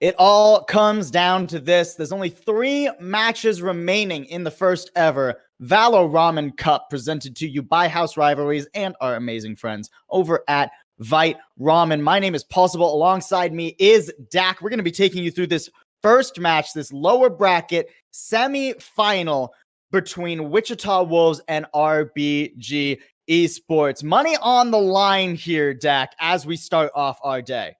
It all comes down to this. There's only 3 matches remaining in the first ever Valoramen Cup, presented to you by HouseRivalries and our amazing friends over at Valoramen. My name is Possible. Alongside me is Dak. We're going to be taking you through this first match, this lower bracket semi-final between Wichita Wolves and RBG Esports. Money on the line here, Dak, as we start off our day.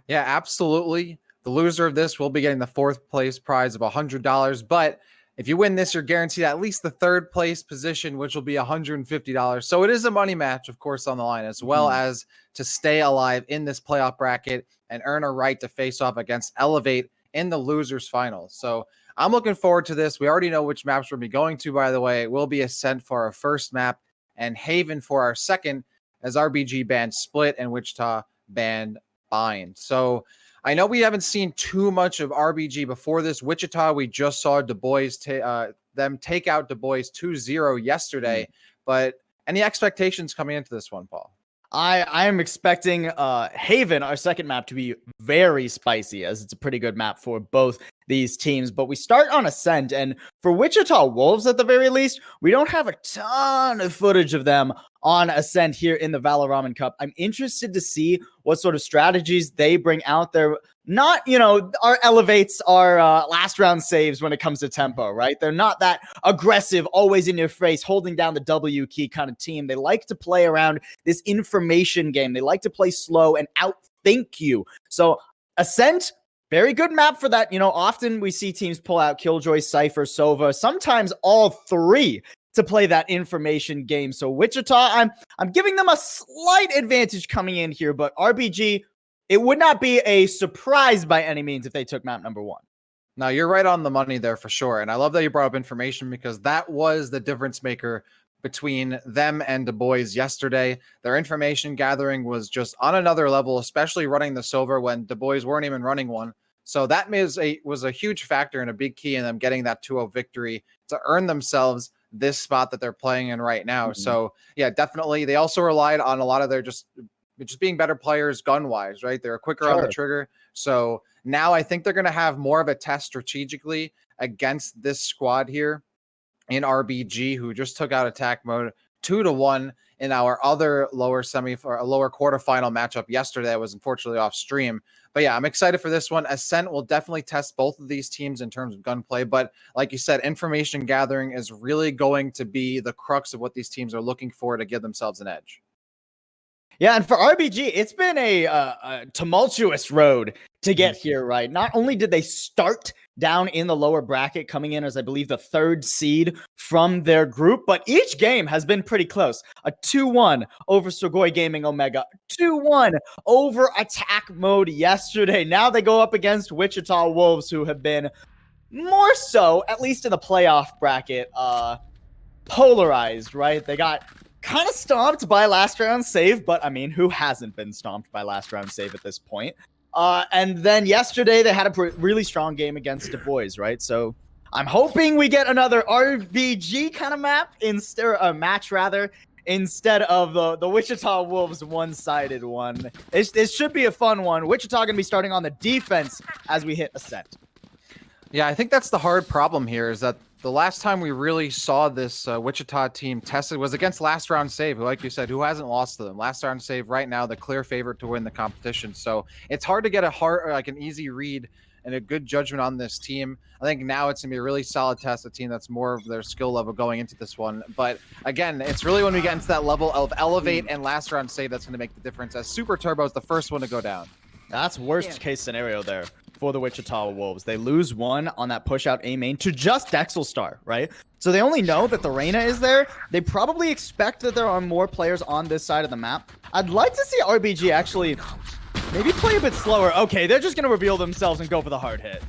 Yeah, absolutely. The loser of this will be getting the 4th place prize of $100. But if you win this, you're guaranteed at least the 3rd place position, which will be $150. So it is a money match, of course, on the line, as well as to stay alive in this playoff bracket and earn a right to face off against Elevate in the losers final. So I'm looking forward to this. We already know which maps we'll be going to, by the way. It will be Ascent for our first map and Haven for our second, as RBG banned Split and Wichita banned Bind. So I know we haven't seen too much of RBG before this. Wichita, we just saw them take out Du Bois 2-0 yesterday. But any expectations coming into this one, Paul? I am expecting Haven, our second map, to be very spicy, as it's a pretty good map for both these teams. But we start on Ascent, and for Wichita Wolves, at the very least, we don't have a ton of footage of them on Ascent here in the Valoramen Cup. I'm interested to see what sort of strategies they bring out there. Not, our elevates are last round saves when it comes to tempo, right? They're not that aggressive, always in your face, holding down the W key kind of team. They like to play around this information game. They like to play slow and outthink you. So Ascent, very good map for that. Often we see teams pull out Killjoy, Cypher, Sova, sometimes all 3 to play that information game. So Wichita, I'm giving them a slight advantage coming in here, but RBG, it would not be a surprise by any means if they took map number 1. Now, you're right on the money there for sure. And I love that you brought up information, because that was the difference maker between them and Du Bois yesterday. Their information gathering was just on another level, especially running the Sova when Du Bois weren't even running one. So that was a huge factor and a big key in them getting that 2-0 victory to earn themselves this spot that they're playing in right now. So yeah, definitely. They also relied on a lot of their just being better players gun wise, right? They're quicker on the trigger. So now I think they're going to have more of a test strategically against this squad here in RBG, who just took out attack mode 2-1 in our other lower quarterfinal matchup yesterday. That was unfortunately off stream. But yeah, I'm excited for this one. Ascent will definitely test both of these teams in terms of gunplay. But like you said, information gathering is really going to be the crux of what these teams are looking for to give themselves an edge. Yeah, and for RBG, it's been a tumultuous road to get here, right? Not only did they start down in the lower bracket, coming in as, I believe, the 3rd seed from their group, but each game has been pretty close. A 2-1 over Sugoi Gaming Omega, 2-1 over Attack Mode yesterday. Now they go up against Wichita Wolves, who have been more so, at least in the playoff bracket, polarized, right? They got kind of stomped by last round save, but I mean, who hasn't been stomped by last round save at this point? And then yesterday they had a really strong game against Du Bois, right? So I'm hoping we get another RBG kind of match instead of the Wichita Wolves one-sided one. It should be a fun one. Wichita going to be starting on the defense as we hit Ascent. Yeah, I think that's the hard problem here, is that the last time we really saw this Wichita team tested was against Last Round Save, who, like you said, who hasn't lost to them. Last Round Save right now, the clear favorite to win the competition. So it's hard to get an easy read and a good judgment on this team. I think now it's going to be a really solid test, a team that's more of their skill level going into this one. But again, it's really when we get into that level of Elevate and Last Round Save that's going to make the difference, as Super Turbo is the first one to go down. That's worst case scenario there for the Wichita Wolves. They lose 1 on that push out A main to just Dexelstar, right? So they only know that the Reyna is there. They probably expect that there are more players on this side of the map. I'd like to see RBG actually maybe play a bit slower. Okay, they're just going to reveal themselves and go for the hard hit.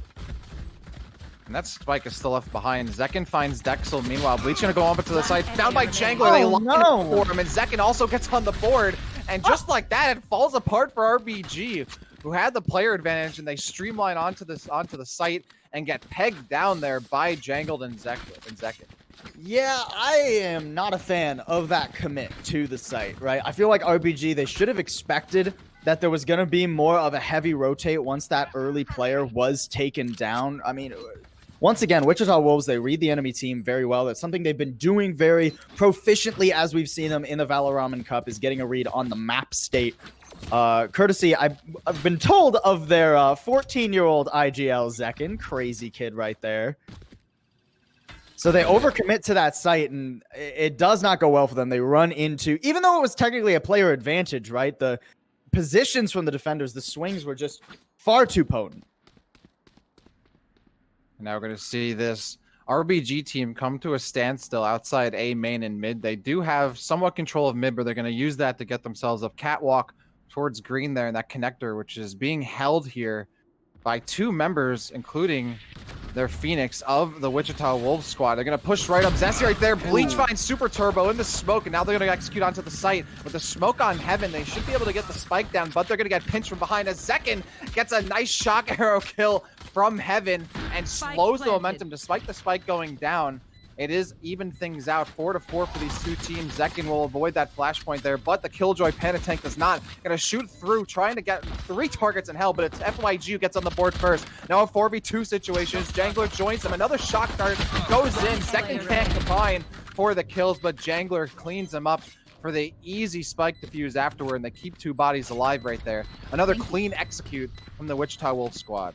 And that spike is still left behind. Zekin finds Dexel. Meanwhile, Bleach going to go on to the side. Found by Jangler. They lock it for him, and Zekin also gets on the board. And just like that, it falls apart for RBG, who had the player advantage, and they streamline onto the site and get pegged down there by Jangled and Zekin. Yeah, I am not a fan of that commit to the site, right? I feel like RBG, they should have expected that there was going to be more of a heavy rotate once that early player was taken down. I mean, once again, Wichita Wolves, they read the enemy team very well. That's something they've been doing very proficiently as we've seen them in the Valoramen Cup, is getting a read on the map state. Courtesy, I've been told of their 14-year-old IGL Zekin. Crazy kid right there. So they overcommit to that site, and it does not go well for them. They run into, even though it was technically a player advantage, right? The positions from the defenders, the swings were just far too potent. Now we're going to see this RBG team come to a standstill outside A main and mid. They do have somewhat control of mid, but they're going to use that to get themselves a catwalk towards green there in that connector, which is being held here by two members, including their Phoenix of the Wichita Wolves squad. They're going to push right up. Zesty right there. Bleach finds Super Turbo in the smoke, and now they're going to execute onto the site. With the smoke on Heaven, they should be able to get the spike down, but they're going to get pinched from behind as Zekin gets a nice shock arrow kill from Heaven and slows the momentum despite the spike going down. It is even things out 4-4 for these two teams. Zekin will avoid that flashpoint there, but the Killjoy Panda Tank does not. Gonna shoot through, trying to get 3 targets in hell, but it's FYG who gets on the board first. Now a 4v2 situation. Jangler joins him. Another shock dart goes in. Zekin can't combine for the kills, but Jangler cleans him up for the easy spike defuse afterward, and they keep 2 bodies alive right there. Another clean execute from the Wichita Wolves squad.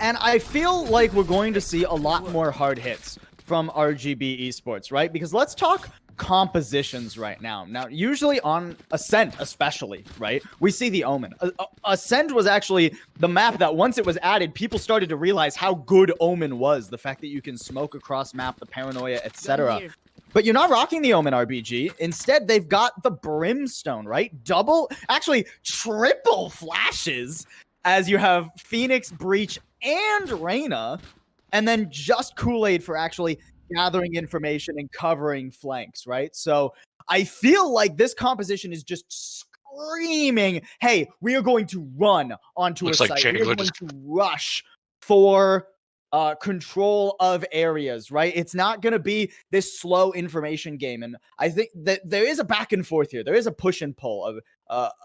And I feel like we're going to see a lot more hard hits from RGB Esports, right? Because let's talk compositions right now. Now, usually on Ascent especially, right? We see the Omen. Ascent was actually the map that once it was added, people started to realize how good Omen was. The fact that you can smoke across map, the paranoia, etc. But you're not rocking the Omen RBG. Instead, they've got the Brimstone, right? Actually triple flashes as you have Phoenix, Breach, and Reyna. And then just Kool-Aid for actually gathering information and covering flanks, right? So I feel like this composition is just screaming, hey, we are going to run onto a site. We are going to rush for control of areas, right? It's not going to be this slow information game. And I think that there is a back and forth here. There is a push and pull of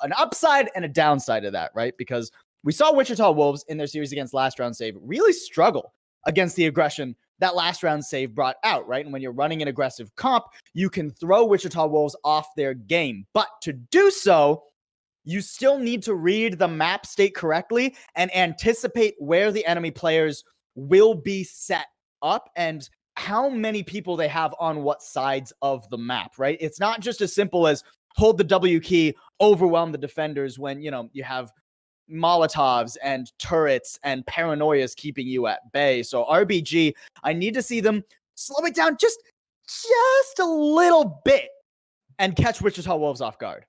an upside and a downside of that, right? Because we saw Wichita Wolves in their series against Last Round Save really struggle against the aggression that Last Round Save brought out, right? And when you're running an aggressive comp, you can throw Wichita Wolves off their game. But to do so, you still need to read the map state correctly and anticipate where the enemy players will be set up and how many people they have on what sides of the map, right? It's not just as simple as hold the W key, overwhelm the defenders when, you know, you have Molotovs and turrets and paranoias keeping you at bay. So RBG, I need to see them slow it down just a little bit and catch Wichita Wolves off guard.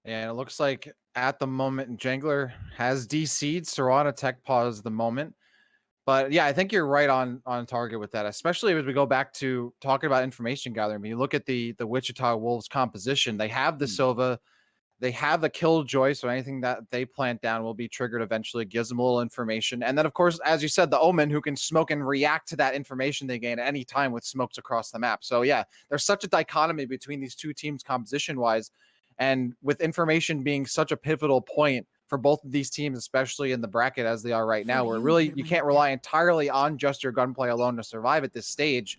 And it looks like at the moment, Jangler has DC'd. Serrana tech pause the moment. But yeah, I think you're right on target with that, especially as we go back to talking about information gathering. When you look at the Wichita Wolves composition, they have the Sova, they have the Killjoy, so anything that they plant down will be triggered eventually, gives them a little information. And then, of course, as you said, the Omen, who can smoke and react to that information they gain at any time with smokes across the map. So yeah, there's such a dichotomy between these two teams composition-wise, and with information being such a pivotal point for both of these teams, especially in the bracket as they are right now, where really you can't rely entirely on just your gunplay alone to survive at this stage.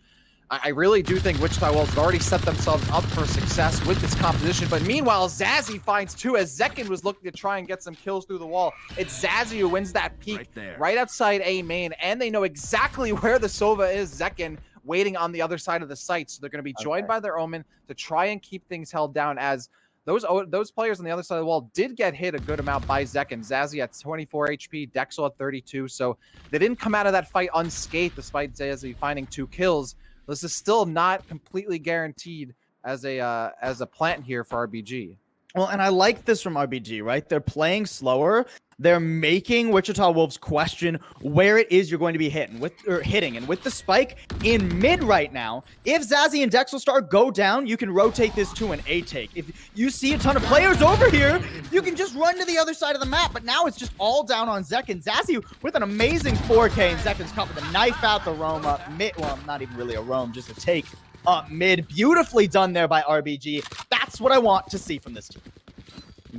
I really do think Wichita Wolves have already set themselves up for success with this composition. But meanwhile, Zazzy finds 2 as Zekin was looking to try and get some kills through the wall. It's Zazzy who wins that peek right outside A main, and they know exactly where the Sova is. Zekin waiting on the other side of the site. So they're going to be joined by their Omen to try and keep things held down, as those players on the other side of the wall did get hit a good amount by Zekin. Zazzy at 24 HP, Dexel at 32. So they didn't come out of that fight unscathed despite Zazzy finding 2 kills. This is still not completely guaranteed as a plant here for RBG. Well, and I like this from RBG, right? They're playing slower. They're making Wichita Wolves question where it is you're going to be hitting. And with the spike in mid right now, if Zazzy and Dexelstar go down, you can rotate this to an A take. If you see a ton of players over here, you can just run to the other side of the map. But now it's just all down on Zekin. Zazzy with an amazing 4K, and Zekin's caught with a knife out the roam up mid. Well, not even really a roam, just a take up mid. Beautifully done there by RBG. That's what I want to see from this team.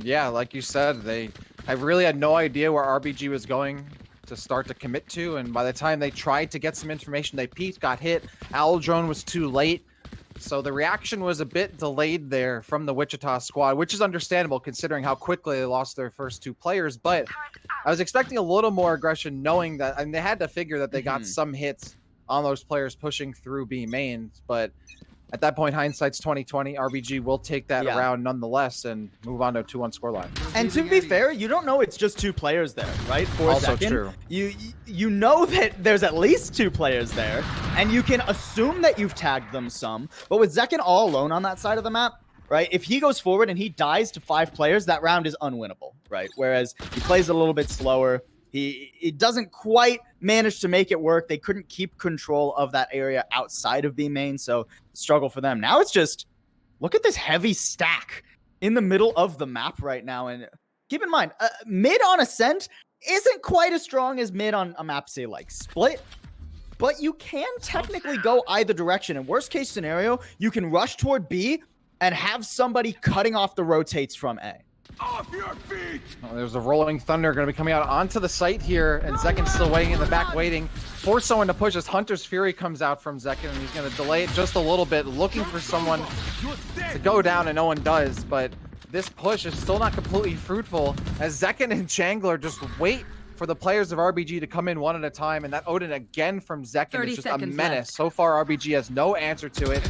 Yeah, like you said, I really had no idea where RBG was going to start to commit to, and by the time they tried to get some information, they peeked, got hit. Owl Drone was too late. So the reaction was a bit delayed there from the Wichita squad, which is understandable considering how quickly they lost their first 2 players. But I was expecting a little more aggression, knowing that, and they had to figure that they got some hits on those players pushing through B mains. But at that point, hindsight's 2020. RBG will take that round nonetheless and move on to a 2-1 scoreline. And to be fair, you don't know it's just 2 players there, right? For also a second, true. You know that there's at least 2 players there, and you can assume that you've tagged them some. But with Zekken all alone on that side of the map, right? If he goes forward and he dies to 5 players, that round is unwinnable, right? Whereas he plays a little bit slower. He doesn't quite manage to make it work. They couldn't keep control of that area outside of B main, so struggle for them. Now it's just, look at this heavy stack in the middle of the map right now. And keep in mind, mid on Ascent isn't quite as strong as mid on a map, say, like Split. But you can technically go either direction. In worst case scenario, you can rush toward B and have somebody cutting off the rotates from A. Off your feet! Oh, there's a Rolling Thunder going to be coming out onto the site here, and Zekken's still waiting in the back, waiting for someone to push as Hunter's Fury comes out from Zekken, and he's going to delay it just a little bit, looking for someone to go down, and no one does. But this push is still not completely fruitful, as Zekken and Jangler just wait for the players of RBG to come in one at a time, and that Odin again from Zekken is just a menace. Left. So far, RBG has no answer to it,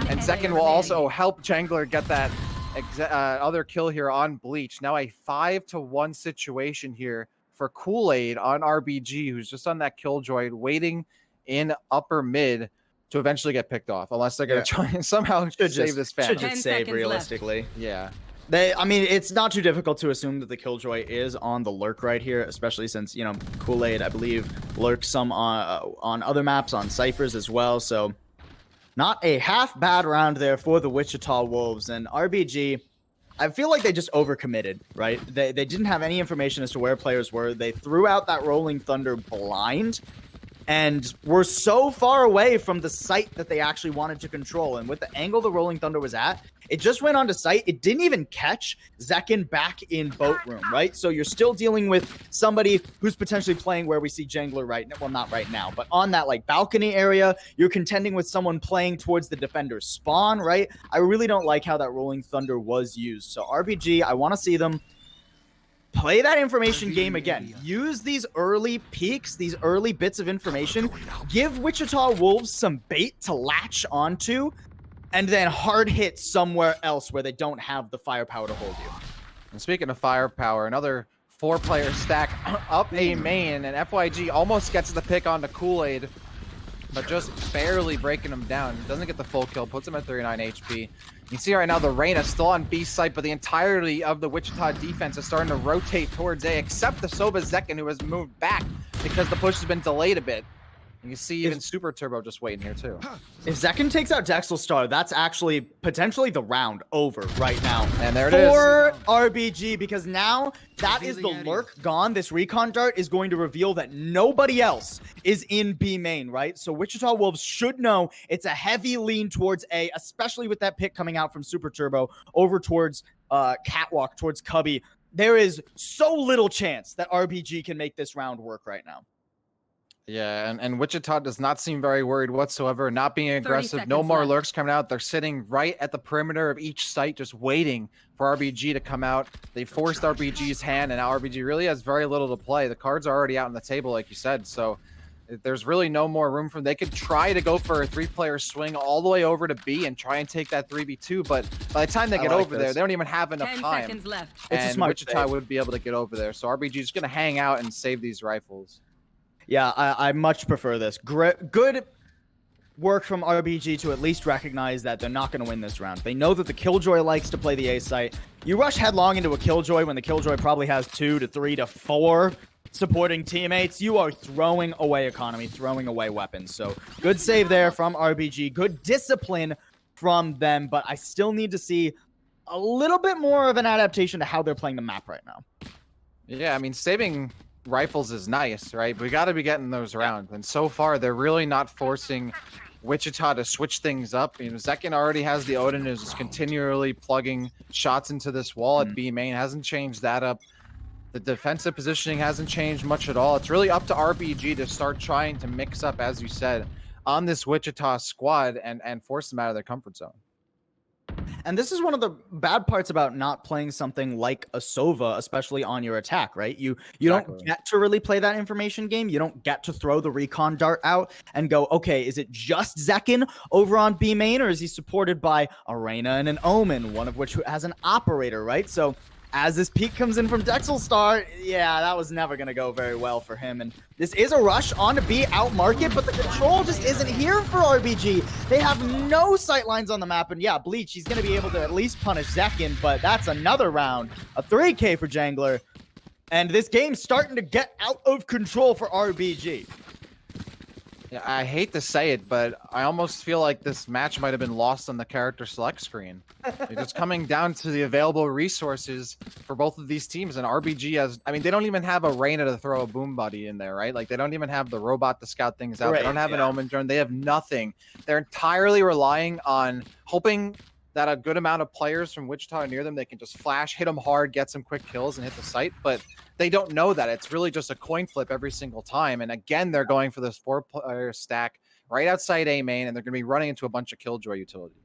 and Zekken will also help Jangler get that other kill here on Bleach. Now a 5-1 situation here for Kool-Aid on RBG, who's just on that killjoy, waiting in upper mid to eventually get picked off, unless they're going to try and somehow save this fan. Should just save realistically. Yeah. I mean, it's not too difficult to assume that the Killjoy is on the lurk right here, especially since, you know, Kool-Aid, I believe, lurks some on other maps, on Cyphers as well, so not a half bad round there for the Wichita Wolves. And RBG, I feel like they just overcommitted, right? They didn't have any information as to where players were. They threw out that Rolling Thunder blind and were so far away from the site that they actually wanted to control. And with the angle the Rolling Thunder was at, it just went onto site. It didn't even catch Zekken back in boat room, right? So you're still dealing with somebody who's potentially playing where we see Jangler right now. Well, not right now, but on that like balcony area, you're contending with someone playing towards the defender's spawn, right? I really don't like how that Rolling Thunder was used. So RBG, I want to see them play that information game again. Use these early peaks, these early bits of information. Give Wichita Wolves some bait to latch onto, and then hard hit somewhere else where they don't have the firepower to hold you. And speaking of firepower, another 4-player stack up A main, and FYG almost gets the pick onto Kool-Aid, but just barely breaking him down. Doesn't get the full kill, puts him at 39 HP. You can see right now the Reyna still on B site, but the entirety of the Wichita defense is starting to rotate towards A, except the Soba Zekken, who has moved back because the push has been delayed a bit. You can see even Super Turbo just waiting here too. If Zekken takes out Dexel Star, that's actually potentially the round over right now. And there it is. For RBG, because now that is the lurk gone. This recon dart is going to reveal that nobody else is in B main, right? So Wichita Wolves should know it's a heavy lean towards A, especially with that pick coming out from Super Turbo over towards Catwalk, towards Cubby. There is so little chance that RBG can make this round work right now. Yeah, and Wichita does not seem very worried whatsoever, not being aggressive. No more lurks coming out. They're sitting right at the perimeter of each site, just waiting for RBG to come out. They forced RBG's hand, and now RBG really has very little to play. The cards are already out on the table, like you said, so there's really no more room for them. They could try to go for a 3-player swing all the way over to B and try and take that 3v2, but by the time they get over there, they don't even have enough time. 10 seconds left. And Wichita would be able to get over there, so RBG is going to hang out and save these rifles. Yeah, I much prefer this. Good work from RBG to at least recognize that they're not going to win this round. They know that the Killjoy likes to play the A site. You rush headlong into a Killjoy when the Killjoy probably has 2 to 3 to 4 supporting teammates. You are throwing away economy, throwing away weapons. So good save there from RBG. Good discipline from them, but I still need to see a little bit more of an adaptation to how they're playing the map right now. Yeah, I mean, saving rifles is nice, right? We got to be getting those rounds, and so far they're really not forcing Wichita to switch things up. You know, Zekin already has the Odin, is continually plugging shots into this wall at B main. Hasn't changed that up. The defensive positioning hasn't changed much at all. It's really up to RBG to start trying to mix up, as you said, on this Wichita squad and force them out of their comfort zone. And this is one of the bad parts about not playing something like a Sova, especially on your attack, right? You don't get to really play that information game. You don't get to throw the recon dart out and go, okay, is it just Zekin over on B main, or is he supported by Arena and an Omen, one of which has an operator, right? So as this peek comes in from Dexelstar, yeah, that was never going to go very well for him. And this is a rush on to B out market, but the control just isn't here for RBG. They have no sight lines on the map. And yeah, Bleach, he's going to be able to at least punish Zekin, but that's another round. A 3K for Jangler. And this game's starting to get out of control for RBG. Yeah, I hate to say it, but I almost feel like this match might have been lost on the character select screen. It's coming down to the available resources for both of these teams, and RBG has, I mean, they don't even have a Reyna to throw a boom buddy in there, right? Like, they don't even have the robot to scout things out. Right, they don't have an Omen drone. They have nothing. They're entirely relying on hoping that a good amount of players from Wichita are near them. They can just flash, hit them hard, get some quick kills, and hit the site. But they don't know that. It's really just a coin flip every single time. And again, they're going for this 4-player stack right outside A main, and they're going to be running into a bunch of Killjoy utility.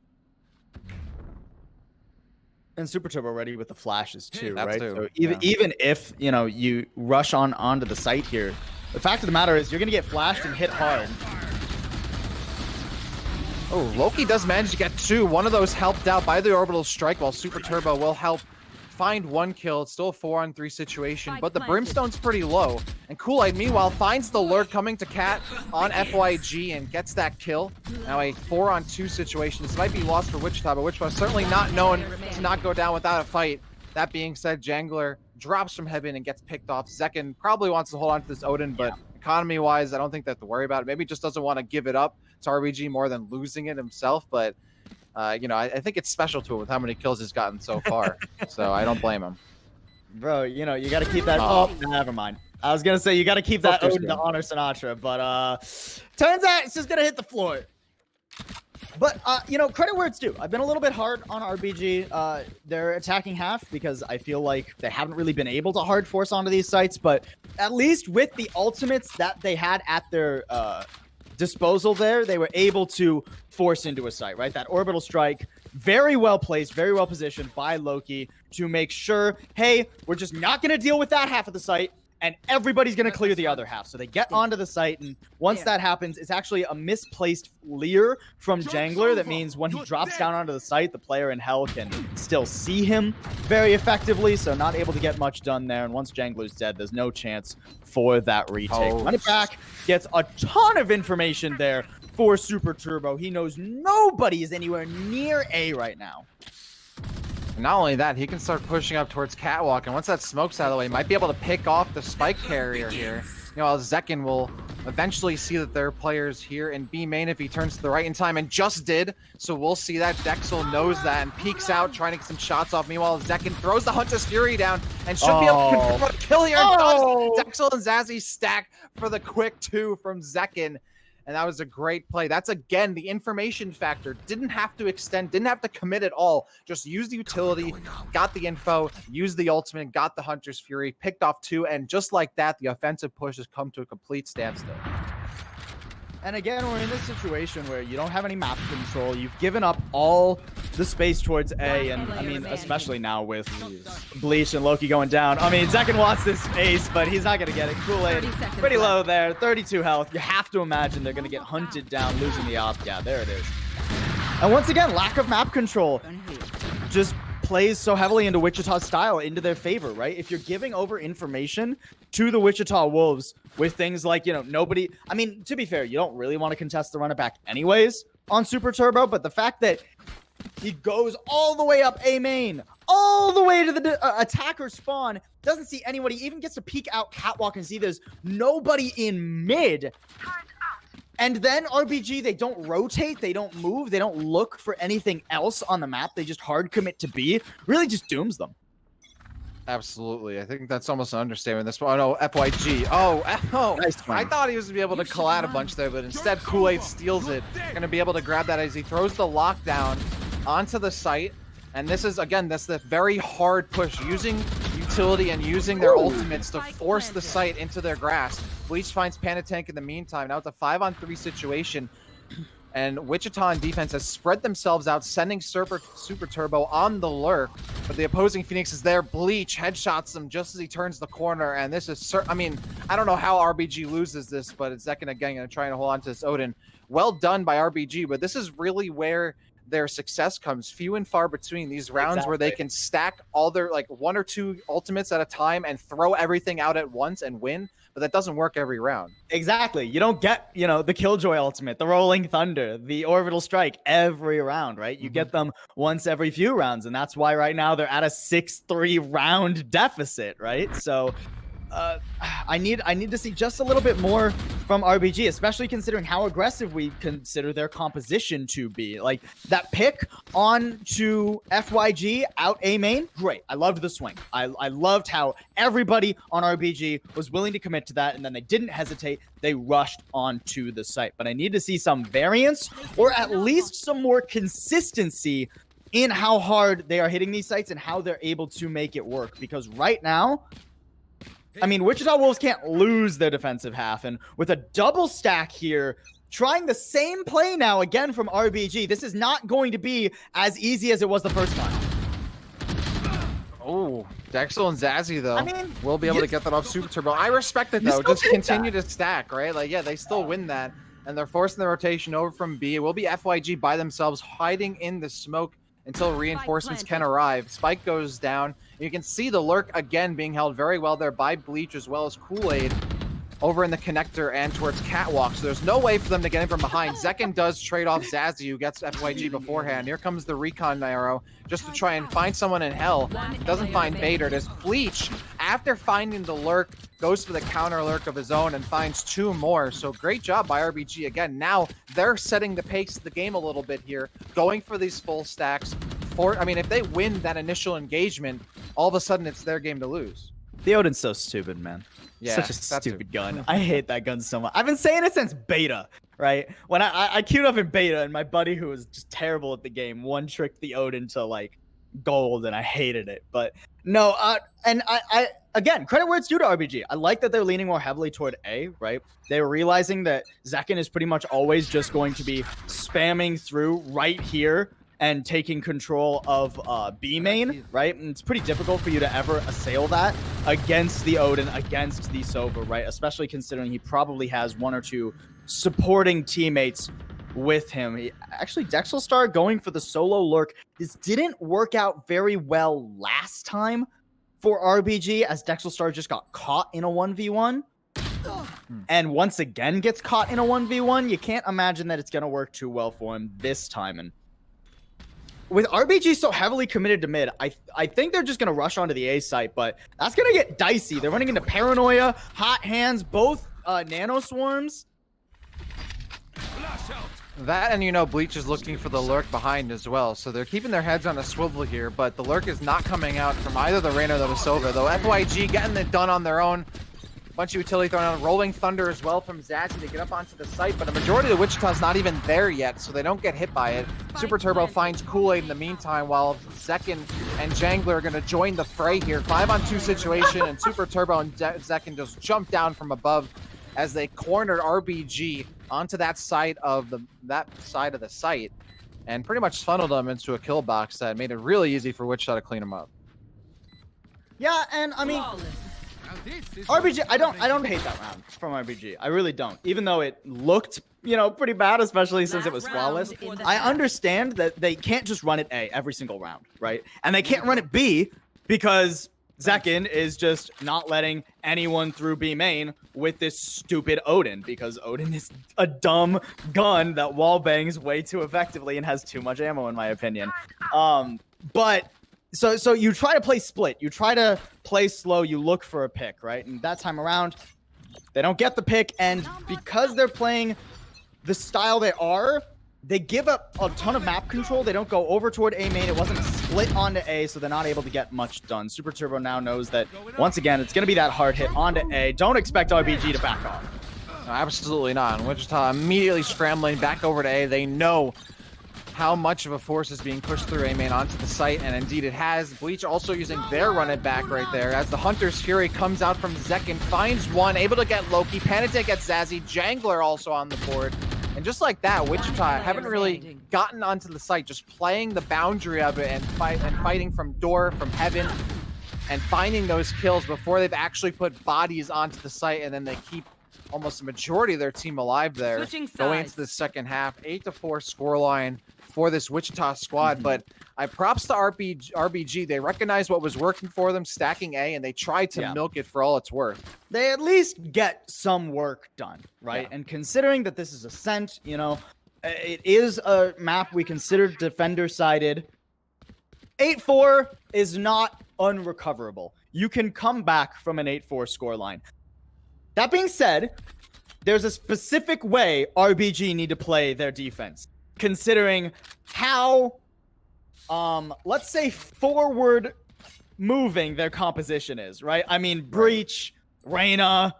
And Super Turbo ready with the flashes too, That right? too. So even if, you know, you rush onto the site here, the fact of the matter is you're going to get flashed and hit hard. Oh, Loki does manage to get two. One of those helped out by the orbital strike, while Super Turbo will help find one kill. It's still a 4-on-3 situation, but the Brimstone's pretty low. And Kool-Aid, meanwhile, finds the lurk coming to Cat on FYG and gets that kill. Now a 4-on-2 situation. This might be lost for Wichita, but Wichita certainly not known to not go down without a fight. That being said, Jangler drops from heaven and gets picked off. Zekin probably wants to hold on to this Odin, but economy-wise, I don't think they have to worry about it. Maybe just doesn't want to give it up to RBG more than losing it himself, but you know, I think it's special to him with how many kills he's gotten so far. So I don't blame him. Bro, you know, you got to keep that. Oh, never mind. I was going to say you got to keep that Odin to honor Sinatra, but turns out it's just going to hit the floor. But, you know, credit where it's due. I've been a little bit hard on RBG. They're attacking half because I feel like they haven't really been able to hard force onto these sites, but at least with the ultimates that they had at their disposal there, they were able to force into a site, right? That orbital strike, very well placed, very well positioned by Loki to make sure, hey, we're just not going to deal with that half of the site, and everybody's going to clear the other half. So they get onto the site, and once that happens, it's actually a misplaced leer from Jangler. That means when he drops down onto the site, the player in hell can still see him very effectively, so not able to get much done there. And once Jangler's dead, there's no chance for that retake. Run it back, gets a ton of information there for Super Turbo. He knows nobody is anywhere near A right now. Not only that, he can start pushing up towards Catwalk, and once that smoke's out of the way, might be able to pick off the spike carrier here. You know, Zekin will eventually see that there are players here in B main if he turns to the right in time, and just did. So we'll see that. Dexel knows that and peeks out, trying to get some shots off. Meanwhile, Zekin throws the Hunter's Fury down and should be able to confirm a kill here. Dexel and Zazzy stack for the quick 2 from Zekin. And that was a great play. That's, again, the information factor. Didn't have to extend, didn't have to commit at all. Just used the utility, got the info, used the ultimate, got the Hunter's Fury, picked off 2, and just like that, the offensive push has come to a complete standstill. And again, we're in this situation where you don't have any map control. You've given up all the space towards A, and I mean, especially now with Bleach and Loki going down. I mean, Zekin wants this ace, but he's not going to get it. Kool-Aid pretty low there, 32 health. You have to imagine they're going to get hunted down, losing the op. Yeah, there it is. And once again, lack of map control just plays so heavily into Wichita's style, into their favor, right? If you're giving over information to the Wichita Wolves with things like, you know, nobody, I mean, to be fair, you don't really want to contest the run it back anyways on Super Turbo, but the fact that he goes all the way up A main, all the way to the attacker spawn, doesn't see anybody, even gets to peek out Catwalk and see there's nobody in mid. And then RBG, they don't rotate, they don't move, they don't look for anything else on the map. They just hard commit to B. Really just dooms them. Absolutely. I think that's almost an understatement. This one, oh, FYG. Oh, Nice I thought he was going to be able to collide a bunch there, but instead Kool-Aid steals it. Going to be able to grab that as he throws the lockdown onto the site. And this is, again, that's the very hard push, using utility and using their ultimates to force the site into their grasp. Bleach finds Panatank in the meantime. Now it's a 5-on-3 situation. And Wichita on defense has spread themselves out, sending Super Turbo on the lurk. But the opposing Phoenix is there. Bleach headshots him just as he turns the corner. And this is, I mean, I don't know how RBG loses this, but it's Zekin again going to try and hold on to this Odin. Well done by RBG, but this is really where their success comes. Few and far between these rounds where they can stack all their, like, 1 or 2 ultimates at a time and throw everything out at once and win. But that doesn't work every round. Exactly. You don't get, you know, the Killjoy ultimate, the Rolling Thunder, the Orbital Strike every round, right? You get them once every few rounds, and that's why right now they're at a 6-3 round deficit, right? So I need to see just a little bit more from RBG, especially considering how aggressive we consider their composition to be. Like, that pick on to FYG out A main, great. I loved the swing. I loved how everybody on RBG was willing to commit to that, and then they didn't hesitate. They rushed onto the site. But I need to see some variance, or at least some more consistency in how hard they are hitting these sites and how they're able to make it work. Because right now, I mean, Wichita Wolves can't lose their defensive half, and with a double stack here, trying the same play now again from RBG, this is not going to be as easy as it was the first time. Oh, Dexel and Zazzy, though, I mean, will be able to get that off Super Turbo. I respect it, though. Just continue to stack, right? Like, yeah, they still win that, and they're forcing the rotation over from B. It will be FYG by themselves, hiding in the smoke until reinforcements can arrive. Spike goes down. You can see the lurk again being held very well there by Bleach as well as Kool-Aid over in the connector and towards Catwalk. So there's no way for them to get in from behind. Zekin does trade off Zazzy, who gets FYG beforehand. Here comes the recon arrow just to try and find someone in hell. Doesn't find Bader. It is Bleach, after finding the lurk, goes for the counter lurk of his own and finds 2 more. So great job by RBG. Again, now they're setting the pace of the game a little bit here, going for these full stacks. I mean, if they win that initial engagement, all of a sudden it's their game to lose. The Odin's so stupid, man. Yeah, such a stupid gun. I hate that gun so much. I've been saying it since beta, right? When I queued up in beta, and my buddy who was just terrible at the game one-tricked the Odin to, like, gold, and I hated it. But no, and I again, credit where it's due to RBG. I like that they're leaning more heavily toward A, right? They're realizing that Zekin is pretty much always just going to be spamming through right here and taking control of B main, right? And it's pretty difficult for you to ever assail that against the Odin, against the Sova, right? Especially considering he probably has 1 or 2 supporting teammates with him. Actually, Dexelstar going for the solo lurk. This didn't work out very well last time for RBG, as Dexelstar just got caught in a 1v1. And once again gets caught in a 1v1. You can't imagine that it's going to work too well for him this time. And with RBG so heavily committed to mid, I think they're just going to rush onto the A site, but that's going to get dicey. They're running into Paranoia, Hot Hands, both Nano Swarms. That, and you know, Bleach is looking for the lurk behind as well, so they're keeping their heads on a swivel here, but the lurk is not coming out from either the Reyna or the Sova, though FYG getting it done on their own. Bunch of utility thrown out, Rolling Thunder as well from Zazzy to get up onto the site, but a majority of the Wichita's not even there yet, so they don't get hit by it. Super Turbo finds Kool-Aid in the meantime, while Zekin and Jangler are going to join the fray here. 5-on-2 situation, and Super Turbo and Zekin just jump down from above as they cornered RBG onto that side of the site, and pretty much funneled them into a kill box that made it really easy for Wichita to clean them up. Yeah, and I mean, RBG, I don't hate that round from RBG. I really don't. Even though it looked, you know, pretty bad, especially since it was flawless. I understand that they can't just run it A every single round, right? And they can't run it B because Zekin is just not letting anyone through B main with this stupid Odin, because Odin is a dumb gun that wall bangs way too effectively and has too much ammo, in my opinion. But so you try to play split, you try to play slow, you look for a pick, right? And that time around, they don't get the pick, and because they're playing the style they are, they give up a ton of map control. They don't go over toward A main. It wasn't a split onto A, so they're not able to get much done. Super Turbo now knows that, once again, it's going to be that hard hit onto A. Don't expect RBG to back off. No, absolutely not. And Wichita immediately scrambling back over to A. They know how much of a force is being pushed through A main onto the site, and indeed it has. Bleach also using their run it back right there as the Hunter's Fury comes out from Zekin, finds one, able to get Loki, Panic gets Zazzy, Jangler also on the board. And just like that, Wichita haven't really gotten onto the site, just playing the boundary of it and fighting from door, from heaven, and finding those kills before they've actually put bodies onto the site, and then they keep almost the majority of their team alive there. Going into the second half, 8-4 scoreline for this Wichita squad. But I props to RBG. They recognized what was working for them, stacking A, and they tried to milk it for all it's worth. They at least get some work done, right? And considering that this is Ascent, you know, it is a map we consider defender-sided. 8-4 is not unrecoverable. You can come back from an 8-4 scoreline. That being said, there's a specific way RBG need to play their defense, considering how, let's say, forward moving their composition is, right? I mean, Breach, Reyna,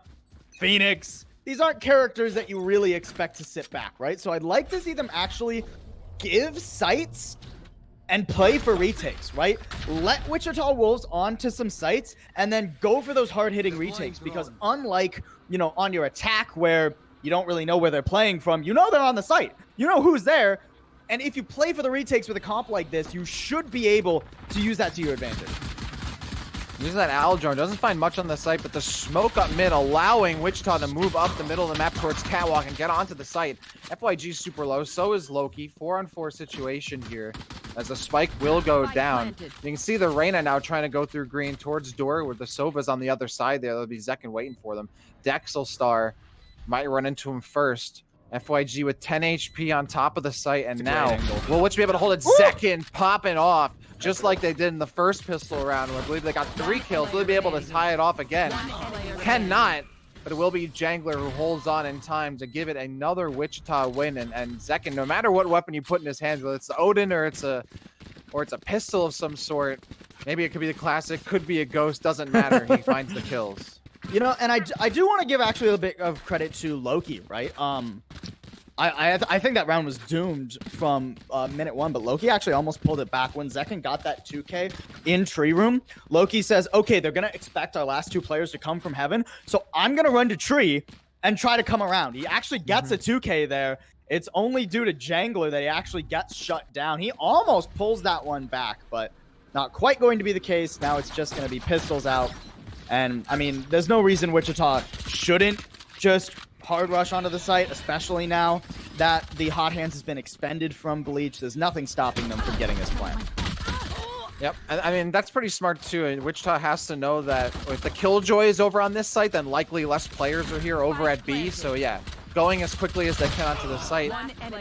Phoenix, these aren't characters that you really expect to sit back, right? So I'd like to see them actually give sites and play for retakes, right? Let Wichita Wolves onto some sites and then go for those hard-hitting retakes, because unlike, you know, on your attack where you don't really know where they're playing from, you know they're on the site. You know who's there. And if you play for the retakes with a comp like this, you should be able to use that to your advantage. Uses that owl drone, doesn't find much on the site, but the smoke up mid allowing Wichita to move up the middle of the map towards Catwalk and get onto the site. FYG's super low, so is Loki. 4-on-4 situation here as the spike will go down. You can see the Reyna now trying to go through green towards door with the Sova's on the other side there. There'll be Zekin waiting for them. Dexel Star might run into him first. FYG with 10 HP on top of the site, and now will Witch be able to hold it? Zekin popping off just like they did in the first pistol round, where I believe they got 3 kills. Will they be able to tie it off again? Cannot, but it will be Jangler who holds on in time to give it another Wichita win. And Zekin, no matter what weapon you put in his hands, whether it's the Odin or it's a pistol of some sort, maybe it could be the classic, could be a ghost, doesn't matter. He finds the kills. You know, and I do want to give actually a bit of credit to Loki, right? I think that round was doomed from minute 1, but Loki actually almost pulled it back. When Zekin got that 2K in tree room, Loki says, okay, they're going to expect our last 2 players to come from heaven, so I'm going to run to tree and try to come around. He actually gets a 2K there. It's only due to Jangler that he actually gets shut down. He almost pulls that one back, but not quite going to be the case. Now it's just going to be pistols out. And, I mean, there's no reason Wichita shouldn't just hard rush onto the site, especially now that the Hot Hands has been expended from Bleach. There's nothing stopping them from getting this plan. Yep, I mean, that's pretty smart, too. And Wichita has to know that if the Killjoy is over on this site, then likely less players are here over at B. So, yeah, going as quickly as they can onto the site.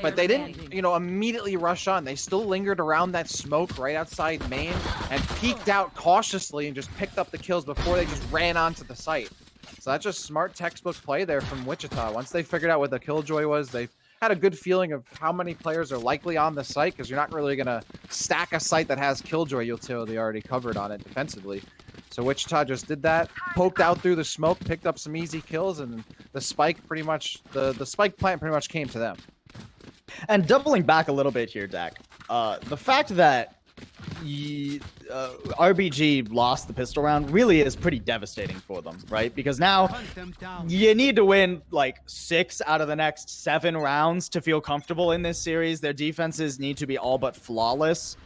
But they didn't, you know, immediately rush on. They still lingered around that smoke right outside main and peeked out cautiously and just picked up the kills before they just ran onto the site. So that's just smart textbook play there from Wichita. Once they figured out what the Killjoy was, they had a good feeling of how many players are likely on the site, because you're not really going to stack a site that has Killjoy utility already covered on it defensively. So Wichita just did that, poked out through the smoke, picked up some easy kills, and the spike pretty much, the spike plant pretty much came to them. And doubling back a little bit here, Dak, the fact that RBG lost the pistol round really is pretty devastating for them, right? Because now you need to win like 6 out of the next 7 rounds to feel comfortable in this series. Their defenses need to be all but flawless.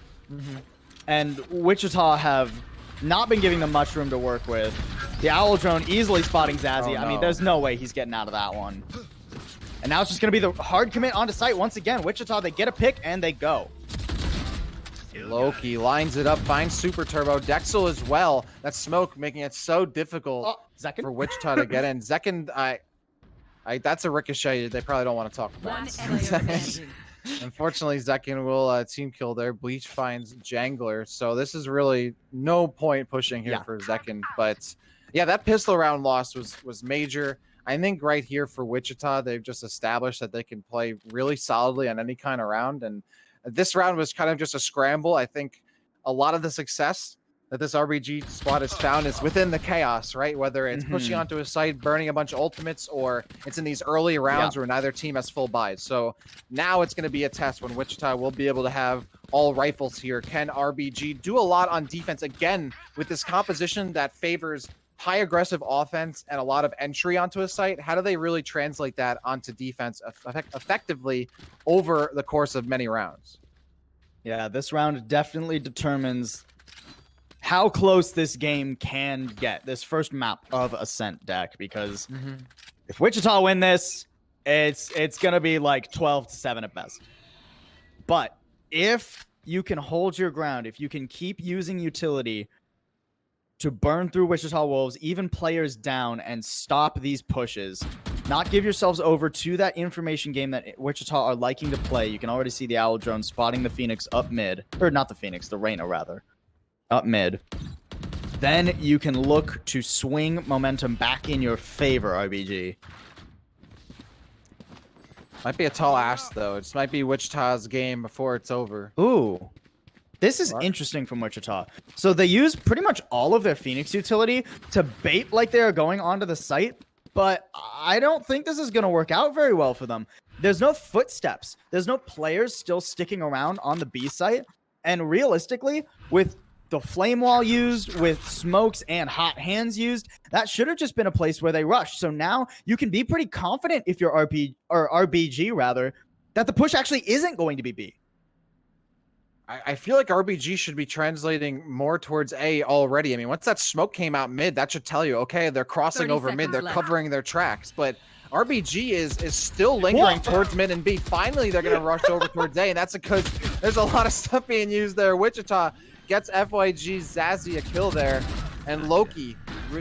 And Wichita have not been giving them much room to work with. The Owl Drone easily spotting Zazzy. Oh, no. I mean, there's no way he's getting out of that one. And now it's just going to be the hard commit onto site once again. Wichita, they get a pick and they go. Loki lines it up, finds Super Turbo. Dexel as well. That smoke making it so difficult for Wichita to get in. Zekin, that's a ricochet they probably don't want to talk about. Unfortunately, Zekin will team kill there. Bleach finds Jangler. So this is really no point pushing here for Zekin. But yeah, that pistol round loss was major. I think right here for Wichita, they've just established that they can play really solidly on any kind of round. And this round was kind of just a scramble. I think a lot of the success that this RBG squad has found is within the chaos, right? Whether it's pushing onto a site, burning a bunch of ultimates, or it's in these early rounds where neither team has full buys. So now it's going to be a test when Wichita will be able to have all rifles here. Can RBG do a lot on defense again with this composition that favors high aggressive offense and a lot of entry onto a site? How do they really translate that onto defense effectively over the course of many rounds? Yeah, this round definitely determines how close this game can get, this first map of Ascent deck, because if Wichita win this, it's going to be like 12-7 at best. But if you can hold your ground, if you can keep using utility to burn through Wichita Wolves, even players down, and stop these pushes, not give yourselves over to that information game that Wichita are liking to play. You can already see the Owl Drone spotting the Phoenix up mid, or not the Phoenix, the Reyna rather, up mid. Then you can look to swing momentum back in your favor, RBG. Might be a tall ask, though. It might be Wichita's game before it's over. Ooh. This is interesting from Wichita. So they use pretty much all of their Phoenix utility to bait like they are going onto the site, but I don't think this is going to work out very well for them. There's no footsteps. There's no players still sticking around on the B site. And realistically, with the flame wall used, with smokes and hot hands used, that should have just been a place where they rushed. So now you can be pretty confident if you're RBG rather, that the push actually isn't going to be B. I feel like RBG should be translating more towards A already. I mean, once that smoke came out mid, that should tell you, okay, they're crossing over mid, they're covering their tracks. But RBG is still lingering towards mid and B. Finally, they're going to rush over towards A, and that's because there's a lot of stuff being used there. Wichita gets FYG's Zazzy a kill there, and Loki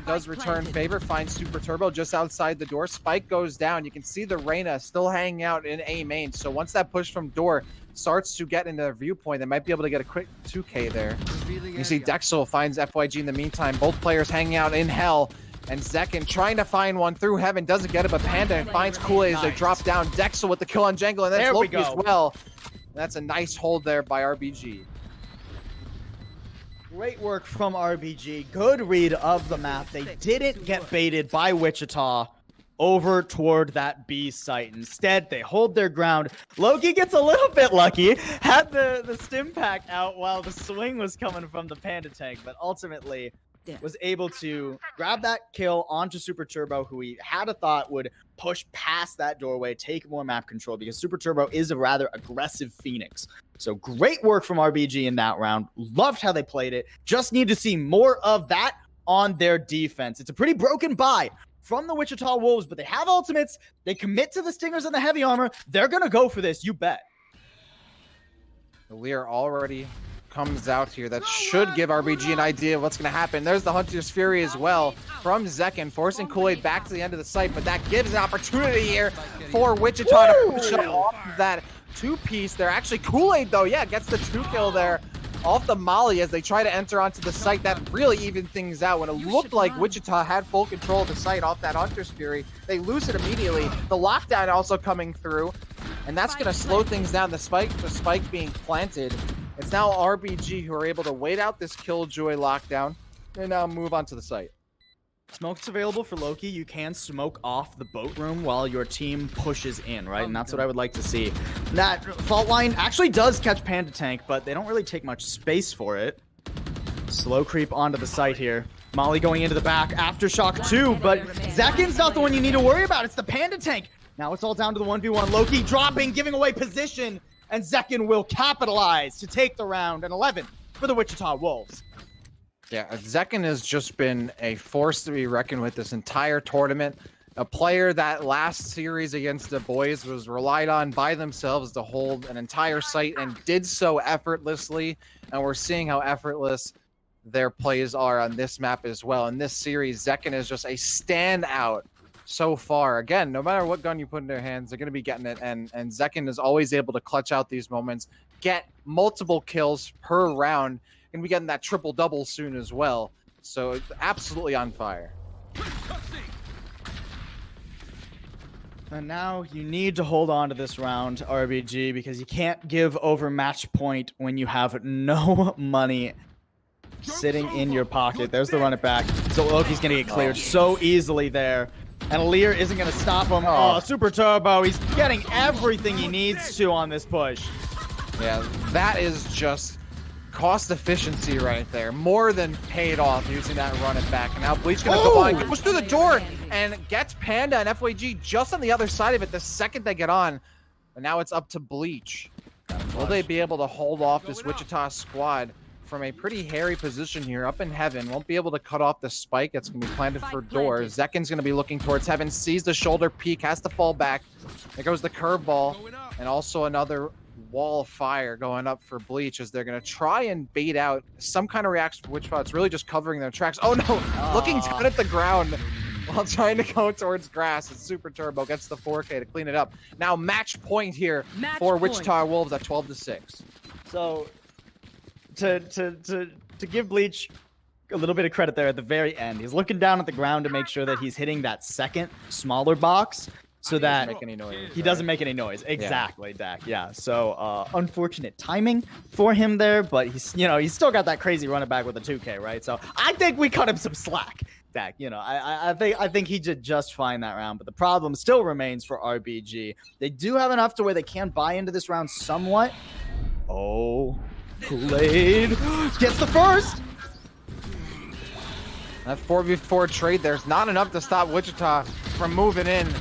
does return favor, finds Super Turbo just outside the door. Spike goes down. You can see the Reyna still hanging out in A main. So once that push from door starts to get into their viewpoint, they might be able to get a quick 2K there. You see Dexel finds FYG in the meantime. Both players hanging out in hell. And Zekin trying to find one through heaven. Doesn't get it, but Panda finds Kool-Aid as they drop down. Dexel with the kill on Jangle, and that's Loki as well. That's a nice hold there by RBG. Great work from RBG. Good read of the map. They didn't get baited by Wichita over toward that B site. Instead, they hold their ground. Loki gets a little bit lucky. Had the stim pack out while the swing was coming from the Panda tank, but ultimately was able to grab that kill onto Super Turbo, who he had a thought would push past that doorway, take more map control, because Super Turbo is a rather aggressive Phoenix. So great work from RBG in that round. Loved how they played it. Just need to see more of that on their defense. It's a pretty broken buy from the Wichita Wolves, but they have ultimates. They commit to the Stingers and the heavy armor. They're going to go for this, you bet. The Lear already comes out here. That should give RBG an idea of what's going to happen. There's the Hunter's Fury as well from Zekin, forcing Kool-Aid back to the end of the site, but that gives an opportunity here for Wichita to push off that two-piece. They're actually Kool-Aid, though. Yeah, gets the 2-kill there off the Molly as they try to enter onto the site. That really evened things out when it looked like Wichita had full control of the site off that Hunter's Fury. They lose it immediately. The lockdown also coming through, and that's going to slow things down. The spike being planted. It's now RBG who are able to wait out this Killjoy lockdown and now move on to the site. Smoke's available for Loki. You can smoke off the boat room while your team pushes in, right? And that's what I would like to see. That fault line actually does catch Panda Tank, but they don't really take much space for it. Slow creep onto the site here. Molly going into the back. Aftershock 2, but Zekin's not the one you need to worry about. It's the Panda Tank. Now it's all down to the 1v1. Loki dropping, giving away position, and Zekin will capitalize to take the round. And 11 for the Wichita Wolves. Yeah, Zekin has just been a force to be reckoned with this entire tournament. A player that last series against the boys was relied on by themselves to hold an entire site and did so effortlessly. And we're seeing how effortless their plays are on this map as well. In this series, Zekin is just a standout so far. Again, no matter what gun you put in their hands, they're going to be getting it. And Zekin is always able to clutch out these moments, get multiple kills per round. Going to be getting that triple-double soon as well. So it's absolutely on fire. And now you need to hold on to this round, RBG, because you can't give over match point when you have no money sitting in your pocket. There's the run it back. So Loki's going to get cleared so easily there. And Lear isn't going to stop him. Oh, Super Turbo. He's getting everything he needs to on this push. Yeah, that is just cost efficiency right there. More than paid off using that run it back. And now Bleach gonna go on, goes through the door and gets Panda and FYG just on the other side of it the second they get on. And now it's up to Bleach. Will they be able to hold off this Wichita squad from a pretty hairy position here up in Heaven? Won't be able to cut off the spike that's gonna be planted for door. Zekin's gonna be looking towards Heaven, sees the shoulder peek, has to fall back. There goes the curveball, and also another wall of fire going up for Bleach as they're going to try and bait out some kind of reaction for Wichita. It's really just covering their tracks. Oh no, looking down at the ground while trying to go towards grass. It's Super Turbo, gets the 4K to clean it up. Now match point here for Wichita Wolves at 12-6. So to give Bleach a little bit of credit there at the very end, he's looking down at the ground to make sure that he's hitting that second smaller box, so that he doesn't make any noise. Exactly, Dak. Yeah. So unfortunate timing for him there, but he's still got that crazy running back with a 2K, right? So I think we cut him some slack, Dak. I think he did just fine that round, but the problem still remains for RBG. They do have enough to where they can buy into this round somewhat. Oh, Kool-Aid gets the first. That 4v4 trade there's not enough to stop Wichita from moving in.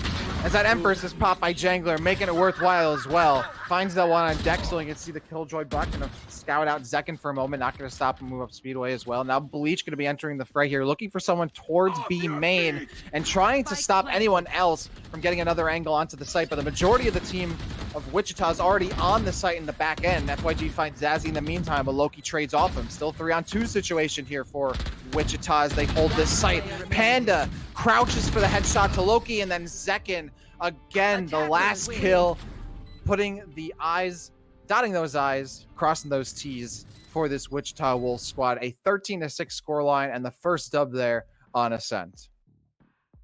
As that Empress is popped by Jangler, making it worthwhile as well. Finds that one on deck so he can see the Killjoy Buck. Gonna scout out Zekin for a moment. Not gonna stop and move up Speedway as well. Now Bleach gonna be entering the fray here, looking for someone towards B main and trying to stop anyone else from getting another angle onto the site. But the majority of the team of Wichita is already on the site in the back end. FYG finds Zazzy in the meantime, but Loki trades off him. Still 3-on-2 situation here for Wichita as they hold this site. Panda crouches for the headshot to Loki, and then Zekin again, the last kill, putting the I's, dotting those I's, crossing those T's for this Wichita Wolves squad. A 13-6 scoreline and the first dub there on Ascent.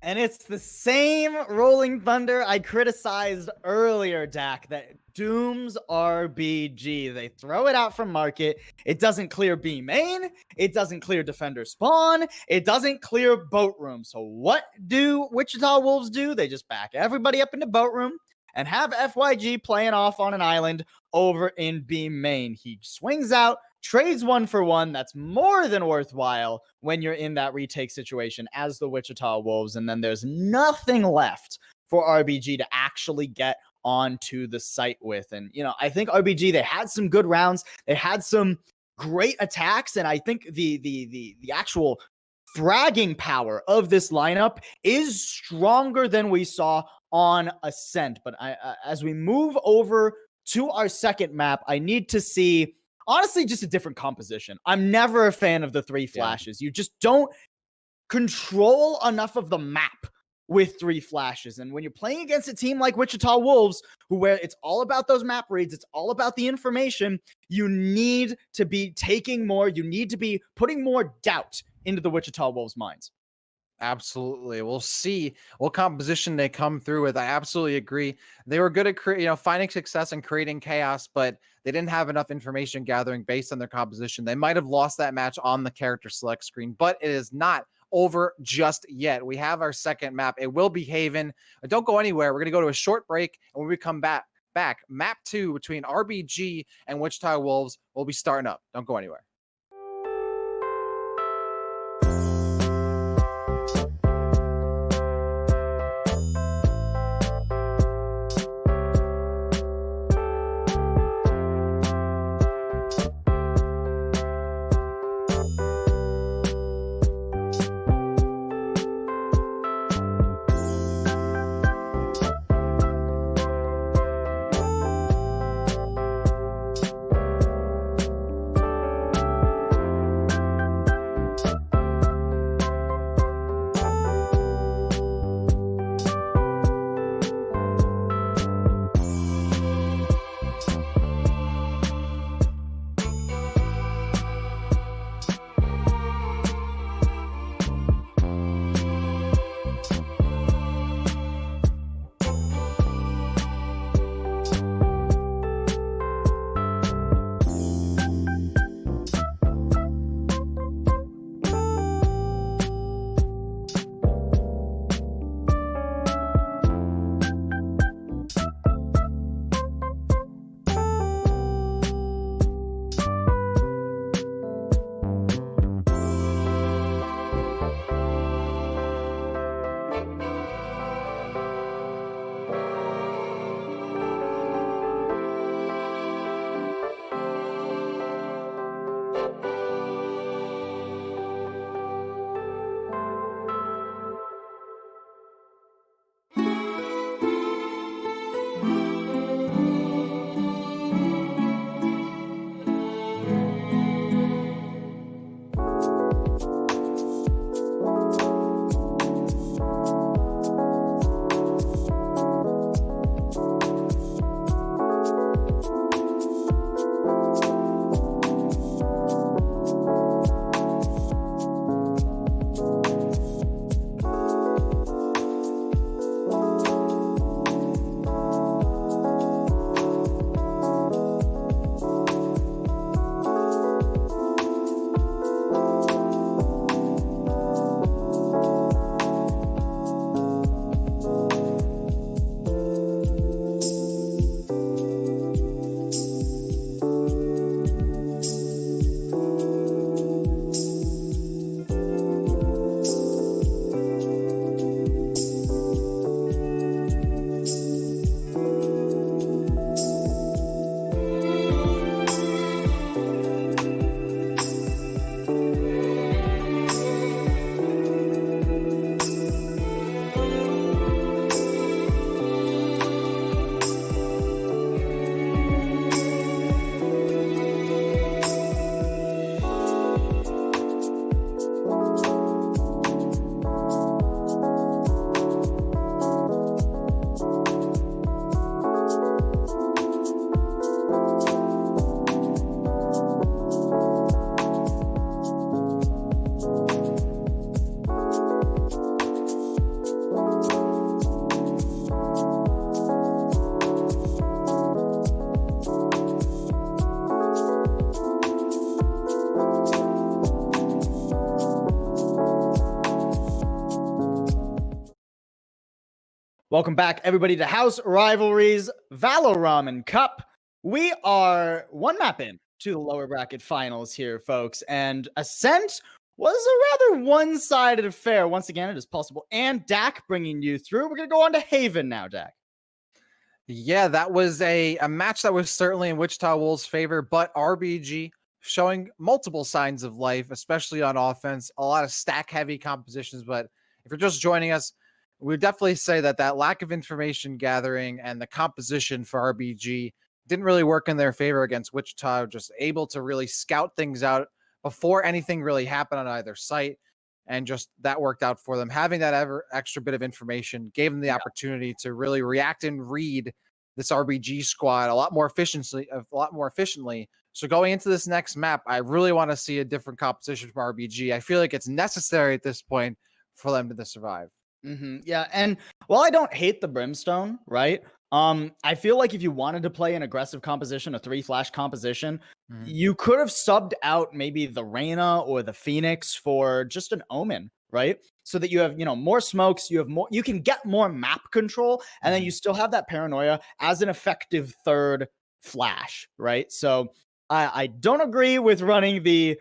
And it's the same Rolling Thunder I criticized earlier, Dak, that dooms RBG. They throw it out from market. It doesn't clear B main. It doesn't clear defender spawn. It doesn't clear boat room. So what do Wichita Wolves do? They just back everybody up into boat room and have FYG playing off on an island over in B main. He swings out, trades 1-for-1. That's more than worthwhile when you're in that retake situation as the Wichita Wolves. And then there's nothing left for RBG to actually get onto the site with. And, I think RBG, they had some good rounds. They had some great attacks. And I think the actual fragging power of this lineup is stronger than we saw on Ascent. But as we move over to our second map, I need to see, honestly, just a different composition. I'm never a fan of the 3 flashes. You just don't control enough of the map with 3 flashes. And when you're playing against a team like Wichita Wolves, where it's all about those map reads, it's all about the information, you need to be taking more, you need to be putting more doubt into the Wichita Wolves' minds. Absolutely. We'll see what composition they come through with. I absolutely agree. They were good at finding success and creating chaos, but they didn't have enough information gathering based on their composition. They might have lost that match on the character select screen, but it is not over just yet. We have our second map. It will be Haven. Don't go anywhere. We're going to go to a short break, and when we come back, map 2 between RBG and Wichita Wolves will be starting up. Don't go anywhere. Welcome back, everybody, to House Rivalries Valoramen Cup. We are one map in to the lower bracket finals here, folks, and Ascent was a rather one-sided affair. Once again, it is possible. And Dak bringing you through. We're going to go on to Haven now, Dak. Yeah, that was a match that was certainly in Wichita Wolves' favor, but RBG showing multiple signs of life, especially on offense. A lot of stack-heavy compositions, but if you're just joining us, we would definitely say that lack of information gathering and the composition for RBG didn't really work in their favor against Wichita, just able to really scout things out before anything really happened on either site. And just that worked out for them. Having that extra bit of information gave them the opportunity to really react and read this RBG squad a lot more efficiently. So going into this next map, I really want to see a different composition from RBG. I feel like it's necessary at this point for them to survive. Yeah, and while I don't hate the Brimstone, right? I feel like if you wanted to play an aggressive composition, a 3-flash composition, you could have subbed out maybe the Reyna or the Phoenix for just an Omen, right? So that you have, more smokes, you can get more map control, and then you still have that paranoia as an effective third flash, right? So I don't agree with running the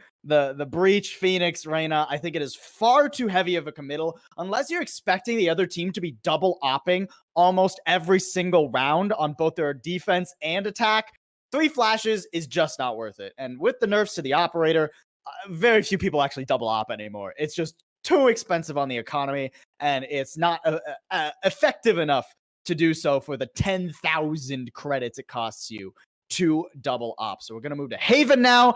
Breach, Phoenix, Reyna. I think it is far too heavy of a committal unless you're expecting the other team to be double opping almost every single round on both their defense and attack. 3 flashes is just not worth it. And with the nerfs to the operator, very few people actually double op anymore. It's just too expensive on the economy, and it's not effective enough to do so for the 10,000 credits it costs you to double op. So we're going to move to Haven now.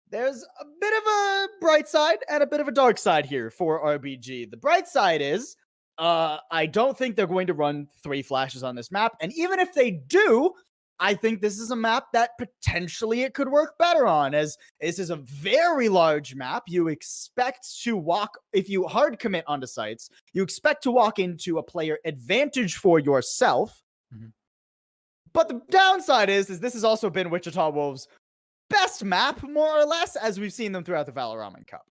There's a bit of a bright side and a bit of a dark side here for RBG. The bright side is I don't think they're going to run 3 flashes on this map. And even if they do, I think this is a map that potentially it could work better on, as this is a very large map. You expect to walk, if you hard commit onto sites, you expect to walk into a player advantage for yourself. But the downside is this has also been Wichita Wolves' best map, more or less, as we've seen them throughout the Valoramen Cup.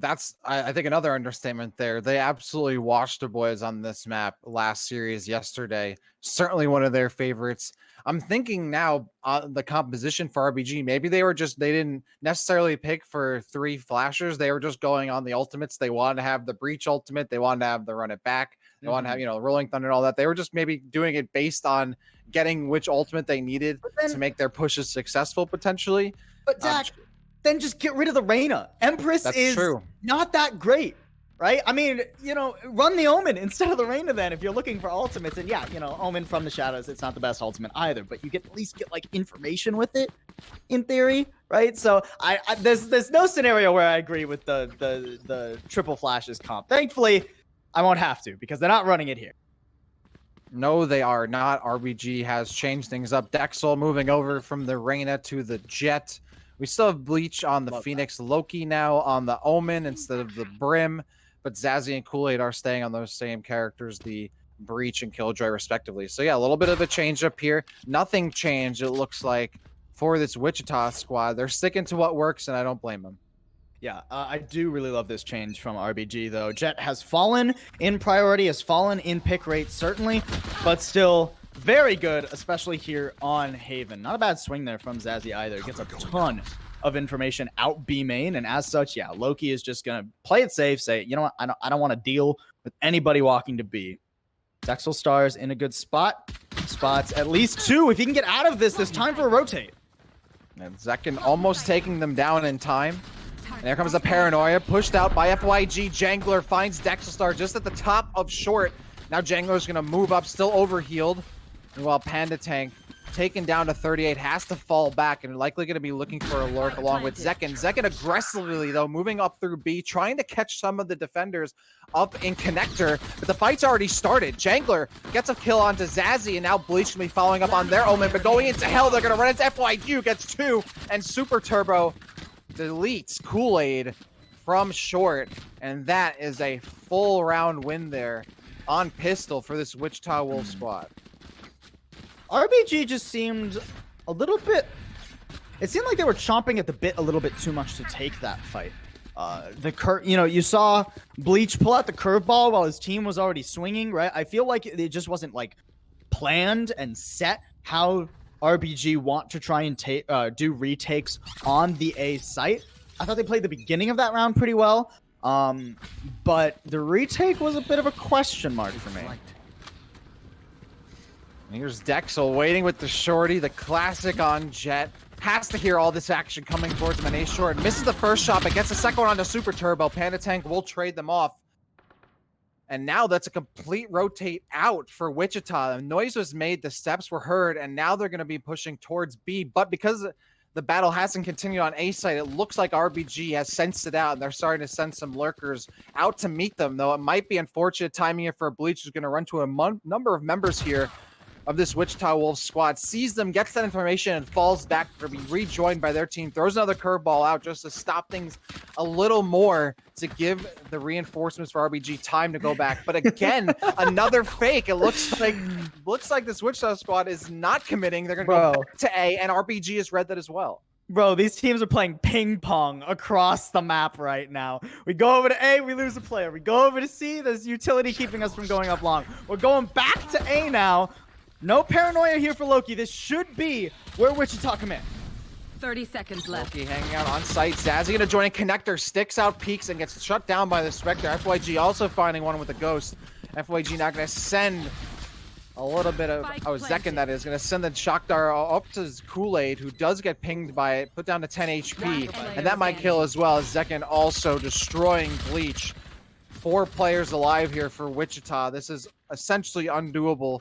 That's, I think, another understatement there. They absolutely washed the boys on this map last series yesterday. Certainly one of their favorites. I'm thinking now the composition for RBG, maybe they didn't necessarily pick for 3 flashers. They were just going on the ultimates. They wanted to have the Breach ultimate. They wanted to have the Run It Back. They want to have, Rolling Thunder and all that. They were just maybe doing it based on getting which ultimate they needed to make their pushes successful, potentially. But Dak, then just get rid of the Reyna. Empress is not that great, right? I mean, run the Omen instead of the Reyna then if you're looking for ultimates. And yeah, Omen from the shadows, it's not the best ultimate either, but you at least get like information with it in theory, right? So there's no scenario where I agree with the triple flashes comp. Thankfully, I won't have to because they're not running it here. No, they are not. RBG has changed things up. Dexel moving over from the Reyna to the Jet. We still have Bleach on the Phoenix, Loki now on the Omen instead of the Brim, but Zazzy and Kool-Aid are staying on those same characters, the Breach and Killjoy respectively. So yeah, a little bit of a change up here. Nothing changed, it looks like, for this Wichita squad. They're sticking to what works, and I don't blame them. Yeah, I do really love this change from RBG, though. Jet has fallen in priority, has fallen in pick rate, certainly, but still very good, especially here on Haven. Not a bad swing there from Zazzy either. Gets a ton of information out B main, and as such, yeah, Loki is just going to play it safe, say, you know what, I don't want to deal with anybody walking to B. Dexel Stars in a good spot. Spots at least 2. If he can get out of this, there's time for a rotate. And Zekin almost taking them down in time. And there comes the paranoia, pushed out by FYG. Jangler finds Dexelstar just at the top of short. Now Jangler's going to move up, still overhealed. And while Panda Tank, taken down to 38, has to fall back and likely going to be looking for a lurk along with Zekin. Zekin aggressively, though, moving up through B, trying to catch some of the defenders up in connector. But the fight's already started. Jangler gets a kill onto Zazzy, and now Bleach will be following up on their Omen. But going into hell, they're going to run into FYQ, gets 2, and Super Turbo deletes Kool-Aid from short, and that is a full round win there on pistol for this Wichita Wolves squad. RBG just seemed a little bit, it seemed like they were chomping at the bit a little bit too much to take that fight. You saw Bleach pull out the curveball while his team was already swinging, right? I feel like it just wasn't like planned and set how RBG want to try and do retakes on the A site. I thought they played the beginning of that round pretty well, but the retake was a bit of a question mark for me. Here's Dexel waiting with the shorty, the classic on Jet. Has to hear all this action coming towards him, and A short misses the first shot, but gets the second one onto Super Turbo. Panda Tank will trade them off. And now that's a complete rotate out for Wichita. The noise was made, the steps were heard, and now they're going to be pushing towards B. But because the battle hasn't continued on A site, it looks like RBG has sensed it out, and they're starting to send some lurkers out to meet them, though it might be unfortunate timing it for Bleach, who's going to run to a number of members here of this Wichita Wolves squad, sees them, gets that information, and falls back to be rejoined by their team, throws another curveball out just to stop things a little more to give the reinforcements for RBG time to go back. But again, another fake. It looks like this Wichita squad is not committing. They're going to go back to A, and RBG has read that as well. Bro, these teams are playing ping pong across the map right now. We go over to A, we lose a player. We go over to C, there's utility keeping us from going up long. We're going back to A now. No paranoia here for Loki. This should be where Wichita commit. 30 seconds left. Loki hanging out on site. Zazzy gonna join in. Connector sticks out, peeks, and gets shut down by the Spectre. FYG also finding one with a Ghost. FYG not gonna send a little bit of... Zekin, that is. Gonna send the Shock Dart up to Kool-Aid, who does get pinged by it. Put down to 10 HP. And that might kill as well, as Zekin also destroying Bleach. 4 players alive here for Wichita. This is essentially undoable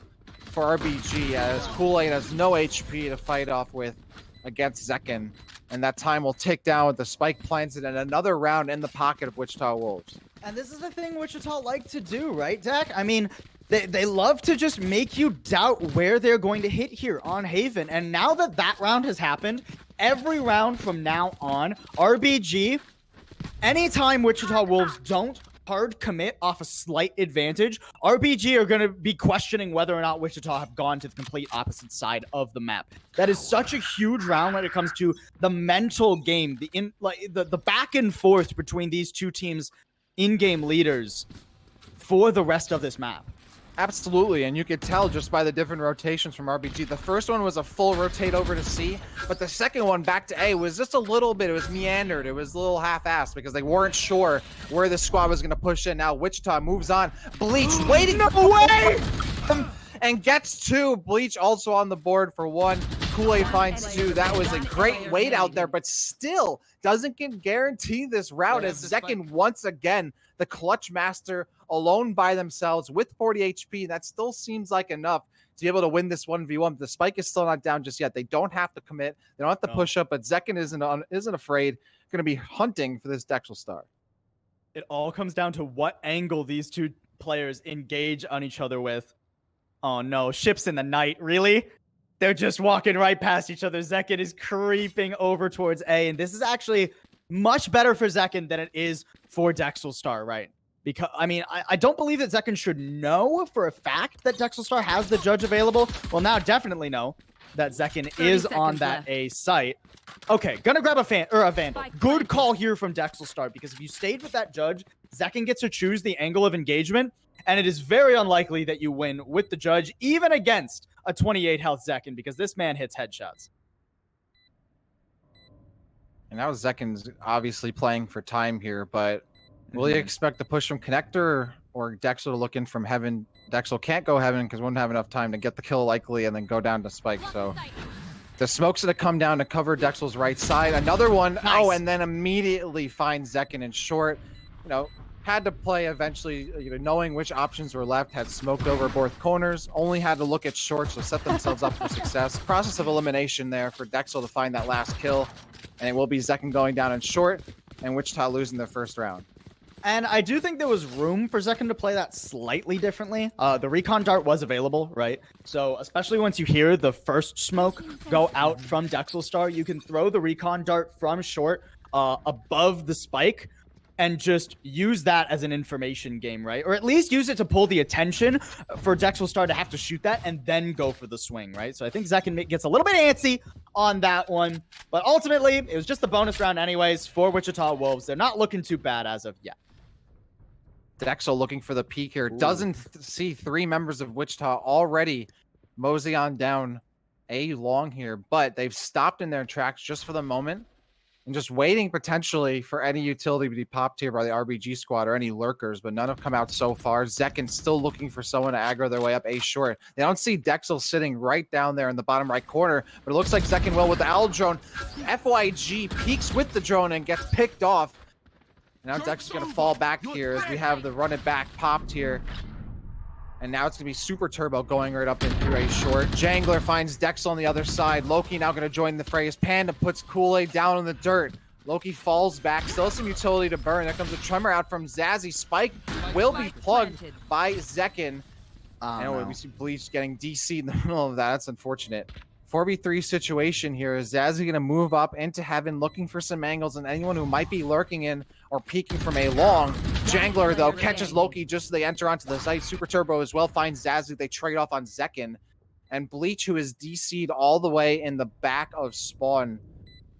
for RBG, as Kool-Aid has no HP to fight off with against Zekin, and that time will tick down with the spike planted and another round in the pocket of Wichita Wolves. And this is the thing Wichita like to do, right, Dak? I mean, they love to just make you doubt where they're going to hit here on Haven, and now that that round has happened, every round from now on, RBG, anytime Wichita Wolves don't hard commit off a slight advantage, RBG are going to be questioning whether or not Wichita have gone to the complete opposite side of the map. That is such a huge round when it comes to the mental game, the back and forth between these two teams' in-game leaders for the rest of this map. Absolutely, and you could tell just by the different rotations from RBG. The first one was a full rotate over to C, but the second one back to A was just a little bit, it was meandered, it was a little half-assed because they weren't sure where the squad was going to push in. Now Wichita moves on. Bleach waiting away and gets 2. Bleach also on the board for 1. Kool-Aid finds 2. That was a great wait out there, but still doesn't guarantee this route as Zekin once again, the clutch master, alone by themselves with 40 HP. That still seems like enough to be able to win this 1v1. The spike is still not down just yet. They don't have to commit. They don't have to push up, but Zekin isn't afraid. Going to be hunting for this Dexel star. It all comes down to what angle these two players engage on each other with. Oh no, ships in the night. Really? They're just walking right past each other. Zekin is creeping over towards A, and this is actually much better for Zekin than it is for Dexel Star, right? Because, I mean, I don't believe that Zekin should know for a fact that Dexel Star has the judge available. Well, now definitely know that Zekin is on that A site. Okay, gonna grab a Vandal. Good call here from Dexel Star, because if you stayed with that judge, Zekin gets to choose the angle of engagement, and it is very unlikely that you win with the judge, even against a 28 health Zekin, because this man hits headshots. And now Zekin's obviously playing for time here, but will you expect the push from Connector or Dexel to look in from Heaven? Dexel can't go Heaven because won't have enough time to get the kill likely and then go down to Spike. So the smoke's going to come down to cover Dexel's right side. Another one. Nice. Oh, and then immediately finds Zekin in short. You know, had to play eventually, knowing which options were left, had smoked over both corners, only had to look at short, so set themselves up for success. Process of elimination there for Dexel to find that last kill. And it will be Zekin going down in short and Wichita losing their first round. And I do think there was room for Zekin to play that slightly differently. The recon dart was available, right? So especially once you hear the first smoke go out from Dexel Star, you can throw the recon dart from short above the spike. and just use that as an information game, right? Or at least use it to pull the attention for Dexelstar to have to shoot that and then go for the swing, right? So I think Zekin gets a little bit antsy on that one, but ultimately it was just the bonus round anyways for Wichita Wolves. They're not looking too bad as of yet. Dexel looking for the peak here. Doesn't see 3 members of Wichita already mosey on down A long here, but they've stopped in their tracks just for the moment and just waiting potentially for any utility to be popped here by the RBG squad or any lurkers, but none have come out so far. Zekin still looking for someone to aggro their way up A short. They don't see Dexel sitting right down there in the bottom right corner, but it looks like Zekin will with the owl drone. FYG peeks with the drone and gets picked off. Now Dexel's going to fall back here as we have the run it back popped here. And now it's going to be Super Turbo going right up into A short. Jangler finds Dexel on the other side. Loki now going to join the fray as Panda puts Kool-Aid down in the dirt. Loki falls back. Still some utility to burn. There comes a tremor out from Zazzy. Spike will be plugged by Zekin. And we see Bleach getting DC'd in the middle of that. That's unfortunate. 4v3 situation here. Is Zazzy going to move up into heaven looking for some angles and anyone who might be lurking in or peeking from A long. Jangler, though, catches Loki just as they enter onto the site. Super Turbo as well finds Zazzy. They trade off on Zekin. And Bleach, who is DC'd all the way in the back of spawn.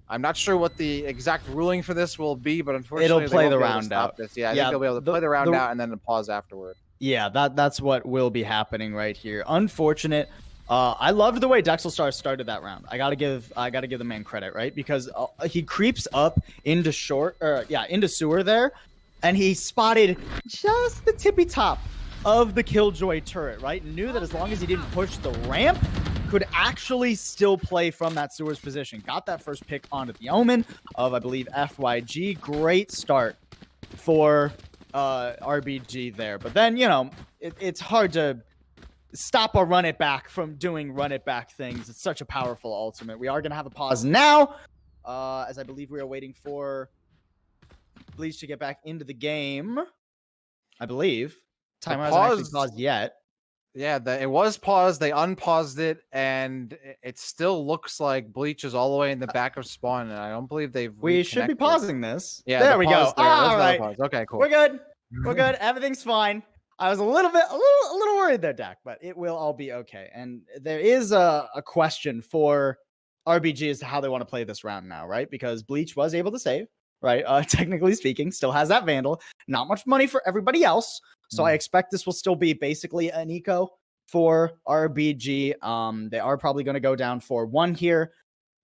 I'm not sure what the exact ruling for this will be, but unfortunately, it'll play the round out. This. Yeah, I think they'll be able to play the round out and then pause afterward. Yeah, that's what will be happening right here. Unfortunate. I loved the way Dexelstar started that round. I gotta give the man credit, right? Because he creeps up into into sewer there, and he spotted just the tippy top of the Killjoy turret, right? Knew that as long as he didn't push the ramp, could actually still play from that sewer's position. Got that first pick onto the Omen of, I believe, FYG. Great start for RBG there. But then, it's hard to stop a run it back from doing run it back things. It's such a powerful ultimate. We are going to have a pause now, as I believe we are waiting for Bleach to get back into the game. I believe. Timer hasn't actually paused yet. Yeah, it was paused. They unpaused it, and it still looks like Bleach is all the way in the back of spawn, and I don't believe they've We should be pausing this. Yeah, there we go. All right. Okay, cool. We're good. We're good. Everything's fine. I was a little worried there, Dak, but it will all be okay. And there is a question for RBG as to how they want to play this round now, right? Because Bleach was able to save, right? Technically speaking, still has that Vandal. Not much money for everybody else. So I expect this will still be basically an eco for RBG. They are probably going to go down 4-1 here.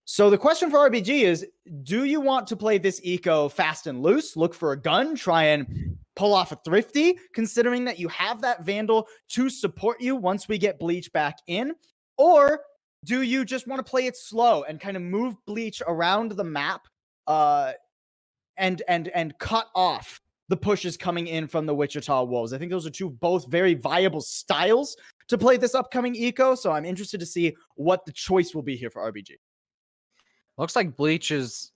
So the question for RBG is, do you want to play this eco fast and loose, look for a gun, try and pull off a thrifty, considering that you have that Vandal to support you once we get Bleach back in? Or do you just want to play it slow and kind of move Bleach around the map and cut off the pushes coming in from the Wichita Wolves? I think those are both very viable styles to play this upcoming eco, so I'm interested to see what the choice will be here for RBG. Looks like Bleach is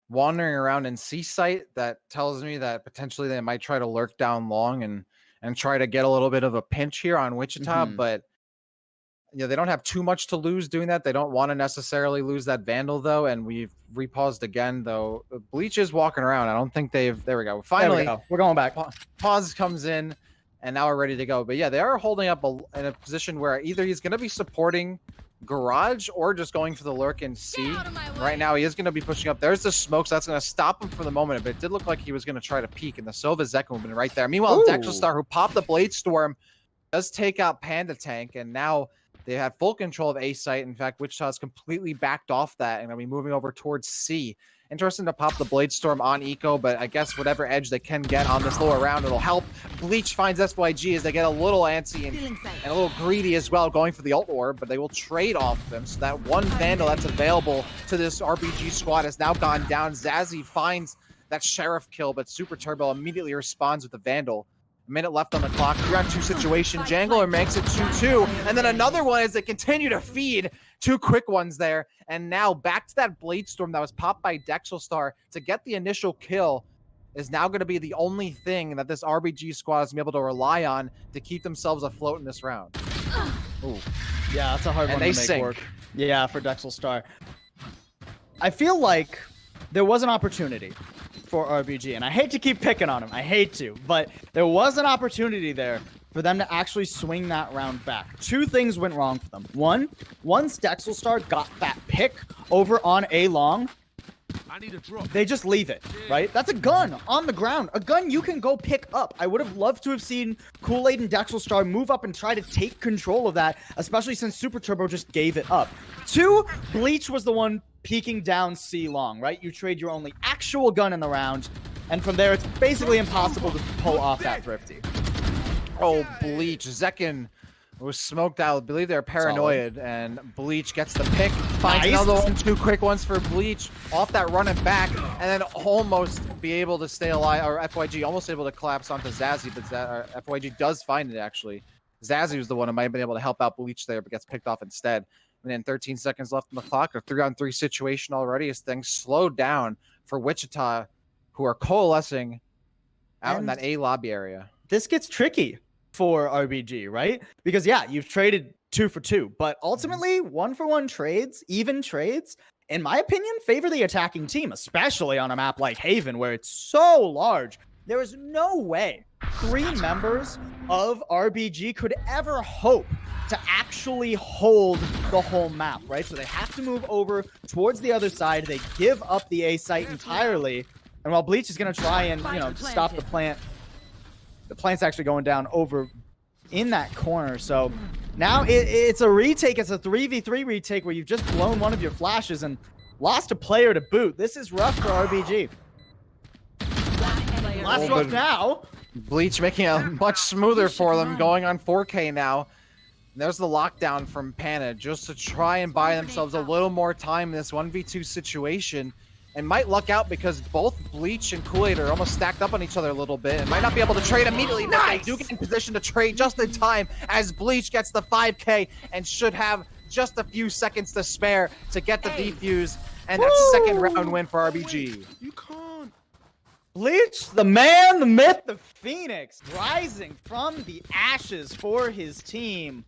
wandering around in C site. That tells me that potentially they might try to lurk down long and try to get a little bit of a pinch here on Wichita, but they don't have too much to lose doing that. They don't want to necessarily lose that Vandal though, and we've repaused again though. Bleach is walking around. I don't think there we go. Finally, we're going back. Pause comes in, and now we're ready to go. But yeah, they are holding up in a position where either he's going to be supporting Garage or just going for the lurk in C. Right now, he is going to be pushing up. There's the smoke, so that's going to stop him for the moment, but it did look like he was going to try to peek, and the Sova Zekin would have been right there. Meanwhile, Dexelstar, who popped the Blade Storm, does take out Panda Tank, and now they have full control of A site. In fact, Wichita's completely backed off that and will be moving over towards C. Interesting to pop the Blade Storm on Eco, but I guess whatever edge they can get on this lower round, it'll help. Bleach finds SYG as they get a little antsy and a little greedy as well, going for the ult orb, but they will trade off them. So that one Vandal that's available to this RBG squad has now gone down. Zazzy finds that Sheriff kill, but Super Turbo immediately responds with the Vandal. A minute left on the clock. 3-on-2 situation. Jangler makes it 2-2. And then another one as they continue to feed. 2 quick ones there. And now back to that Blade Storm that was popped by Dexelstar to get the initial kill is now going to be the only thing that this RBG squad is going to be able to rely on to keep themselves afloat in this round. Ooh. Yeah, that's a hard one to make work. Yeah, for Dexelstar. I feel like there was an opportunity for RBG, and I hate to keep picking on him. I hate to, but there was an opportunity there for them to actually swing that round back. Two things went wrong for them. One, once Dexelstar got that pick over on A long, they just leave it, right? That's a gun on the ground. A gun you can go pick up. I would have loved to have seen Kool-Aid and Dexelstar move up and try to take control of that, especially since Super Turbo just gave it up. Two, Bleach was the one peeking down C long, right? You trade your only actual gun in the round, and from there, it's basically impossible to pull off that Thrifty. Oh, Bleach. Zekin was smoked out. I believe they're paranoid, and Bleach gets the pick. Finds another one. Two quick ones for Bleach. Off that run and back, and then almost be able to stay alive, or FYG almost able to collapse onto Zazzy, but FYG does find it, actually. Zazzy was the one who might have been able to help out Bleach there, but gets picked off instead. And then 13 seconds left on the clock. A 3-on-3 situation already as things slowed down for Wichita, who are coalescing out in that A lobby area. This gets tricky for RBG, right? Because yeah, you've traded 2 for 2, but ultimately 1-for-1 trades, even trades, in my opinion, favor the attacking team, especially on a map like Haven where it's so large. There is no way 3 members of RBG could ever hope to actually hold the whole map, right? So they have to move over towards the other side. They give up the A site entirely. And while Bleach is going to try and, stop the plant, the plant's actually going down over in that corner. So now it's a retake. It's a 3v3 retake where you've just blown one of your flashes and lost a player to boot. This is rough for RBG. Last rough now. Bleach making it much smoother for them, going on 4K now. And there's the lockdown from Pana just to try and buy themselves a little more time in this 1v2 situation. And might luck out because both Bleach and Kool-Aid are almost stacked up on each other a little bit and might not be able to trade immediately, but they do get in position to trade just in time as Bleach gets the 5K and should have just a few seconds to spare to get the defuse and that second round win for RBG. You can't. Bleach, the man, the myth, the Phoenix, rising from the ashes for his team.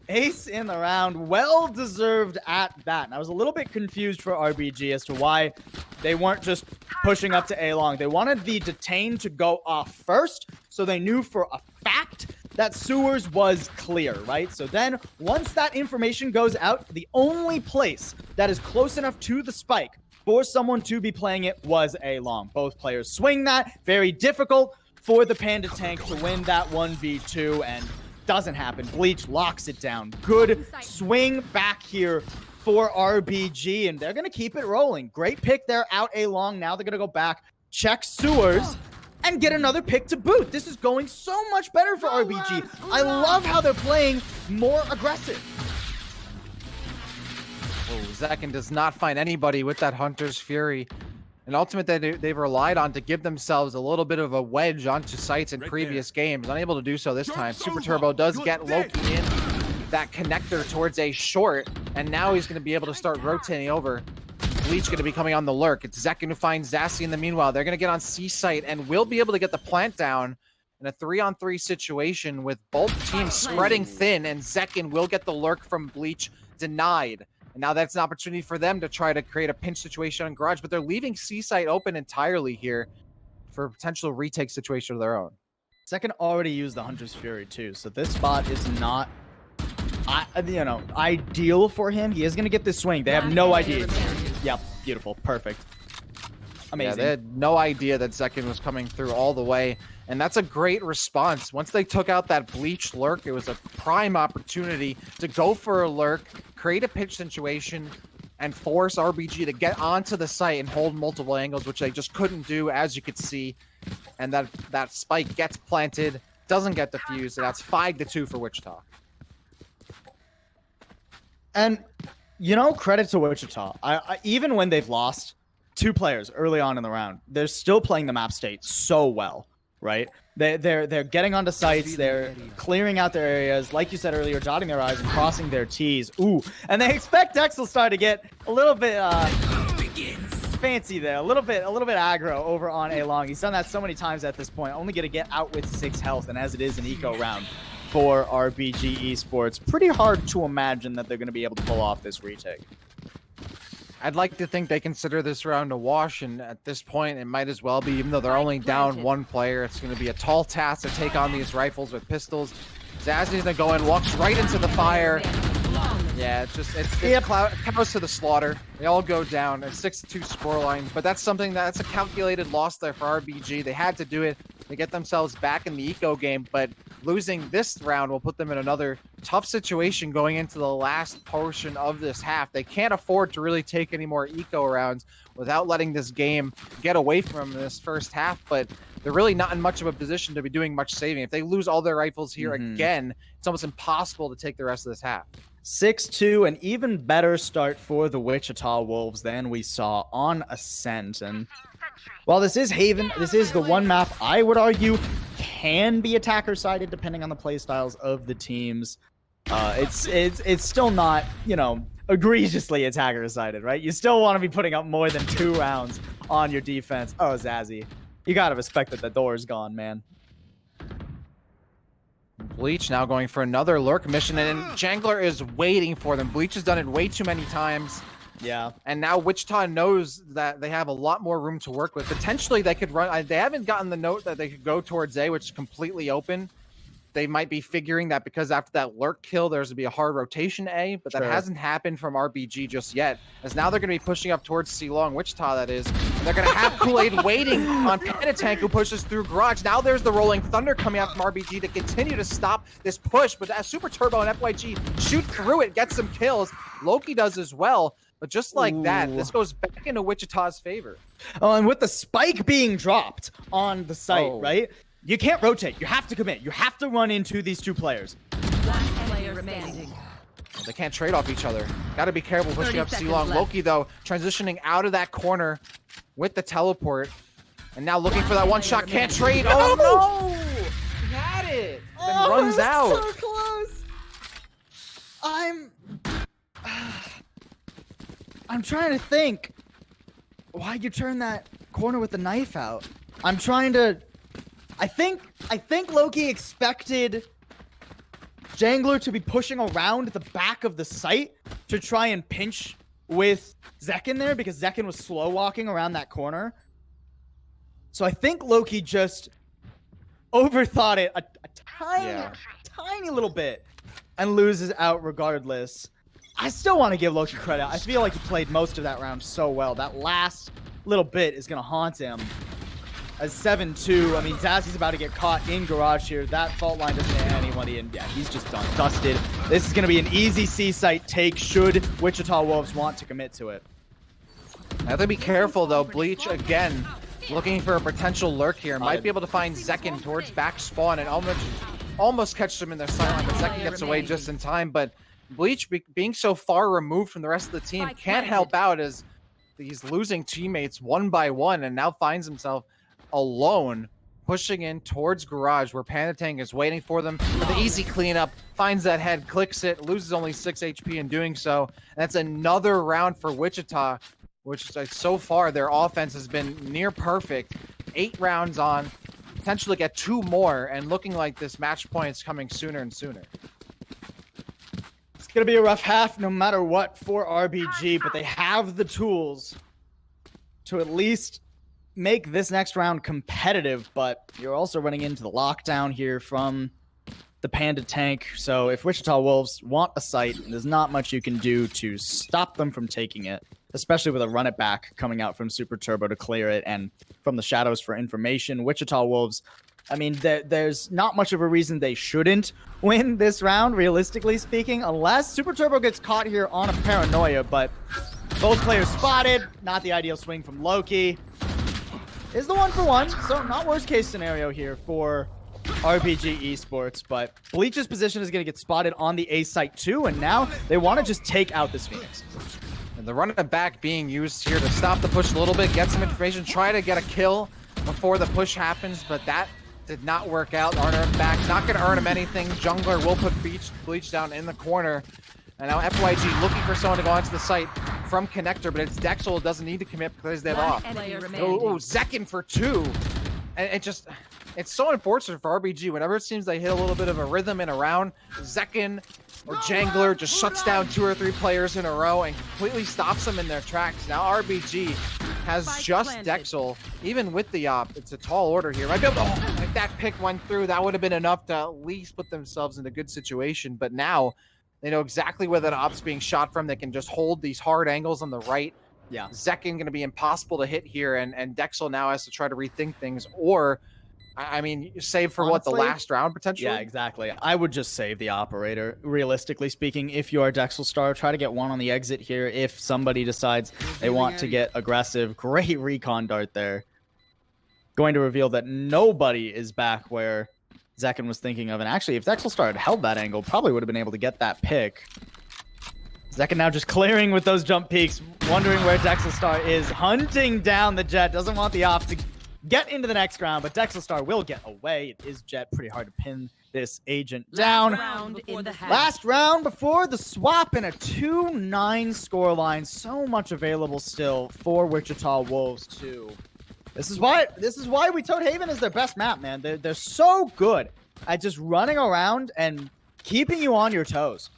Ace in the round, well-deserved at that. And I was a little bit confused for RBG as to why they weren't just pushing up to A long. They wanted the detain to go off first, so they knew for a fact that sewers was clear, right? So then, once that information goes out, the only place that is close enough to the spike for someone to be playing it was A long. Both players swing that. Very difficult for the Panda tank to win that 1v2, and doesn't happen. Bleach locks it down. Good swing back here for RBG, and they're going to keep it rolling. Great pick there out A long. Now they're going to go back, check sewers, and get another pick to boot. This is going so much better for RBG. I love how they're playing more aggressive. Oh, Zekin does not find anybody with that Hunter's Fury. An ultimate that they've relied on to give themselves a little bit of a wedge onto sites in previous games. Unable to do so this time. Super Turbo does get Loki in that connector towards a short, and now he's going to be able to start rotating over. Bleach going to be coming on the lurk. It's Zekin who finds Zassy in the meanwhile. They're going to get on C site and will be able to get the plant down in a 3-on-3 situation with both teams spreading thin, and Zekin will get the lurk from Bleach denied. And now that's an opportunity for them to try to create a pinch situation on Garage, but they're leaving C site open entirely here for a potential retake situation of their own. Zekin already used the Hunter's Fury too, so this spot is not, ideal for him. He is going to get this swing. They have no idea. Yep, beautiful, perfect, amazing. Yeah, they had no idea that Zekin was coming through all the way, and that's a great response. Once they took out that Bleach lurk, it was a prime opportunity to go for a lurk, create a pitch situation, and force RBG to get onto the site and hold multiple angles, which they just couldn't do, as you could see. And that spike gets planted, doesn't get defused, and that's 5-2 for Wichita. And, credit to Wichita. I even when they've lost 2 players early on in the round, they're still playing the map state so well, right? They're getting onto sites, they're clearing out their areas, like you said earlier, dotting their I's and crossing their T's. Ooh, and they expect Dexelstar to get a little bit fancy there, a little bit aggro over on A long. He's done that so many times at this point, only going to get out with 6 health, and as it is an eco round for RBG Esports, pretty hard to imagine that they're going to be able to pull off this retake. I'd like to think they consider this round a wash, and at this point, it might as well be, even though they're only down one player. It's going to be a tall task to take on these rifles with pistols. Zazzy's gonna go in, walks right into the fire. Yeah, it's cows to the slaughter. They all go down. A 6-2 scoreline, but that's a calculated loss there for RBG. They had to do it to get themselves back in the eco game, but losing this round will put them in another tough situation going into the last portion of this half. They can't afford to really take any more eco rounds without letting this game get away from them in this first half, but they're really not in much of a position to be doing much saving. If they lose all their rifles here again, it's almost impossible to take the rest of this half. 6-2, an even better start for the Wichita Wolves than we saw on Ascent. And while this is Haven, this is the one map I would argue can be attacker-sided depending on the playstyles of the teams. It's still not, you know, egregiously attacker-sided, right? You still want to be putting up more than 2 rounds on your defense. Oh, Zazzy, you gotta respect that the door's gone, man. Bleach now going for another lurk mission, and Jangler is waiting for them. Bleach has done it way too many times. Yeah. And now Wichita knows that they have a lot more room to work with. Potentially they could run, they haven't gotten the note that they could go towards A, which is completely open. They might be figuring that because after that lurk kill, there's going to be a hard rotation A, but that hasn't happened from RBG just yet. As now they're going to be pushing up towards C-Long, Wichita that is. And they're going to have Kool-Aid waiting on Panda Tank, who pushes through Garage. Now there's the Rolling Thunder coming out from RBG to continue to stop this push, but as Super Turbo and FYG shoot through it, get some kills. Loki does as well. But just like that, this goes back into Wichita's favor. Oh, and with the spike being dropped on the site, right? You can't rotate. You have to commit. You have to run into these 2 players. Player remaining. They can't trade off each other. Got to be careful pushing up C-Long. Loki, though, transitioning out of that corner with the teleport. And now looking for that one shot. Can't trade. Oh, no! He had it. Then runs out. So close. I'm trying to think why you turn that corner with the knife out. I'm trying to... I think Loki expected Jangler to be pushing around the back of the site to try and pinch with Zekin there because Zekin was slow walking around that corner. So I think Loki just overthought it a tiny little bit and loses out regardless. I still want to give Loki credit. I feel like he played most of that round so well. That last little bit is going to haunt him. As 7-2, I mean, Zazzy's about to get caught in Garage here. That fault line doesn't hit anybody, and yeah, he's just done. Dusted. This is going to be an easy C-site take should Wichita Wolves want to commit to it. Have to be careful, though. Bleach, again, looking for a potential lurk here. Might be able to find Zekin towards back spawn and almost catch them in their silent, but Zekin gets away just in time. But Bleach, being so far removed from the rest of the team, can't help out as he's losing teammates one by one and now finds himself alone pushing in towards Garage where Panda Tank is waiting for them for the easy cleanup, finds that head, clicks it, loses only 6 HP in doing so. And that's another round for Wichita, which so far their offense has been near perfect. 8 rounds on, potentially get 2 more, and looking like this match point is coming sooner and sooner. It's going to be a rough half no matter what for RBG, but they have the tools to at least make this next round competitive, but you're also running into the lockdown here from the Panda Tank. So if Wichita Wolves want a site, there's not much you can do to stop them from taking it, especially with a run it back coming out from Super Turbo to clear it and from the shadows for information. Wichita Wolves, I mean, there's not much of a reason they shouldn't win this round, realistically speaking, unless Super Turbo gets caught here on a paranoia, but both players spotted, not the ideal swing from Loki. Is the 1-for-1, so not worst case scenario here for RBG Esports, but Bleach's position is going to get spotted on the A site too, and now they want to just take out this Phoenix. And the run it back being used here to stop the push a little bit, get some information, try to get a kill before the push happens, but that did not work out. Arner back, not going to earn him anything. Jungler will put Bleach down in the corner. And now FYG looking for someone to go onto the site from Connector, but it's Dexel doesn't need to commit because they're off. Oh, Zekin for 2. And it just... it's so unfortunate for RBG. Whenever it seems they hit a little bit of a rhythm in a round, Zekin or Jangler just shuts down 2 or 3 players in a row and completely stops them in their tracks. Now RBG has just Dexel, even with the op. It's a tall order here. Might be able to, if that pick went through, that would have been enough to at least put themselves in a good situation. But now they know exactly where that op's being shot from. They can just hold these hard angles on the right. Yeah. Zekin going to be impossible to hit here, and Dexel now has to try to rethink things, or I mean, save for Honestly, what, the last round potentially? Yeah, exactly. I would just save the operator. Realistically speaking, if you are Dexel Star, try to get one on the exit here. If somebody decides they want to get aggressive, great recon dart there. Going to reveal that nobody is back where Zekin was thinking of. And actually, if Dexel Star had held that angle, probably would have been able to get that pick. Zekin now just clearing with those jump peaks, wondering where Dexel Star is, hunting down the Jet, doesn't want the op to get into the next round, but Dexel Star will get away. It is Jet, pretty hard to pin this agent down. Last round before the swap, and a 2-9 scoreline. So much available still for Wichita Wolves too. This is why we told Haven is their best map, man. They're so good at just running around and keeping you on your toes.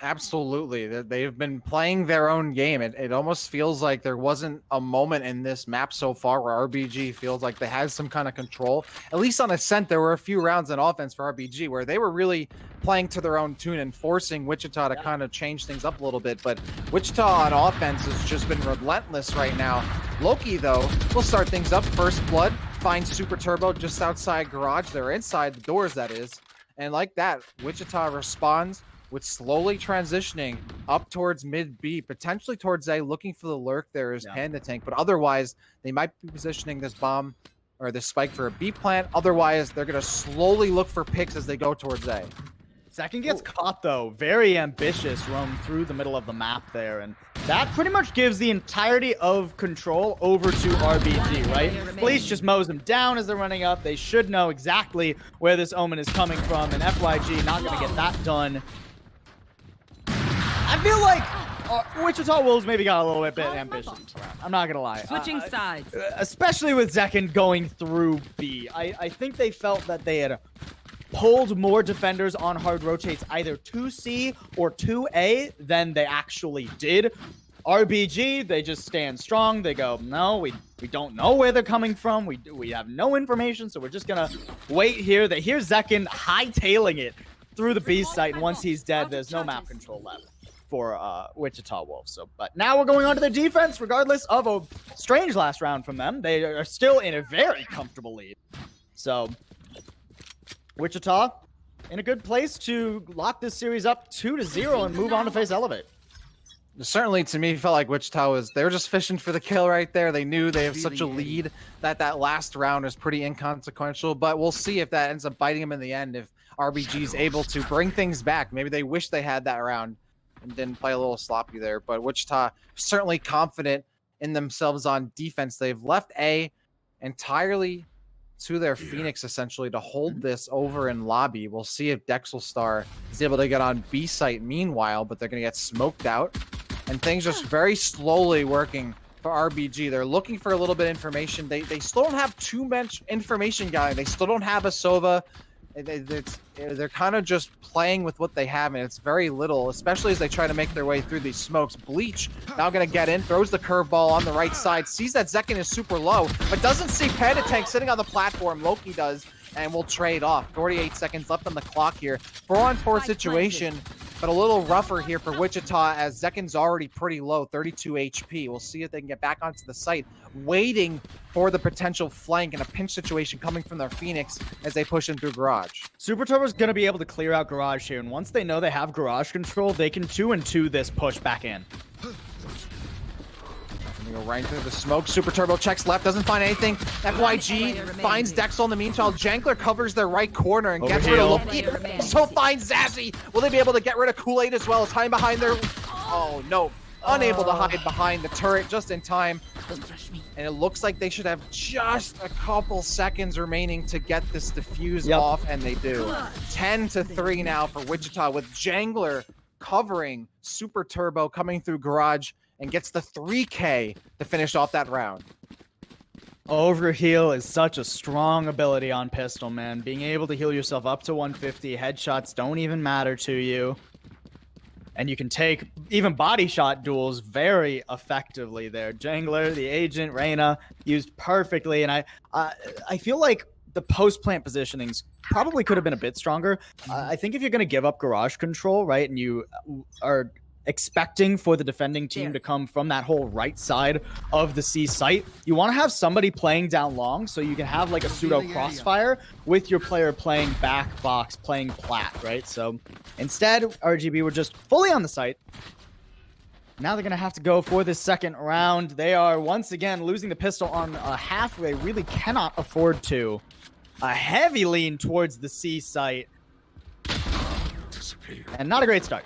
Absolutely. They've been playing their own game. It almost feels like there wasn't a moment in this map so far where RBG feels like they had some kind of control. At least on Ascent, there were a few rounds on offense for RBG where they were really playing to their own tune and forcing Wichita to kind of change things up a little bit. But Wichita on offense has just been relentless right now. Loki, though, will start things up. First Blood finds Super Turbo just outside garage. They're inside the doors, that is. And like that, Wichita responds with slowly transitioning up towards mid B, potentially towards A, looking for the lurk there is Panda Tank, but otherwise they might be positioning this bomb or this spike for a B plant. Otherwise, they're going to slowly look for picks as they go towards A. Second gets caught though, very ambitious roam through the middle of the map there, and that pretty much gives the entirety of control over to RBG, right? Police just mows them down as they're running up. They should know exactly where this Omen is coming from, and FYG not going to get that done. I feel like Wichita Wolves maybe got a little bit ambitious. I'm not going to lie. Switching sides. Especially with Zekin going through B. I think they felt that they had pulled more defenders on hard rotates either to C or to A than they actually did. RBG, they just stand strong. They go, no, we don't know where they're coming from. We have no information, so we're just going to wait here. They hear Zekin hightailing it through the B site, and once he's dead, there's no map control left for Wichita Wolves. So, but now we're going on to their defense, regardless of a strange last round from them. They are still in a very comfortable lead. So, Wichita in a good place to lock this series up 2-0 and move on to face Elevate. Certainly, to me, felt like Wichita they were just fishing for the kill right there. They knew they have such a lead that last round is pretty inconsequential, but we'll see if that ends up biting them in the end, if RBG is able to bring things back. Maybe they wish they had that round and didn't play a little sloppy there, but Wichita certainly confident in themselves on defense. They've left A entirely to their Phoenix, essentially, to hold this over in lobby. We'll see if Dexel Star is able to get on B site meanwhile, but they're going to get smoked out, and things just very slowly working for RBG. They're looking for a little bit of information. They still don't have too much information gathering. They still don't have a Sova. They're kind of just playing with what they have, and it's very little, especially as they try to make their way through these smokes. Bleach now going to get in, throws the curveball on the right side, sees that Zekin is super low, but doesn't see Panda Tank sitting on the platform. Loki does, and will trade off. 48 seconds left on the clock here. 4-on-4 situation, but a little rougher here for Wichita as Zekin's already pretty low, 32 HP. We'll see if they can get back onto the site, waiting for the potential flank in a pinch situation coming from their Phoenix as they push in through garage. Super Turbo's going to be able to clear out garage here, and once they know they have garage control, they can 2-2 this push back in. Go right through the smoke. Super Turbo checks left, doesn't find anything. FYG finds Dexel in the meantime. Jankler covers their right corner and gets rid of Loki. So finds Zazzy. Will they be able to get rid of Kool-Aid as well? It's hiding behind their... Oh, no. Unable to hide behind the turret just in time. And it looks like they should have just a couple seconds remaining to get this defuse off, and they do. 10-3 now for Wichita, with Jangler covering Super Turbo coming through garage and gets the 3K to finish off that round. Overheal is such a strong ability on pistol, man. Being able to heal yourself up to 150, headshots don't even matter to you. And you can take even body shot duels very effectively there. Jangler, the agent, Reyna, used perfectly. And I feel like the post-plant positionings probably could have been a bit stronger. I think if you're going to give up garage control, right, and you are expecting for the defending team to come from that whole right side of the C site, you want to have somebody playing down long so you can have like a pseudo crossfire with your player playing back box, playing plat, right? So instead, RGB were just fully on the site. Now they're going to have to go for this second round. They are once again losing the pistol on a half they really cannot afford to. A heavy lean towards the C site. And not a great start.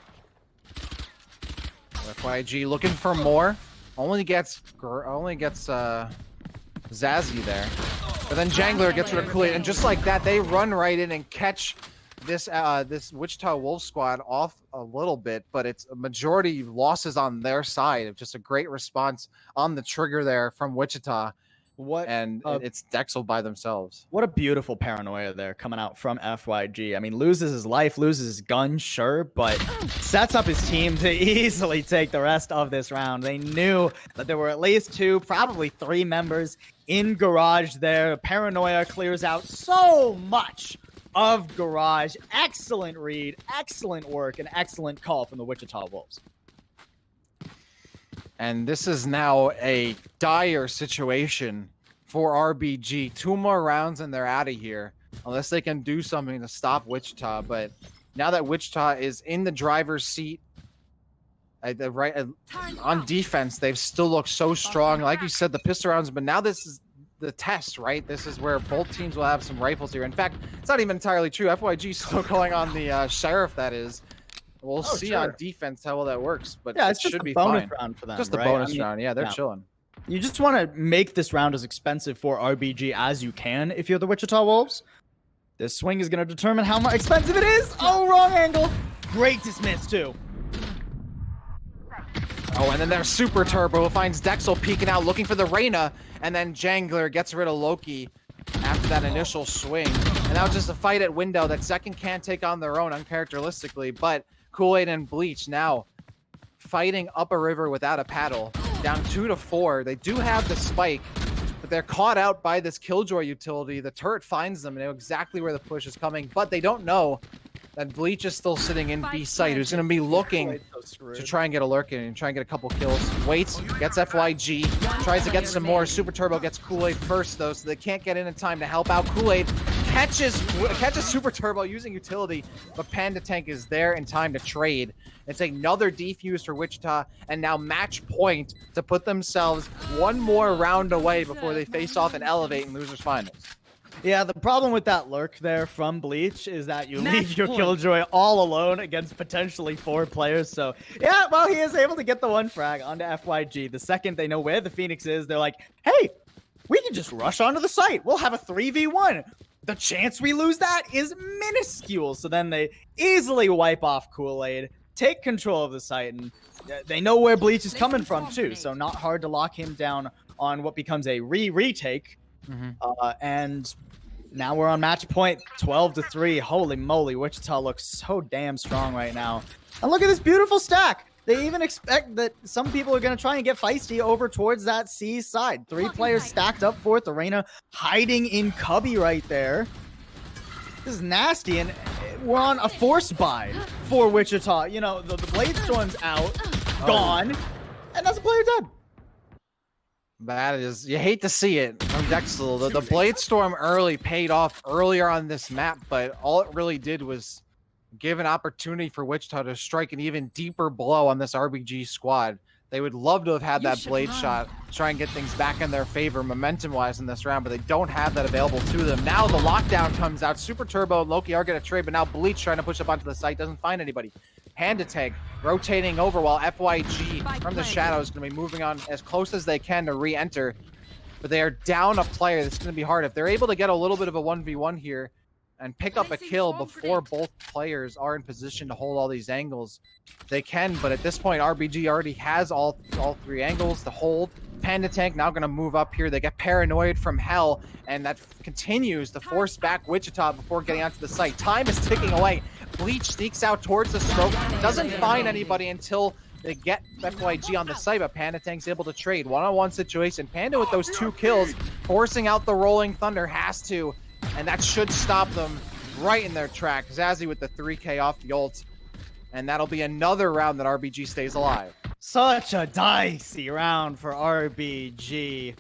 FYG looking for more. Only gets Zazzy there. But then Jangler gets rid of Kool-Aid, and just like that, they run right in and catch this this Wichita Wolves squad off a little bit, but it's a majority losses on their side. Just a great response on the trigger there from Wichita. It's Dexel by themselves. What a beautiful paranoia there coming out from FYG. I mean, loses his life, loses his gun, sure, but sets up his team to easily take the rest of this round. They knew that there were at least 2, probably 3 members in garage there. Paranoia clears out so much of garage. Excellent read, excellent work, and excellent call from the Wichita Wolves. And this is now a dire situation for RBG. 2 more rounds and they're out of here. Unless they can do something to stop Wichita. But now that Wichita is in the driver's seat, on defense, they've still looked so strong. Like you said, the pistol rounds, but now this is the test, right? This is where both teams will have some rifles here. In fact, it's not even entirely true. FYG is still calling on the Sheriff, that is. We'll see on defense how well that works, but yeah, it's it just should be a bonus fine. round for them. Just the right? bonus round. Yeah, they're chilling. You just want to make this round as expensive for RBG as you can if you're the Wichita Wolves. This swing is going to determine how much expensive it is. Oh, wrong angle. Great dismiss, too. Oh, and then there's Super Turbo, finds Dexel peeking out, looking for the Reyna, and then Jangler gets rid of Loki after that initial swing. And that was just a fight at window that second can't take on their own uncharacteristically, but Kool-Aid and Bleach now fighting up a river without a paddle, down 2-4. They do have the spike, but they're caught out by this Killjoy utility. The turret finds them, they know exactly where the push is coming, but they don't know that Bleach is still sitting in B site, who's going to be looking to try and get a lurk in and try and get a couple kills. Waits, gets FYG, tries to get some more. Super Turbo gets Kool-Aid first, though, so they can't get in time to help out. Kool-Aid catches Super Turbo using utility, but Panda Tank is there in time to trade. It's another defuse for Wichita, and now match point to put themselves 1 more round away before they face off and elevate in losers finals. Yeah, the problem with that lurk there from Bleach is that you leave your Killjoy all alone against potentially 4 players. So, yeah, well, he is able to get the 1 frag onto FYG. The second they know where the Phoenix is, they're like, hey, we can just rush onto the site. We'll have a 3v1. The chance we lose that is minuscule. So then they easily wipe off Kool-Aid, take control of the site, and they know where Bleach is coming from, too. So not hard to lock him down on what becomes a retake. And now we're on match point, 12-3. Holy moly, Wichita looks so damn strong right now. And look at this beautiful stack. They even expect that some people are going to try and get feisty over towards that C side. 3 players stacked up for it. The Reyna hiding in Cubby right there. This is nasty, and we're on a force buy for Wichita. You know, the Blade Storm's out, gone, and that's a player dead. That is, you hate to see it from Dexel. The Blade Storm early paid off earlier on this map, but all it really did was give an opportunity for Wichita to strike an even deeper blow on this RBG squad. They would love to have had that blade shot, try and get things back in their favor momentum-wise in this round, but they don't have that available to them. Now the lockdown comes out. Super Turbo and Loki are going to trade, but now Bleach trying to push up onto the site, doesn't find anybody. Hand tag rotating over while FYG from the shadows is going to be moving on as close as they can to re-enter, but they are down a player. That's going to be hard. If they're able to get a little bit of a 1v1 here and pick up a kill before both players are in position to hold all these angles, they can. But at this point, RBG already has all 3 angles to hold. Panda Tank now going to move up here. They get paranoid from hell, and that continues to force back Wichita before getting onto the site. Time is ticking away. Bleach sneaks out towards the smoke, doesn't find anybody until they get FYG on the site, but Panda Tank's able to trade. One-on-one situation. Panda with those 2 kills, forcing out the Rolling Thunder, has to, and that should stop them right in their track. Zazzy with the 3K off the ult, and that'll be another round that RBG stays alive. Such a dicey round for RBG.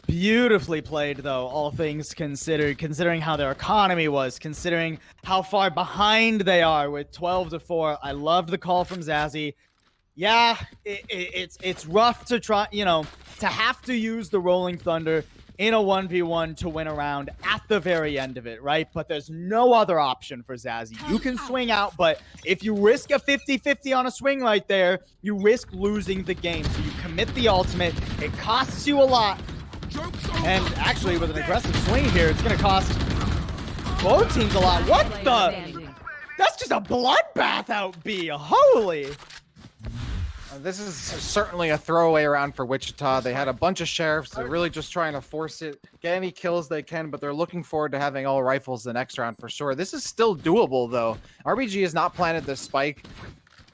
Beautifully played, though, all things considered, considering how their economy was, considering how far behind they are with 12-4. I loved the call from Zazzy. Yeah, it's rough to try, to have to use the Rolling Thunder in a 1v1 to win a round at the very end of it, right? But there's no other option for Zazzy. You can swing out, but if you risk a 50-50 on a swing right there, you risk losing the game. So you commit the ultimate. It costs you a lot. And actually, with an aggressive swing here, it's going to cost both teams a lot. What the? That's just a bloodbath out B. Holy. This is certainly a throwaway round for Wichita. They had a bunch of sheriffs. They're really just trying to force it, get any kills they can, but they're looking forward to having all rifles the next round for sure. This is still doable, though. RBG has not planted this spike,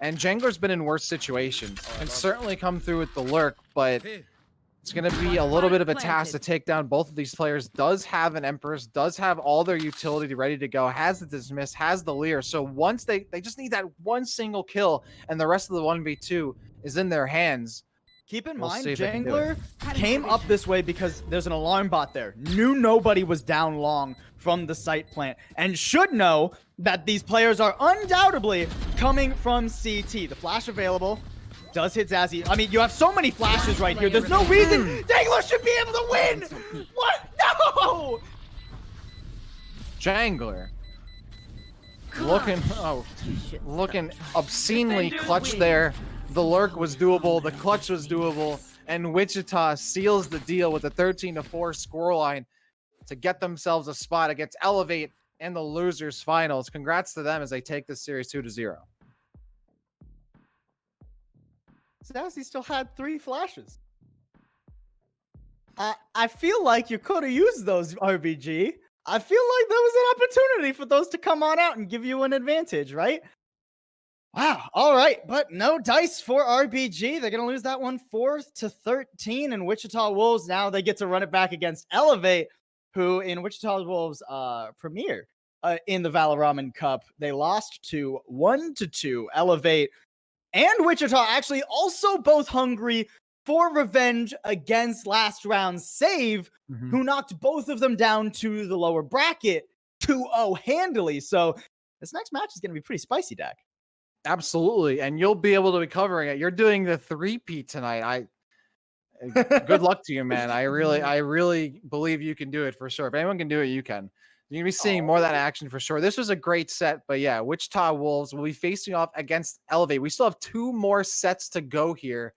and Jangler's been in worse situations. Can certainly come through with the lurk, but it's going to be a little bit of a task to take down both of these players. Does have an Empress, does have all their utility ready to go, has the dismiss, has the Leer. So once they just need that one single kill, and the rest of the 1v2 is in their hands. Keep in mind, Jangler came up this way because there's an alarm bot there. Knew nobody was down long from the site plant, and should know that these players are undoubtedly coming from CT. The flash available does hit Zazzy. I mean, you have so many flashes right here. There's no reason Jangler should be able to win. What? No! Jangler looking obscenely clutch there. The lurk was doable, the clutch was doable, and Wichita seals the deal with a 13-4 scoreline to get themselves a spot against Elevate in the losers finals. Congrats to them as they take this series 2-0. Zazzy still had 3 flashes. I feel like you could have used those, RBG. I feel like there was an opportunity for those to come on out and give you an advantage, right? Wow. All right. But no dice for RBG. They're going to lose that one 4-13. And Wichita Wolves, now they get to run it back against Elevate, who in Wichita Wolves premiere in the Valoramen Cup, they lost to 1-2. Elevate and Wichita actually also both hungry for revenge against last round's save, who knocked both of them down to the lower bracket 2-0 handily. So this next match is going to be pretty spicy, Dak. Absolutely, and you'll be able to be covering it. You're doing the 3P tonight. Good luck to you, man. I really believe you can do it for sure. If anyone can do it, you can. You're gonna be seeing more of that action for sure. This was a great set, but yeah, Wichita Wolves will be facing off against Elevate. We still have 2 more sets to go here.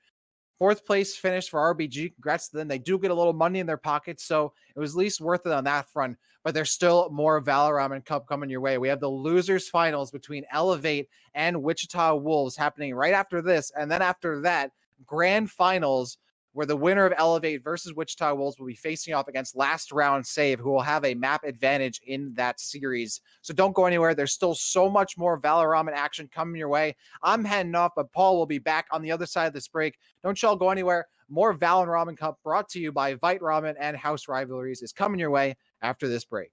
4th place finish for RBG. Congrats to them. They do get a little money in their pockets, so it was at least worth it on that front. But there's still more Valoramen Cup coming your way. We have the losers finals between Elevate and Wichita Wolves happening right after this. And then after that, grand finals where the winner of Elevate versus Wichita Wolves will be facing off against last round Save, who will have a map advantage in that series. So don't go anywhere. There's still so much more Valoramen action coming your way. I'm heading off, but Paul will be back on the other side of this break. Don't y'all go anywhere. More Valoramen Cup brought to you by Vite Ramen and HouseRivalries is coming your way after this break.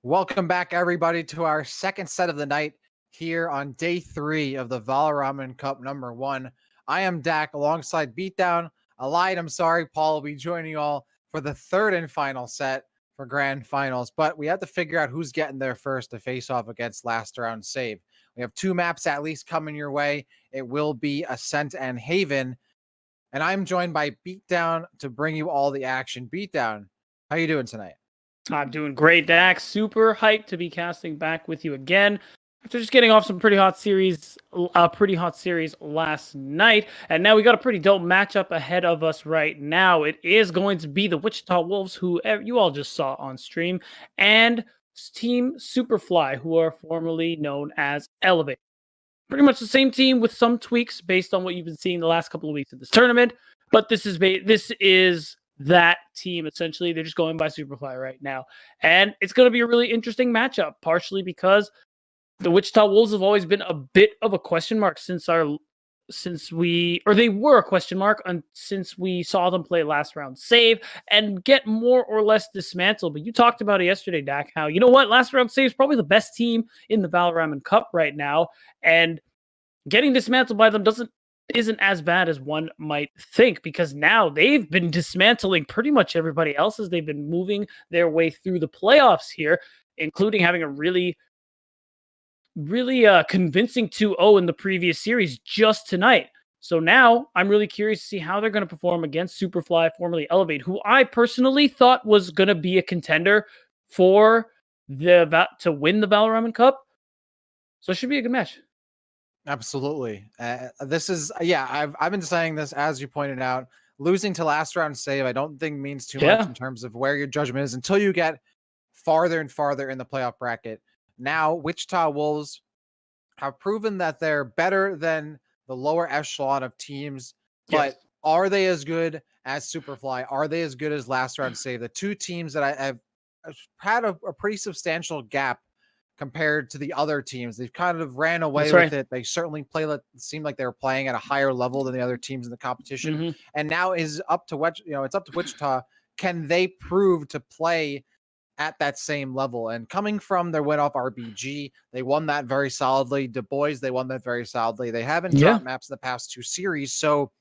Welcome back, everybody, to our second set of the night here on day 3 of the Valoramen Cup number 1. I am Dak alongside Beatdown. I lied, I'm sorry. Paul will be joining you all for the third and final set for grand finals, but we have to figure out who's getting there first to face off against last round save. We have 2 maps at least coming your way. It will be Ascent and Haven, and I'm joined by Beatdown to bring you all the action. Beatdown, how you doing tonight? I'm doing great, Dax. Super hyped to be casting back with you again after just getting off some pretty hot series last night, and now we got a pretty dope matchup ahead of us right now. It is going to be the Wichita Wolves, who you all just saw on stream, and Team SuperFly, who are formerly known as Elevate. Pretty much the same team with some tweaks based on what you've been seeing the last couple of weeks of this tournament, but this is that team. Essentially, they're just going by SuperFly right now, and it's going to be a really interesting matchup, partially because the Wichita Wolves have always been a bit of a question mark since we saw them play last round save and get more or less dismantled. But you talked about it yesterday, Dak, how, you know what, last round save is probably the best team in the Valoramen Cup right now, and getting dismantled by them isn't as bad as one might think, because now they've been dismantling pretty much everybody else as they've been moving their way through the playoffs here, including having a really convincing 2-0 in the previous series just tonight. So now I'm really curious to see how they're going to perform against SuperFly, formerly Elevate, who I personally thought was going to be a contender to win the Valoramen Cup. So it should be a good match. Absolutely. This is, I've been saying this, as you pointed out, losing to last round save, I don't think means too much in terms of where your judgment is until you get farther and farther in the playoff bracket. Now, Wichita Wolves have proven that they're better than the lower echelon of teams, but are they as good as SuperFly? Are they as good as last round save? The two teams that I've had a pretty substantial gap compared to the other teams. They've kind of ran away with it. They certainly seemed like they were playing at a higher level than the other teams in the competition. And now is up to it's up to Wichita. Can they prove to play at that same level? And coming from their win off RBG, they won that very solidly. Du Bois, they won that very solidly. They haven't dropped maps in the past 2 series. So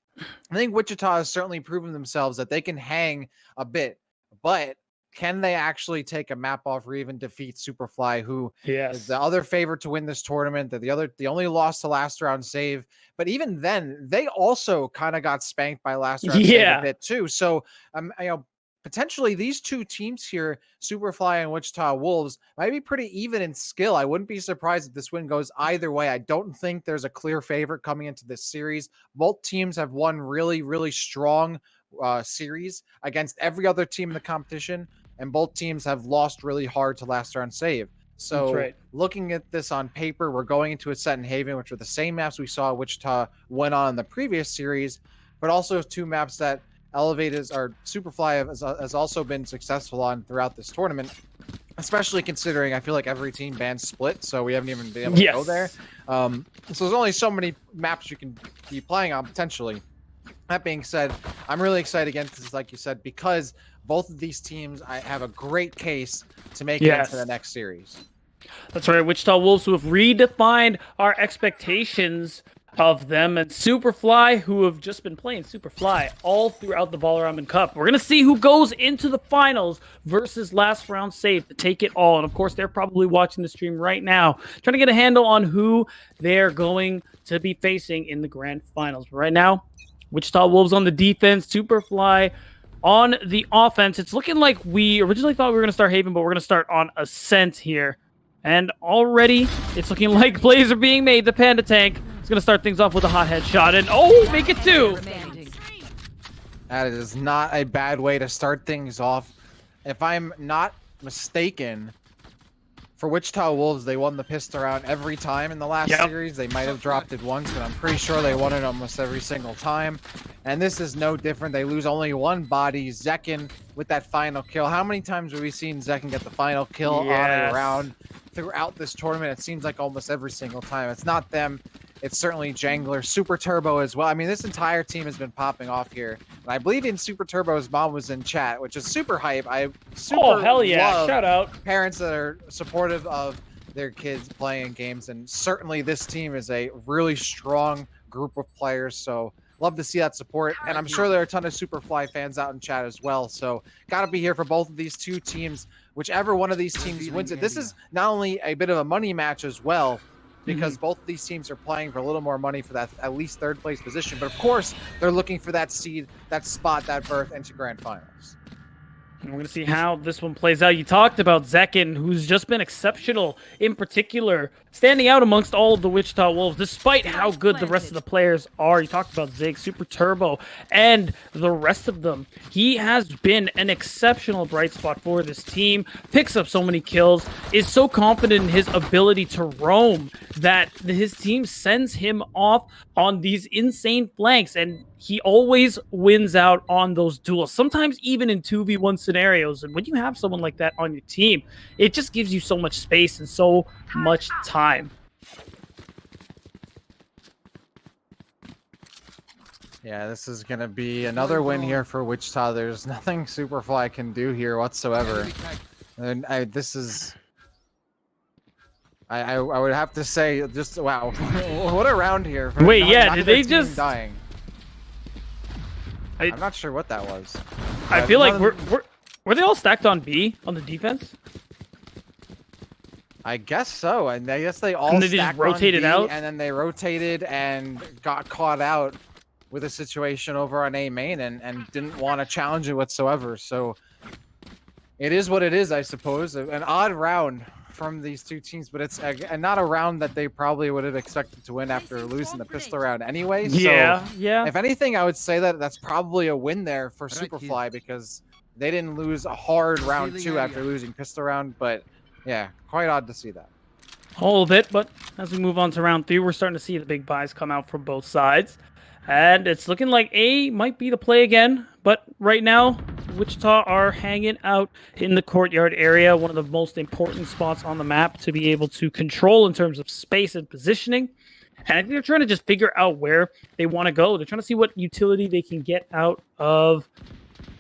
I think Wichita has certainly proven themselves that they can hang a bit, but can they actually take a map off or even defeat SuperFly, who is the other favorite to win this tournament? They're the only loss to last round save. But even then, they also kind of got spanked by last round save a bit too. So potentially these two teams here, SuperFly and Wichita Wolves, might be pretty even in skill. I wouldn't be surprised if this win goes either way. I don't think there's a clear favorite coming into this series. Both teams have won really, really strong series against every other team in the competition, and both teams have lost really hard to last round save. So looking at this on paper, we're going into a set in Haven, which are the same maps we saw Wichita went on in the previous series, but also 2 maps that Elevators or SuperFly has also been successful on throughout this tournament, especially considering I feel like every team banned split, so we haven't even been able to go there. So there's only so many maps you can be playing on potentially. That being said, I'm really excited against this, like you said, because both of these teams have a great case to make it into the next series. That's right. Wichita Wolves, who have redefined our expectations of them, and SuperFly, who have just been playing SuperFly all throughout the Valoramen Cup. We're going to see who goes into the finals versus last round save to take it all. And of course, they're probably watching the stream right now, trying to get a handle on who they're going to be facing in the grand finals. But right now, Wichita Wolves on the defense, SuperFly on the offense. It's looking like we originally thought we were going to start Haven, but we're going to start on Ascent here. And already, it's looking like plays are being made. The Panda Tank is going to start things off with a hot headshot. And oh, make it 2. That is not a bad way to start things off. If I'm not mistaken, for Wichita Wolves, they won the pistol round every time in the last series. They might have dropped it once, but I'm pretty sure they won it almost every single time. And this is no different. They lose only one body. Zekin with that final kill. How many times have we seen Zekin get the final kill on a round throughout this tournament? It seems like almost every single time. It's not them. It's certainly Jangler, Super Turbo as well. I mean, this entire team has been popping off here. And I believe in Super Turbo's mom was in chat, which is super hype. I super hell yeah. love Shout out parents that are supportive of their kids playing games. And certainly this team is a really strong group of players. So love to see that support. And I'm sure there are a ton of SuperFly fans out in chat as well. So got to be here for both of these two teams. Whichever one of these teams wins it. This is not only a bit of a money match as well, because both of these teams are playing for a little more money for that at least third place position. But of course, they're looking for that seed, that spot, that berth into grand finals. And we're going to see how this one plays out. You talked about Zekin, who's just been exceptional, in particular, standing out amongst all of the Wichita Wolves, despite how good the rest of the players are. You talked about Zig, Super Turbo, and the rest of them. He has been an exceptional bright spot for this team, picks up so many kills, is so confident in his ability to roam that his team sends him off on these insane flanks, and he always wins out on those duels, sometimes even in 2v1 scenarios. And when you have someone like that on your team, it just gives you so much space and so much time. Yeah, this is going to be another win here for Wichita. There's nothing SuperFly can do here whatsoever. And this is... I would have to say, just, wow, what a round here. Wait, yeah, did they just... dying. I'm not sure what that was. I feel like were they all stacked on B on the defense? I guess so, and I guess they all and they just rotated out, and then they rotated and got caught out with a situation over on A main, and didn't want to challenge it whatsoever. So it is what it is, I suppose. An odd round from these two teams, but it's not a round that they probably would have expected to win after losing the pistol round anyway. So yeah. If anything, I would say that that's probably a win there for SuperFly, because they didn't lose a hard round 2 after losing pistol round. But yeah, quite odd to see that. A little bit, but as we move on to round 3, we're starting to see the big buys come out from both sides. And it's looking like A might be the play again, but right now, Wichita are hanging out in the courtyard area, one of the most important spots on the map to be able to control in terms of space and positioning. And I think they're trying to just figure out where they want to go. They're trying to see what utility they can get out of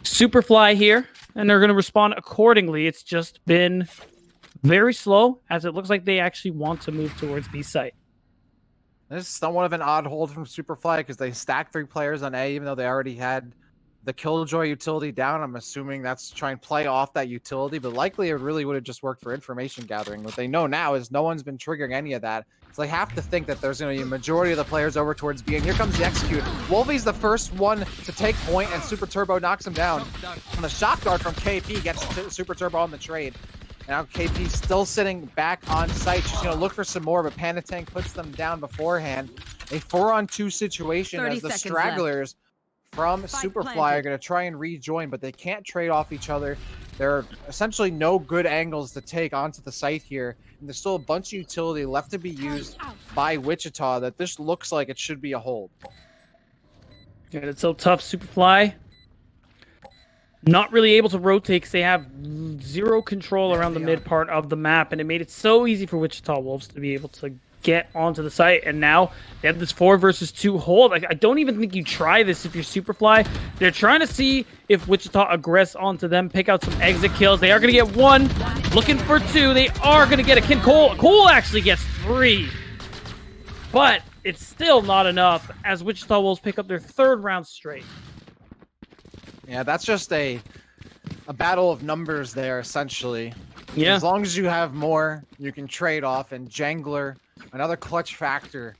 SuperFly here, and they're going to respond accordingly. It's just been very slow, as it looks like they actually want to move towards B site. This is somewhat of an odd hold from SuperFly, because they stacked 3 players on A, even though they already had the Killjoy utility down. I'm assuming that's to try and play off that utility, but likely it really would have just worked for information gathering. What they know now is no one's been triggering any of that. So they have to think that there's going to be a majority of the players over towards B, and here comes the execute. Wolvie's the first one to take point, and Super Turbo knocks him down. And the shot guard from KP gets Super Turbo on the trade. Now KP still sitting back on site. She's going to look for some more, but Panda Tank puts them down beforehand. A 4-on-2 situation as the stragglers from SuperFly are going to try and rejoin, but they can't trade off each other. There are essentially no good angles to take onto the site here, and there's still a bunch of utility left to be used by Wichita that this looks like it should be a hold. Yeah, it's so tough. SuperFly not really able to rotate because they have zero control around the mid part of the map, and it made it so easy for Wichita Wolves to be able to get onto the site. And now they have this 4 versus 2 hold. I don't even think you try this if you're SuperFly. They're trying to see if Wichita aggress onto them, pick out some exit kills. They are going to get 1, looking for 2. They are going to get a kill. Cole actually gets 3, but it's still not enough as Wichita Wolves pick up their 3rd round straight. Yeah, that's just a battle of numbers there, essentially. Yeah. As long as you have more, you can trade off. And Jangler, another clutch factor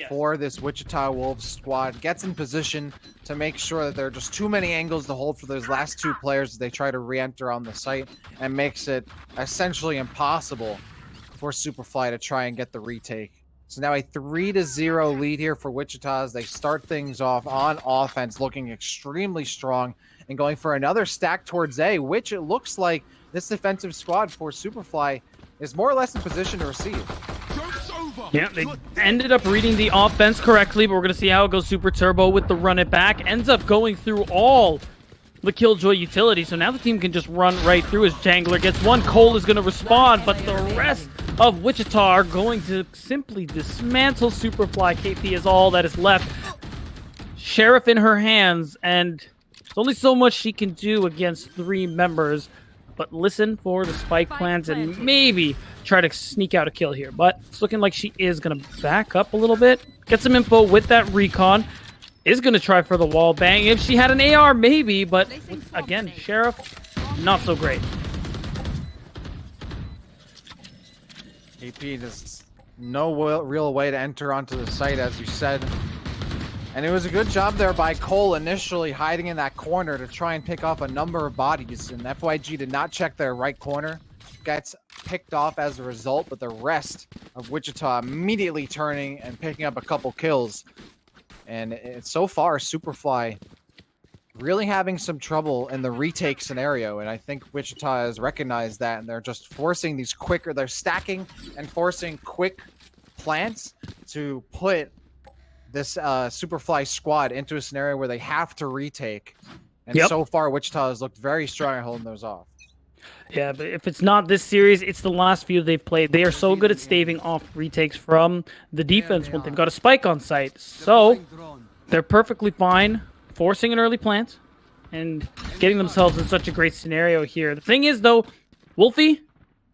for this Wichita Wolves squad. Gets in position to make sure that there are just too many angles to hold for those last two players as they try to re-enter on the site, and makes it essentially impossible for SuperFly to try and get the retake. So now a 3-0 lead here for Wichita as they start things off on offense, looking extremely strong and going for another stack towards A, which it looks like this defensive squad for SuperFly is more or less in position to receive. Yeah, they ended up reading the offense correctly, but we're going to see how it goes. Super Turbo with the run it back. Ends up going through all the Killjoy utility, so now the team can just run right through as Jangler gets one. Cole is going to respond, but the rest of Wichita are going to simply dismantle SuperFly. KP is all that is left. Sheriff in her hands, and there's only so much she can do against 3 members. But listen for the spike plans and maybe try to sneak out a kill here. But it's looking like she is going to back up a little bit. Get some info with that recon. Is going to try for the wall bang. If she had an AR, maybe. But again, Sheriff, not so great. AP, there's no real way to enter onto the site, as you said. And it was a good job there by Cole initially hiding in that corner to try and pick off a number of bodies. And FYG did not check their right corner. Gets picked off as a result, but the rest of Wichita immediately turning and picking up a couple kills. And so far, SuperFly really having some trouble in the retake scenario. And I think Wichita has recognized that, and they're just forcing these quicker. They're stacking and forcing quick plants to put this SuperFly squad into a scenario where they have to retake. And so far, Wichita has looked very strong at holding those off. Yeah, but if it's not this series, it's the last few they've played. They are so good at staving off retakes from the defense when they've got a spike on site. So they're perfectly fine forcing an early plant and getting themselves in such a great scenario here. The thing is, though, Wolfie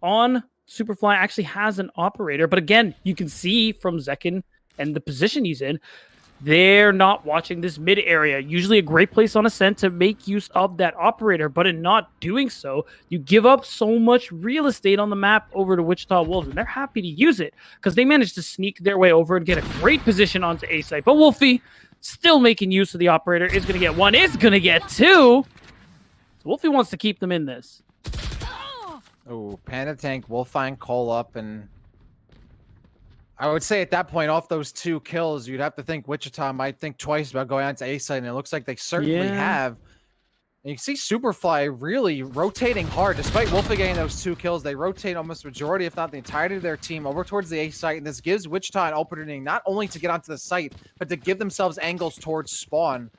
on SuperFly actually has an operator. But again, you can see from Zekin and the position he's in, they're not watching this mid area. Usually a great place on Ascent to make use of that operator, but in not doing so, you give up so much real estate on the map over to Wichita Wolves, and they're happy to use it because they managed to sneak their way over and get a great position onto A site. But Wolfie, still making use of the operator, is going to get one, is going to get 2. So Wolfie wants to keep them in this. Oh, Panda Tank will find Cole up, and I would say at that point, off those 2 kills, you'd have to think Wichita might think twice about going on to A site, and it looks like they certainly have. And you can see SuperFly really rotating hard. Despite Wolfie getting those 2 kills, they rotate almost majority, if not the entirety of their team, over towards the A site, and this gives Wichita an opening not only to get onto the site, but to give themselves angles towards spawn.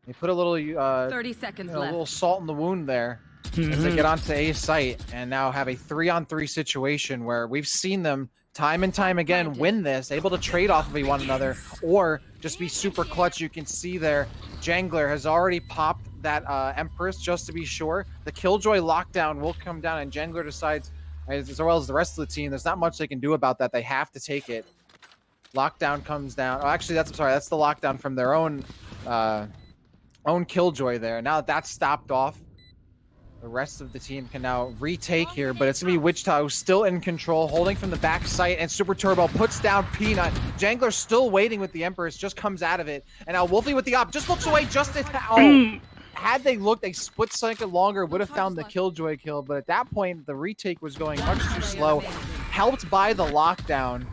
They put a little 30 seconds a left. little salt in the wound there as they get onto A site, and now have a 3-on-3 situation where we've seen them time and time again win this, able to trade off of one another or just be super clutch. You can see there, Jangler has already popped that Empress just to be sure. The Killjoy lockdown will come down, and Jangler decides, as well as the rest of the team, there's not much they can do about that. They have to take it. Lockdown comes down. Oh, actually, that's the lockdown from their own Killjoy there. Now that that's stopped off, the rest of the team can now retake here, but it's going to be Wichita who's still in control, holding from the back site, and Super Turbo puts down Peanut. Jangler still waiting with the Empress, just comes out of it, and now Wolfie with the op, just looks away just as... Oh, had they looked a split second longer, would have found the Killjoy kill, but at that point, the retake was going much too slow, helped by the lockdown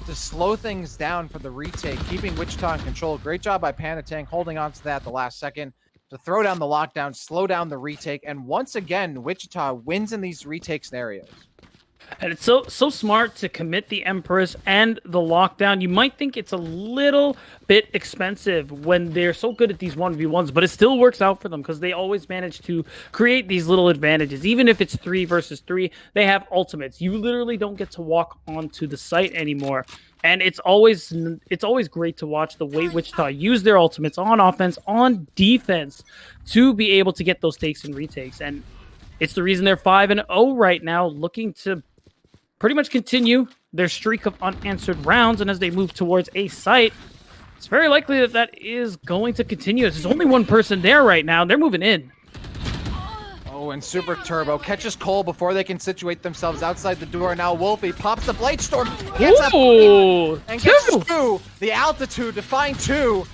to slow things down for the retake, keeping Wichita in control. Great job by Panda Tank holding on to that at the last second to throw down the lockdown, slow down the retake, and once again, Wichita wins in these retake scenarios. And it's so smart to commit the Empress and the lockdown. You might think it's a little bit expensive when they're so good at these 1v1s, but it still works out for them because they always manage to create these little advantages. Even if it's 3 versus 3, they have ultimates. You literally don't get to walk onto the site anymore. And it's always great to watch the way Wichita use their ultimates on offense, on defense, to be able to get those takes and retakes. And it's the reason they're 5-0 right now, looking to pretty much continue their streak of unanswered rounds. And as they move towards a site, it's very likely that that is going to continue. There's only one person there right now. They're moving in. Oh, and Super Turbo catches Cole before they can situate themselves outside the door. Now Wolfie pops the Blade Storm, gets gets two. The altitude to find two,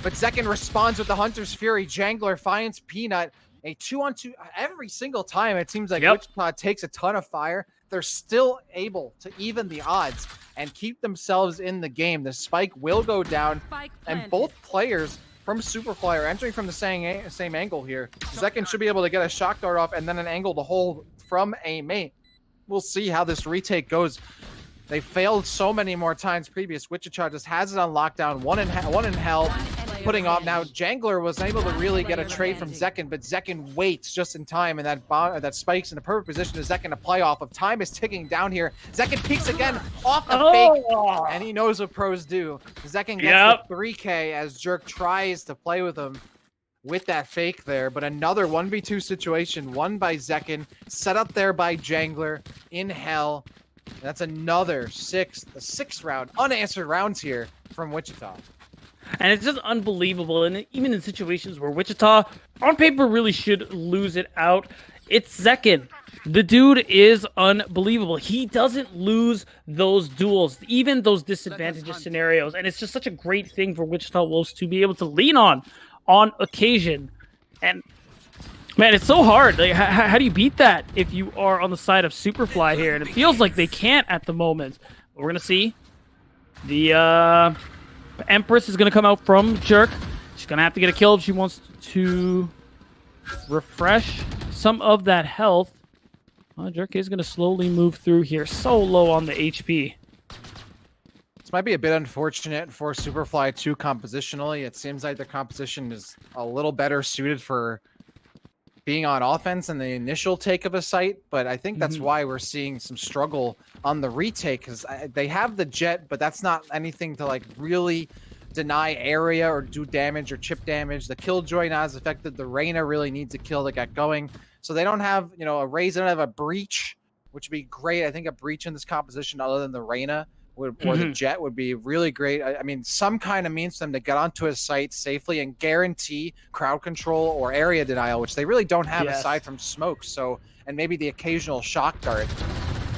but Zekin responds with the Hunter's Fury. Jangler finds Peanut. A 2-on-2 every single time. It seems like Wichita takes a ton of fire. They're still able to even the odds and keep themselves in the game. The spike will go down, and both players from SuperFly are entering from the same angle here. Zekin should be able to get a shock dart off and then an angle to hold from a mate. We'll see how this retake goes. They failed so many more times previous. Wichita just has it on lockdown. One in hell. Putting off now. Jangler was able to really get a trade from Zekin, but Zekin waits just in time, and that spikes in the perfect position to Zekin to play off of. Time is ticking down here. Zekin peeks again off the fake, and he knows what pros do. Zekin gets the 3K as Jerk tries to play with him with that fake there, but another 1v2 situation won by Zekin, set up there by Jangler in hell. That's another sixth round, unanswered rounds here from Wichita. And it's just unbelievable. And even in situations where Wichita, on paper, really should lose it out, it's Zekin. The dude is unbelievable. He doesn't lose those duels, even those disadvantageous scenarios. And it's just such a great thing for Wichita Wolves to be able to lean on occasion. And, man, it's so hard. Like, how do you beat that if you are on the side of SuperFly here? And it feels like they can't at the moment. But we're going to see the... Empress is going to come out from Jerk. She's going to have to get a kill if she wants to refresh some of that health. Jerk is going to slowly move through here. So low on the HP. This might be a bit unfortunate for SuperFly 2 compositionally. It seems like the composition is a little better suited for being on offense in the initial take of a site, but I think that's why we're seeing some struggle on the retake, because they have the jet, but that's not anything to like really deny area or do damage or chip damage. The Killjoy not as affected. The Reyna really needs a kill to get going, so they don't have, you know, a Raze. They don't have a breach, which would be great. I think a breach in this composition other than the Reyna or the jet would be really great. I mean, some kind of means for them to get onto a site safely and guarantee crowd control or area denial, which they really don't have aside from smoke. So, and maybe the occasional shock dart.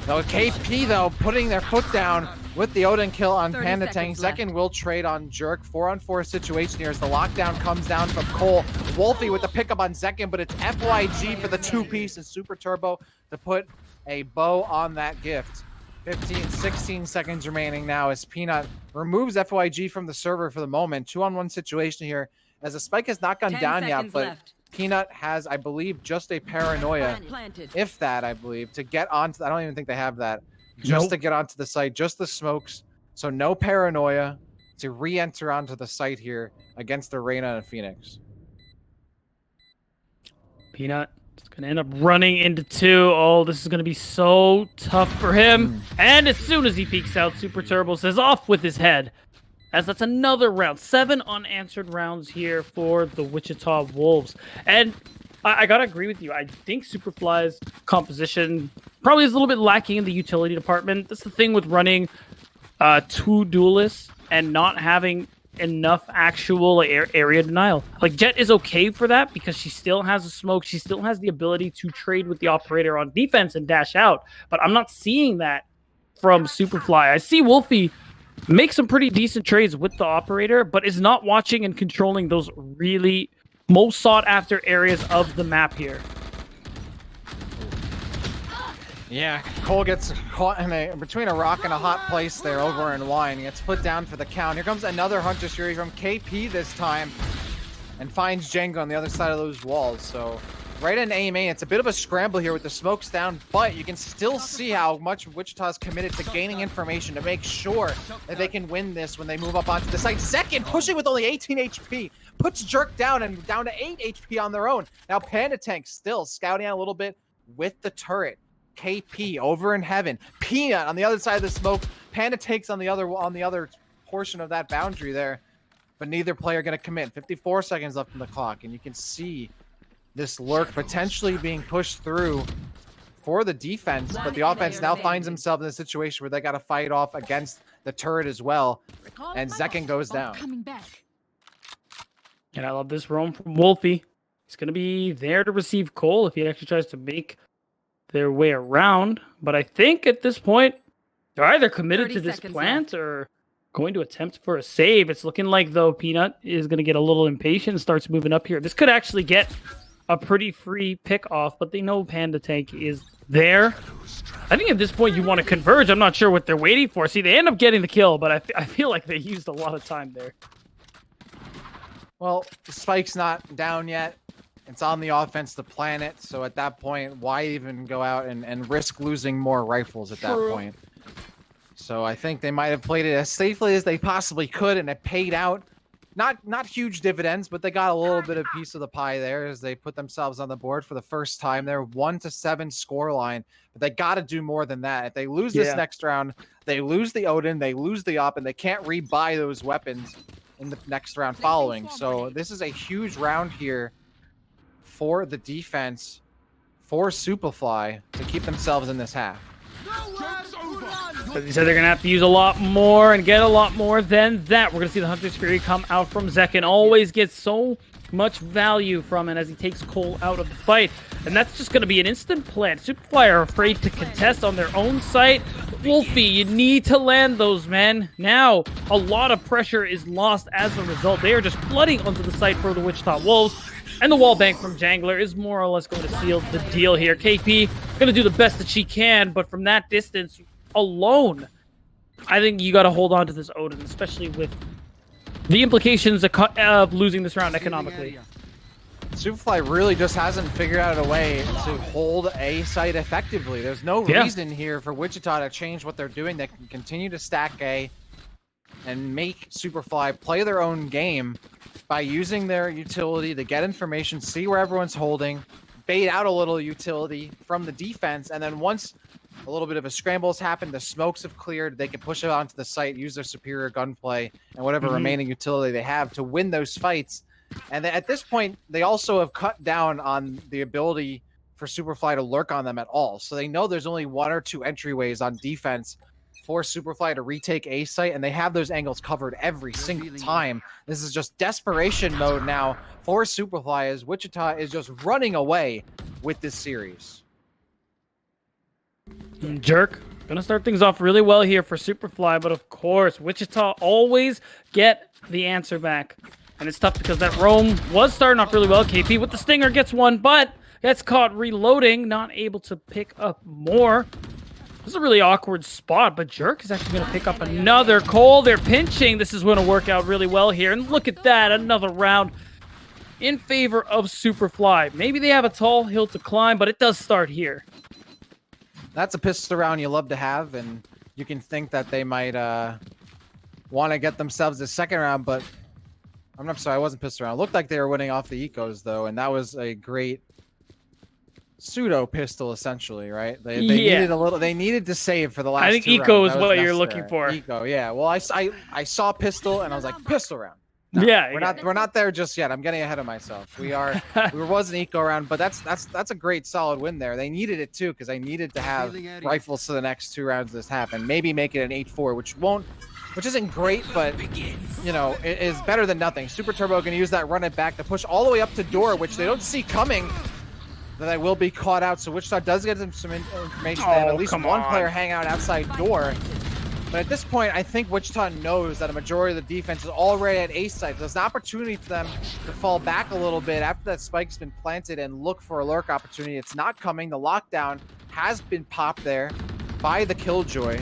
Now, KP though, putting their foot down with the Odin kill on Panda Tank. Zekin will trade on Jerk. 4-on-4 situation here as the lockdown comes down from Cole. Wolfie with the pickup on Zekin, but it's FYG for the 2-piece and Super Turbo to put a bow on that gift. 16 seconds remaining now as Peanut removes FYG from the server for the moment. 2-on-1 situation here as the spike has not gone down yet, but Peanut has, I believe, just a paranoia, if that, I believe, to get onto. I don't even think they have that. Just to get onto the site, just the smokes. So no paranoia to re-enter onto the site here against the Reyna and Phoenix. Peanut is going to end up running into 2. Oh, this is going to be so tough for him. And as soon as he peeks out, Super Turbo says off with his head. As that's another round. 7 unanswered rounds here for the Wichita Wolves. And I got to agree with you. I think SuperFly's composition probably is a little bit lacking in the utility department. That's the thing with running 2 duelists and not having enough actual area denial. Like, Jet is okay for that because she still has a smoke. She still has the ability to trade with the operator on defense and dash out. But I'm not seeing that from SuperFly. I see Wolfie make some pretty decent trades with the operator, but is not watching and controlling those really most sought after areas of the map here. Yeah, Cole gets caught in between a rock and a hot place there over in line. He gets put down for the count. Here comes another Hunter's Fury from KP this time and finds Django on the other side of those walls. So right in A main, it's a bit of a scramble here with the smokes down, but you can still see how much Wichita's committed to gaining information to make sure that they can win this when they move up onto the site. Second, pushing with only 18 HP, puts Jerk down and down to 8 HP on their own. Now Panda Tank still scouting out a little bit with the turret. KP over in heaven. Peanut on the other side of the smoke. Panda Tank's on the other portion of that boundary there, but neither player going to commit. 54 seconds left on the clock, and you can see this lurk potentially being pushed through for the defense, but the offense now finds himself in a situation where they got to fight off against the turret as well, and Zekin goes down. And I love this roam from Wolfie. He's going to be there to receive Cole if he actually tries to make their way around. But I think at this point, they're either committed 30 to this seconds plant or going to attempt for a save. It's looking like, though, Peanut is going to get a little impatient and starts moving up here. This could actually get a pretty free pick off, but they know Panda Tank is there. I think at this point you want to converge. I'm not sure what they're waiting for. See, they end up getting the kill, but I feel like they used a lot of time there. Well, the spike's not down yet. It's on the offense to plan it. So at that point, why even go out and risk losing more rifles at that point? So I think they might have played it as safely as they possibly could, and it paid out. Not huge dividends, but they got a little bit of piece of the pie there as they put themselves on the board for the first time. They're 1-7 score line, but they got to do more than that. If they lose this next round, they lose the Odin, they lose the Op, and they can't rebuy those weapons in the next round following. So this is a huge round here for the defense, for SuperFly, to keep themselves in this half. They said they're going to have to use a lot more and get a lot more than that. We're going to see the Hunter's Fury come out from Zekin. Always gets so much value from it as he takes Cole out of the fight. And that's just going to be an instant plant. SuperFly are afraid to contest on their own site. Wolfie, you need to land those, men. Now, a lot of pressure is lost as a result. They are just flooding onto the site for the Wichita Wolves. And the wall bank from Jangler is more or less going to seal the deal here. KP going to do the best that she can, but from that distance alone, I think you got to hold on to this Odin, especially with the implications of losing this round economically. SuperFly really just hasn't figured out a way to hold a site effectively. There's no reason here for Wichita to change what they're doing. They can continue to stack A and make SuperFly play their own game by using their utility to get information, see where everyone's holding, bait out a little utility from the defense, and then once a little bit of a scrambles happen, the smokes have cleared, they can push it onto the site, use their superior gunplay and whatever remaining utility they have to win those fights. And at this point, they also have cut down on the ability for SuperFly to lurk on them at all. So they know there's only 1 or 2 entryways on defense for SuperFly to retake A site, and they have those angles covered every single time. This is just desperation mode now for SuperFly as Wichita is just running away with this series. Jerk gonna start things off really well here for SuperFly, but of course Wichita always get the answer back, and it's tough because that roam was starting off really well. KP with the stinger gets one, but gets caught reloading, not able to pick up more. This is a really awkward spot, but Jerk is actually going to pick up another Cole. They're pinching. This is going to work out really well here. And look at that, another round in favor of SuperFly. Maybe they have a tall hill to climb, but it does start here. That's a pistol round you love to have, and you can think that they might want to get themselves a second round, but I'm sorry, I wasn't pistol round. It looked like they were winning off the ecos, though, and that was a great pseudo pistol, essentially, right? They needed a little. They needed to save for the last. I think 2 eco rounds. is what you're looking for. Eco, yeah. Well, I saw pistol and I was like, pistol round. No, we're not there just yet. I'm getting ahead of myself. We was an eco round, but that's a great solid win there. They needed it too because they needed to have rifles to the next 2 rounds this happen. Maybe make it an 8-4, which isn't great, but you know, it is better than nothing. Super Turbo gonna use that run it back to push all the way up to door, which they don't see coming. That they will be caught out, so Wichita does get them some information. They have at least one player hang out outside door. But at this point, I think Wichita knows that a majority of the defense is already at A site. There's an opportunity for them to fall back a little bit after that spike's been planted and look for a lurk opportunity. It's not coming. The lockdown has been popped there by the Killjoy.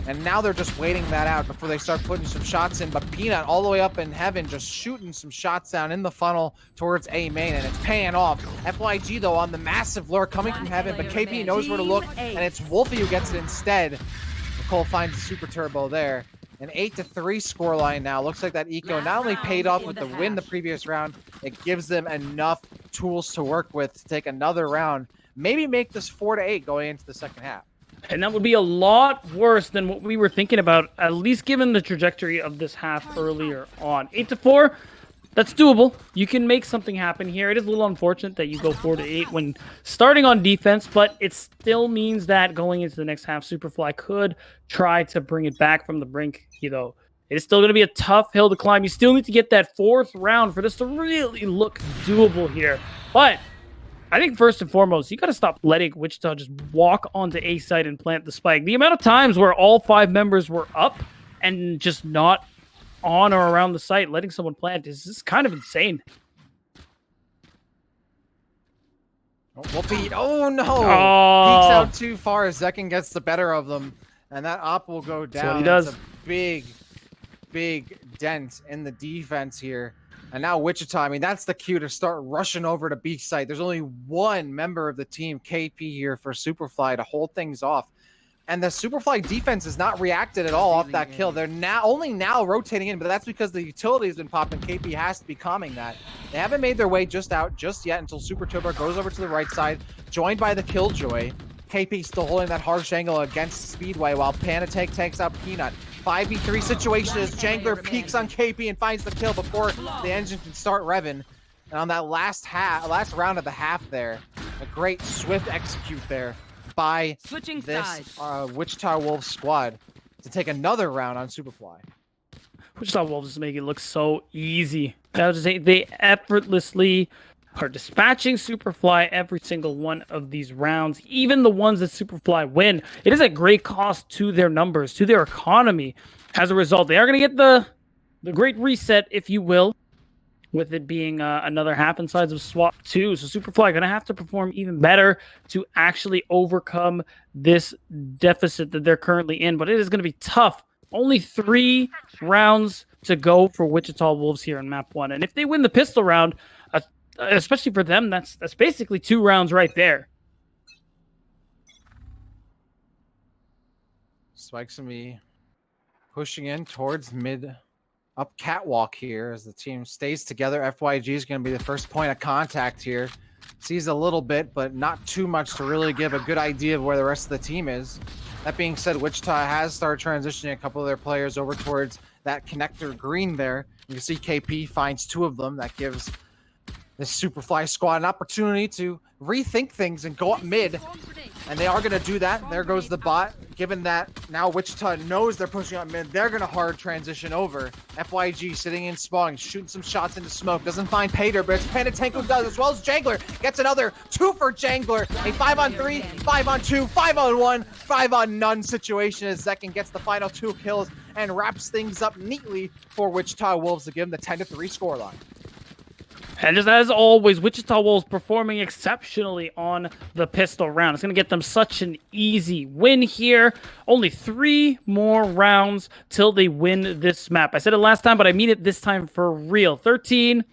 And now they're just waiting that out before they start putting some shots in. But Peanut all the way up in heaven just shooting some shots down in the funnel towards A main, and it's paying off. FYG, though, on the massive lure coming from heaven, but KP knows where to look, and it's Wolfie who gets it instead. Nicole finds the Super Turbo there. An 8-3 scoreline now. Looks like that eco not only paid off with the win the previous round, it gives them enough tools to work with to take another round. Maybe make this 4-8 going into the second half. And that would be a lot worse than what we were thinking about, at least given the trajectory of this half earlier on. 8-4, that's doable. You can make something happen here. It is a little unfortunate that you go 4-8 when starting on defense, but it still means that going into the next half, SuperFly could try to bring it back from the brink, though. It is still going to be a tough hill to climb. You still need to get that 4th round for this to really look doable here. But I think first and foremost, you got to stop letting Wichita just walk onto A site and plant the spike. The amount of times where all 5 members were up and just not on or around the site, letting someone plant is kind of insane. Whoopie. Oh, no. Oh. Peeks out too far. Zekin gets the better of them. And that op will go down. That's what he does. It's a big, big dent in the defense here. And now Wichita, I mean, that's the cue to start rushing over to B site. There's only one member of the team, KP, here for SuperFly to hold things off. And the SuperFly defense has not reacted at all off that kill. They're only now rotating in, but that's because the utility has been popping. KP has to be calming that. They haven't made their way just yet until Super Turbo goes over to the right side, joined by the Killjoy. KP still holding that harsh angle against Speedway while Panatank takes out Peanut. 5v3 situation as Jangler peeks on KP and finds the kill before the engine can start revving. And on that last round of the half there, a great swift execute there by this Wichita Wolves squad to take another round on SuperFly. Wichita Wolves just make it look so easy. They effortlessly are dispatching SuperFly every single one of these rounds, even the ones that SuperFly win. It is at great cost to their numbers, to their economy. As a result, they are going to get the great reset, if you will, with it being another half inside of SWAT 2. So SuperFly going to have to perform even better to actually overcome this deficit that they're currently in. But it is going to be tough. Only 3 rounds to go for Wichita Wolves here in map 1. And if they win the pistol round, especially for them, that's basically 2 rounds right there. Spikes and me pushing in towards mid up catwalk here as the team stays together. FYG is going to be the first point of contact here. Sees a little bit, but not too much to really give a good idea of where the rest of the team is. That being said, Wichita has started transitioning a couple of their players over towards that connector green there. You can see KP finds 2 of them. That gives this SuperFly squad an opportunity to rethink things and go up mid. And they are going to do that. There goes the bot. Given that now Wichita knows they're pushing up mid, they're going to hard transition over. FYG sitting in spawn, shooting some shots into smoke. Doesn't find Pater, but it's Panatank who does, as well as Jangler. Gets another 2 for Jangler. A 5-on-3, 5-on-2, 5-on-1, 5-on-none situation as Zekin gets the final 2 kills and wraps things up neatly for Wichita Wolves to give them the 10-3 scoreline. And just as always, Wichita Wolves performing exceptionally on the pistol round. It's going to get them such an easy win here. Only 3 more rounds till they win this map. I said it last time, but I mean it this time for real. 13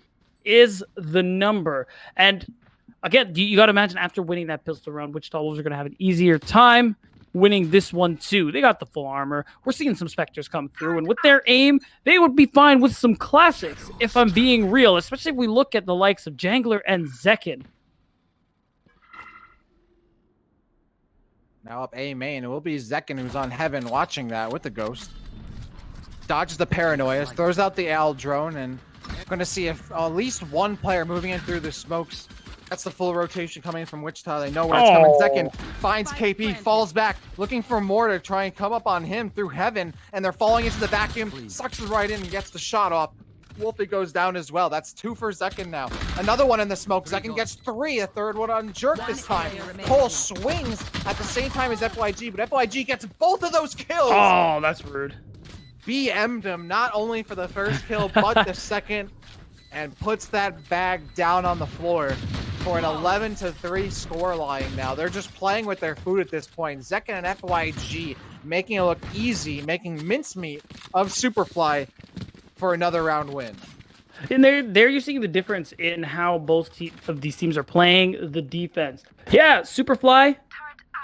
is the number. And again, you got to imagine after winning that pistol round, Wichita Wolves are going to have an easier time winning this one too. They got the full armor. We're seeing some Spectres come through, and with their aim, they would be fine with some classics, if I'm being real, especially if we look at the likes of Jangler and Zekin. Now up A main, it will be Zekin who's on Heaven watching that with the Ghost. Dodges the paranoia, throws out the AL drone, and going to see if at least one player moving in through the smokes. That's the full rotation coming in from Wichita. They know where it's coming. Zekin finds KP, falls back, looking for more to try and come up on him through Heaven, and they're falling into the vacuum. Sucks it right in and gets the shot off. Wolfie goes down as well. That's 2 for Zekin now. Another one in the smoke. Zekin gets 3, a third one on Jerk this time. Cole swings at the same time as FYG, but FYG gets both of those kills. Oh, that's rude. BM'd him not only for the first kill, but the second, and puts that bag down on the floor for an 11-3 scoreline now. They're just playing with their food at this point. Zekin and FYG making it look easy, making mincemeat of SuperFly for another round win. And there you're seeing the difference in how both of these teams are playing the defense. Yeah, SuperFly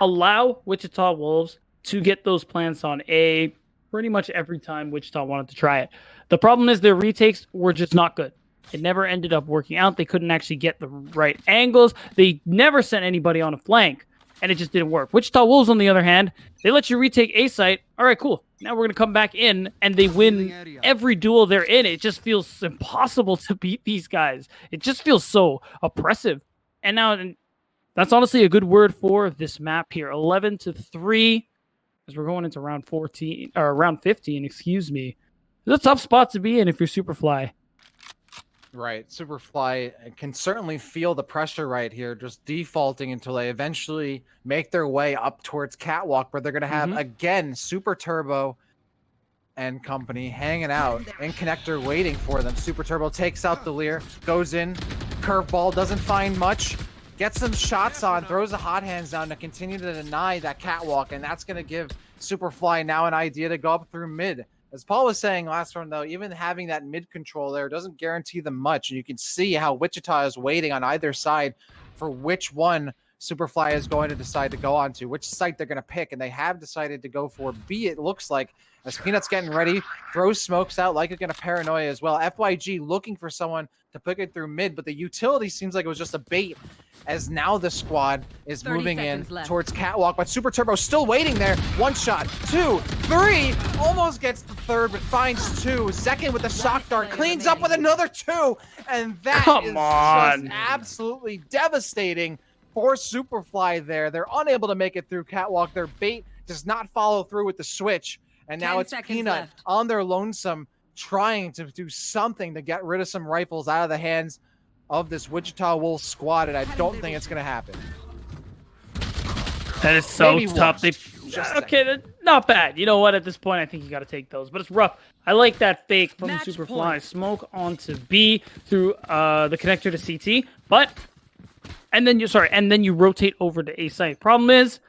allow Wichita Wolves to get those plants on A pretty much every time Wichita wanted to try it. The problem is their retakes were just not good. It never ended up working out. They couldn't actually get the right angles. They never sent anybody on a flank, and it just didn't work. Wichita Wolves, on the other hand, they let you retake A site. All right, cool. Now we're going to come back in, and they win every duel they're in. It just feels impossible to beat these guys. It just feels so oppressive. And now that's honestly a good word for this map here. 11-3 as we're going into round 14 or round 15, excuse me. It's a tough spot to be in if you're SuperFly. Right. SuperFly can certainly feel the pressure right here, just defaulting until they eventually make their way up towards Catwalk, where they're going to have, again, Super Turbo and company hanging out in connector waiting for them. Super Turbo takes out the Lear, goes in, curveball, doesn't find much, gets some shots on, throws a hot hands down to continue to deny that Catwalk, and that's going to give SuperFly now an idea to go up through mid. As Paul was saying last round, though, even having that mid control there doesn't guarantee them much. And you can see how Wichita is waiting on either side for which one SuperFly is going to decide to go on to, which site they're going to pick. And they have decided to go for B, it looks like, as Peanut's getting ready, throws smokes out like it's going to paranoia as well. FYG looking for someone to pick it through mid, but the utility seems like it was just a bait, as now the squad is moving in towards Catwalk, but Super Turbo still waiting there. One shot, two, three, almost gets the third, but finds two. Second with the shock dart, cleans up with another two, and that is just absolutely devastating for SuperFly there. They're unable to make it through Catwalk. Their bait does not follow through with the switch, and now it's Peanut on their lonesome, trying to do something to get rid of some rifles out of the hands of this Wichita Wolves squad, and I don't think it's going to happen. That is so tough. Okay, not bad. You know what? At this point, I think you got to take those, but it's rough. I like that fake from SuperFly. Smoke onto B through the connector to CT, and then you rotate over to A site. Problem is,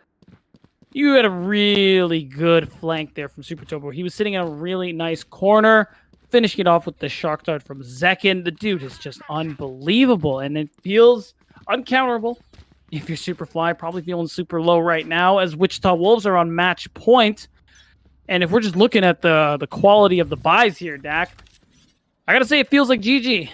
you had a really good flank there from Super Turbo. He was sitting in a really nice corner, finishing it off with the shark dart from Zekin. The dude is just unbelievable, and it feels uncounterable. If you're SuperFly, probably feeling super low right now, as Wichita Wolves are on match point. And if we're just looking at the quality of the buys here, Dak, I gotta say it feels like GG.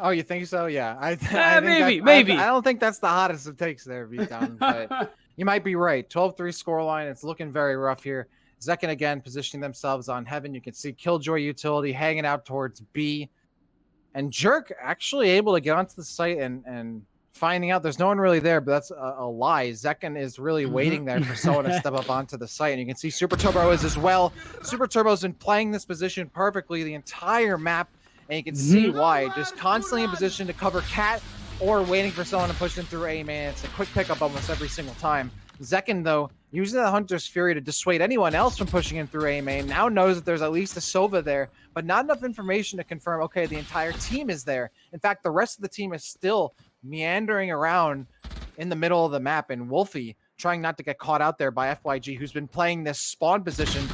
Oh, you think so? Yeah. Maybe. I don't think that's the hottest it takes there, V-Town, but you might be right. 12-3 scoreline. It's looking very rough here. Zekin again positioning themselves on Heaven. You can see Killjoy utility hanging out towards B. And Jerk actually able to get onto the site and finding out there's no one really there, but that's a lie. Zekin is really waiting there for someone to step up onto the site. And you can see Super Turbo is as well. Super Turbo's been playing this position perfectly the entire map. And you can see why. Just constantly in position to cover Cat or waiting for someone to push them through A, man. It's a quick pickup almost every single time. Zekin, though, using the Hunter's Fury to dissuade anyone else from pushing in through A main, now knows that there's at least a Sova there, but not enough information to confirm, okay, the entire team is there. In fact, the rest of the team is still meandering around in the middle of the map, and Wolfie trying not to get caught out there by FYG, who's been playing this spawn position.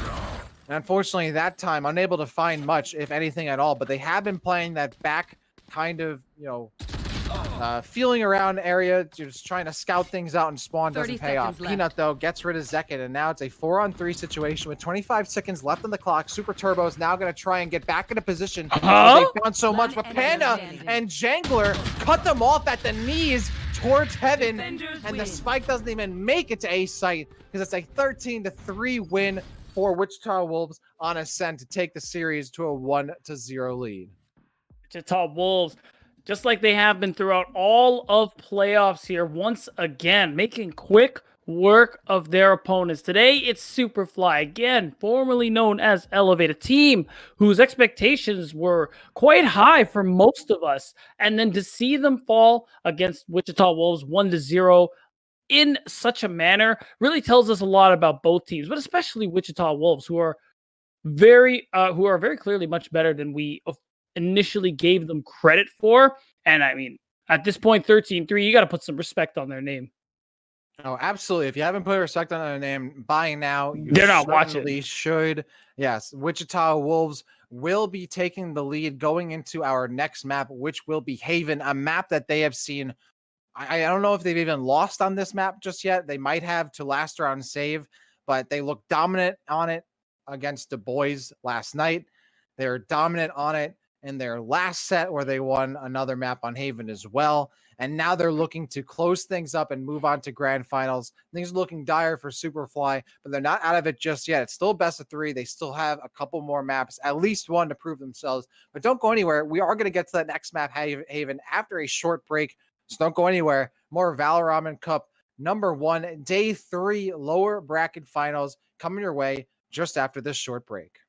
And unfortunately, that time, unable to find much, if anything at all, but they have been playing that back kind of, feeling around area, just trying to scout things out, and spawn doesn't pay off. Peanut, though, gets rid of Zekin, and now it's a 4-on-3 situation with 25 seconds left on the clock. Super Turbo is now going to try and get back into position. They found so much, but Panda and Jangler cut them off at the knees towards Heaven, and the spike doesn't even make it to A site, because it's a 13-3 win for Wichita Wolves on Ascent to take the series to a 1-0 lead. Wichita Wolves, just like they have been throughout all of playoffs here, once again, making quick work of their opponents. Today, it's SuperFly, again, formerly known as Elevate, a team whose expectations were quite high for most of us. And then to see them fall against Wichita Wolves 1-0 in such a manner really tells us a lot about both teams, but especially Wichita Wolves, who are very clearly much better than we initially gave them credit for. And I mean, at this point, 13-3, you got to put some respect on their name. Oh, absolutely. If you haven't put respect on their name by now, they're not watching. Should. Yes, Wichita Wolves will be taking the lead going into our next map, which will be Haven, a map that they have seen. I don't know if they've even lost on this map just yet. They might have to last round save, but they look dominant on it against the boys last night. They're dominant on it in their last set where they won another map on Haven as well. And now they're looking to close things up and move on to grand finals. Things are looking dire for SuperFly, but they're not out of it just yet. It's still best of 3. They still have a couple more maps, at least one to prove themselves. But don't go anywhere. We are going to get to that next map, Haven, after a short break. So don't go anywhere. More Valoramen Cup number 1, day 3 lower bracket finals coming your way. just after this short break.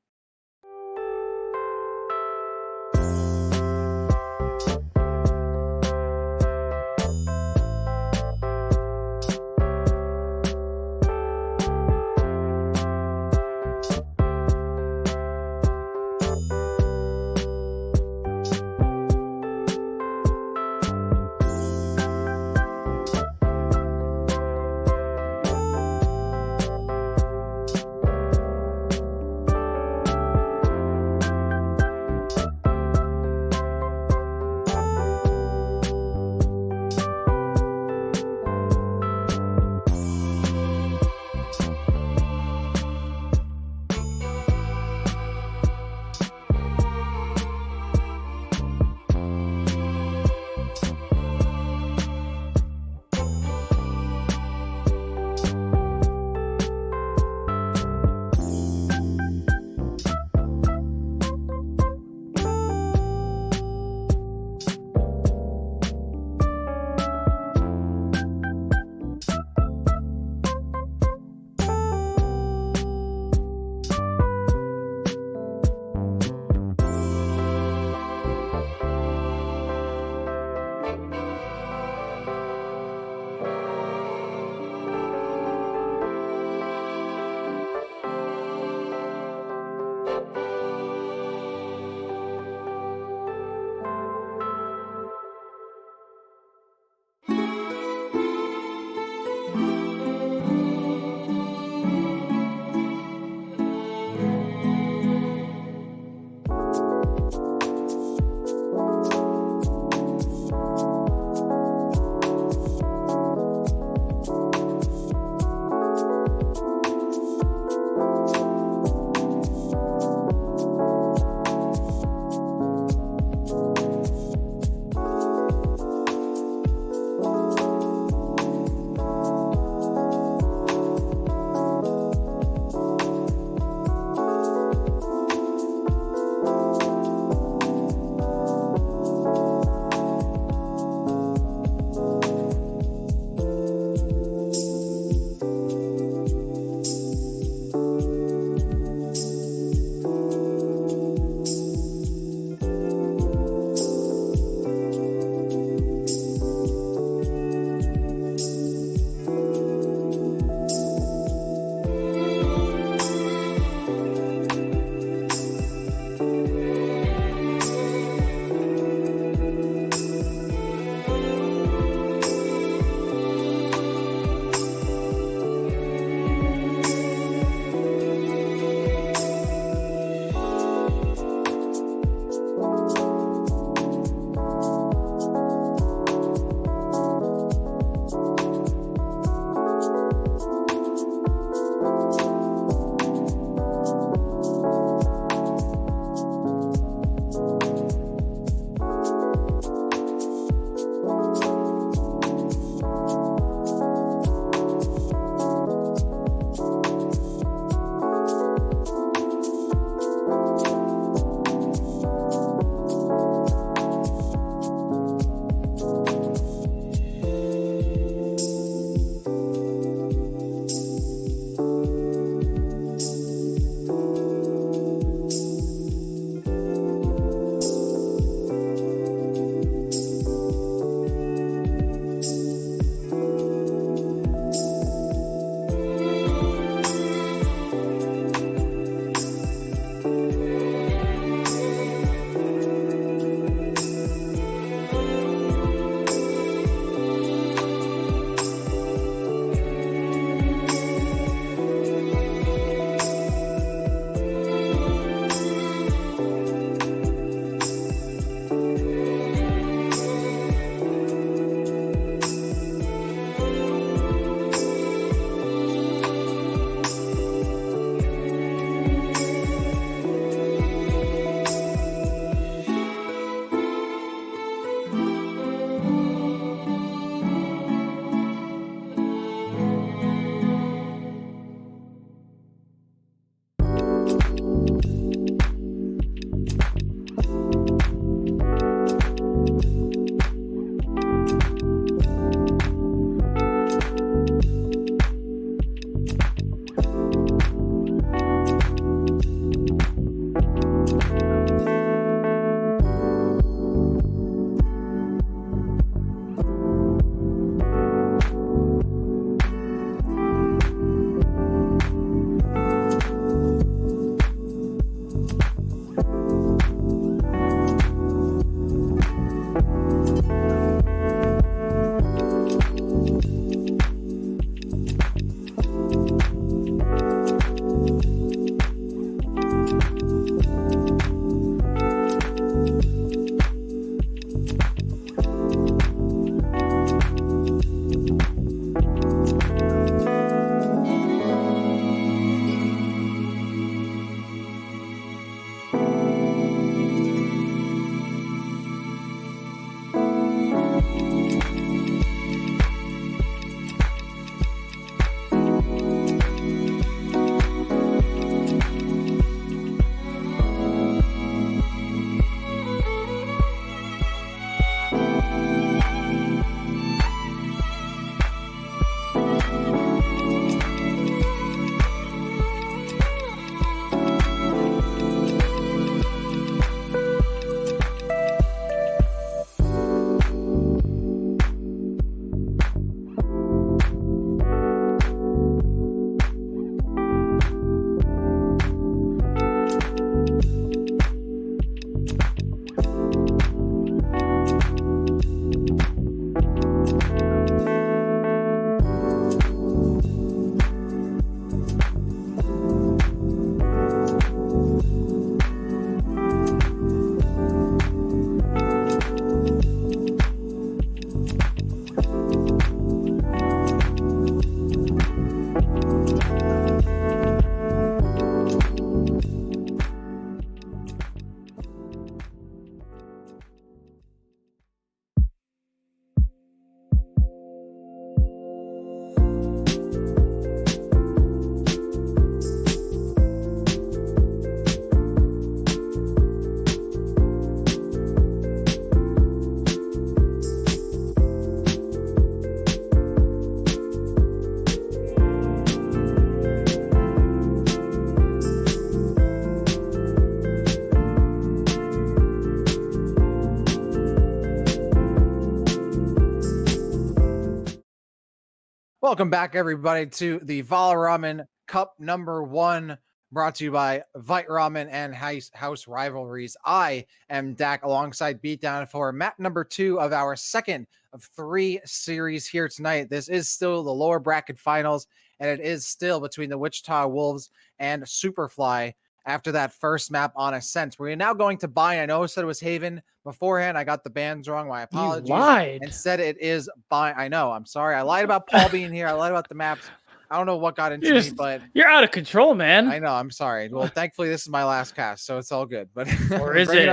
Welcome back, everybody, to the Valoramen Cup #1, brought to you by Valoramen and HouseRivalries. I am Dak alongside Beatdown for map #2 of our second of 3 series here tonight. This is still the lower bracket finals, and it is still between the Wichita Wolves and SuperFly after that first map on Ascent. We're now going to Bind. I know I said it was Haven beforehand. I got the bands wrong. My apologies. You lied. Instead, it is Bind. I know. I'm sorry. I lied about Paul being here. I lied about the maps. I don't know what got into me, but you're out of control, man. I know. I'm sorry. Well, thankfully, this is my last cast, so it's all good. But Or is it?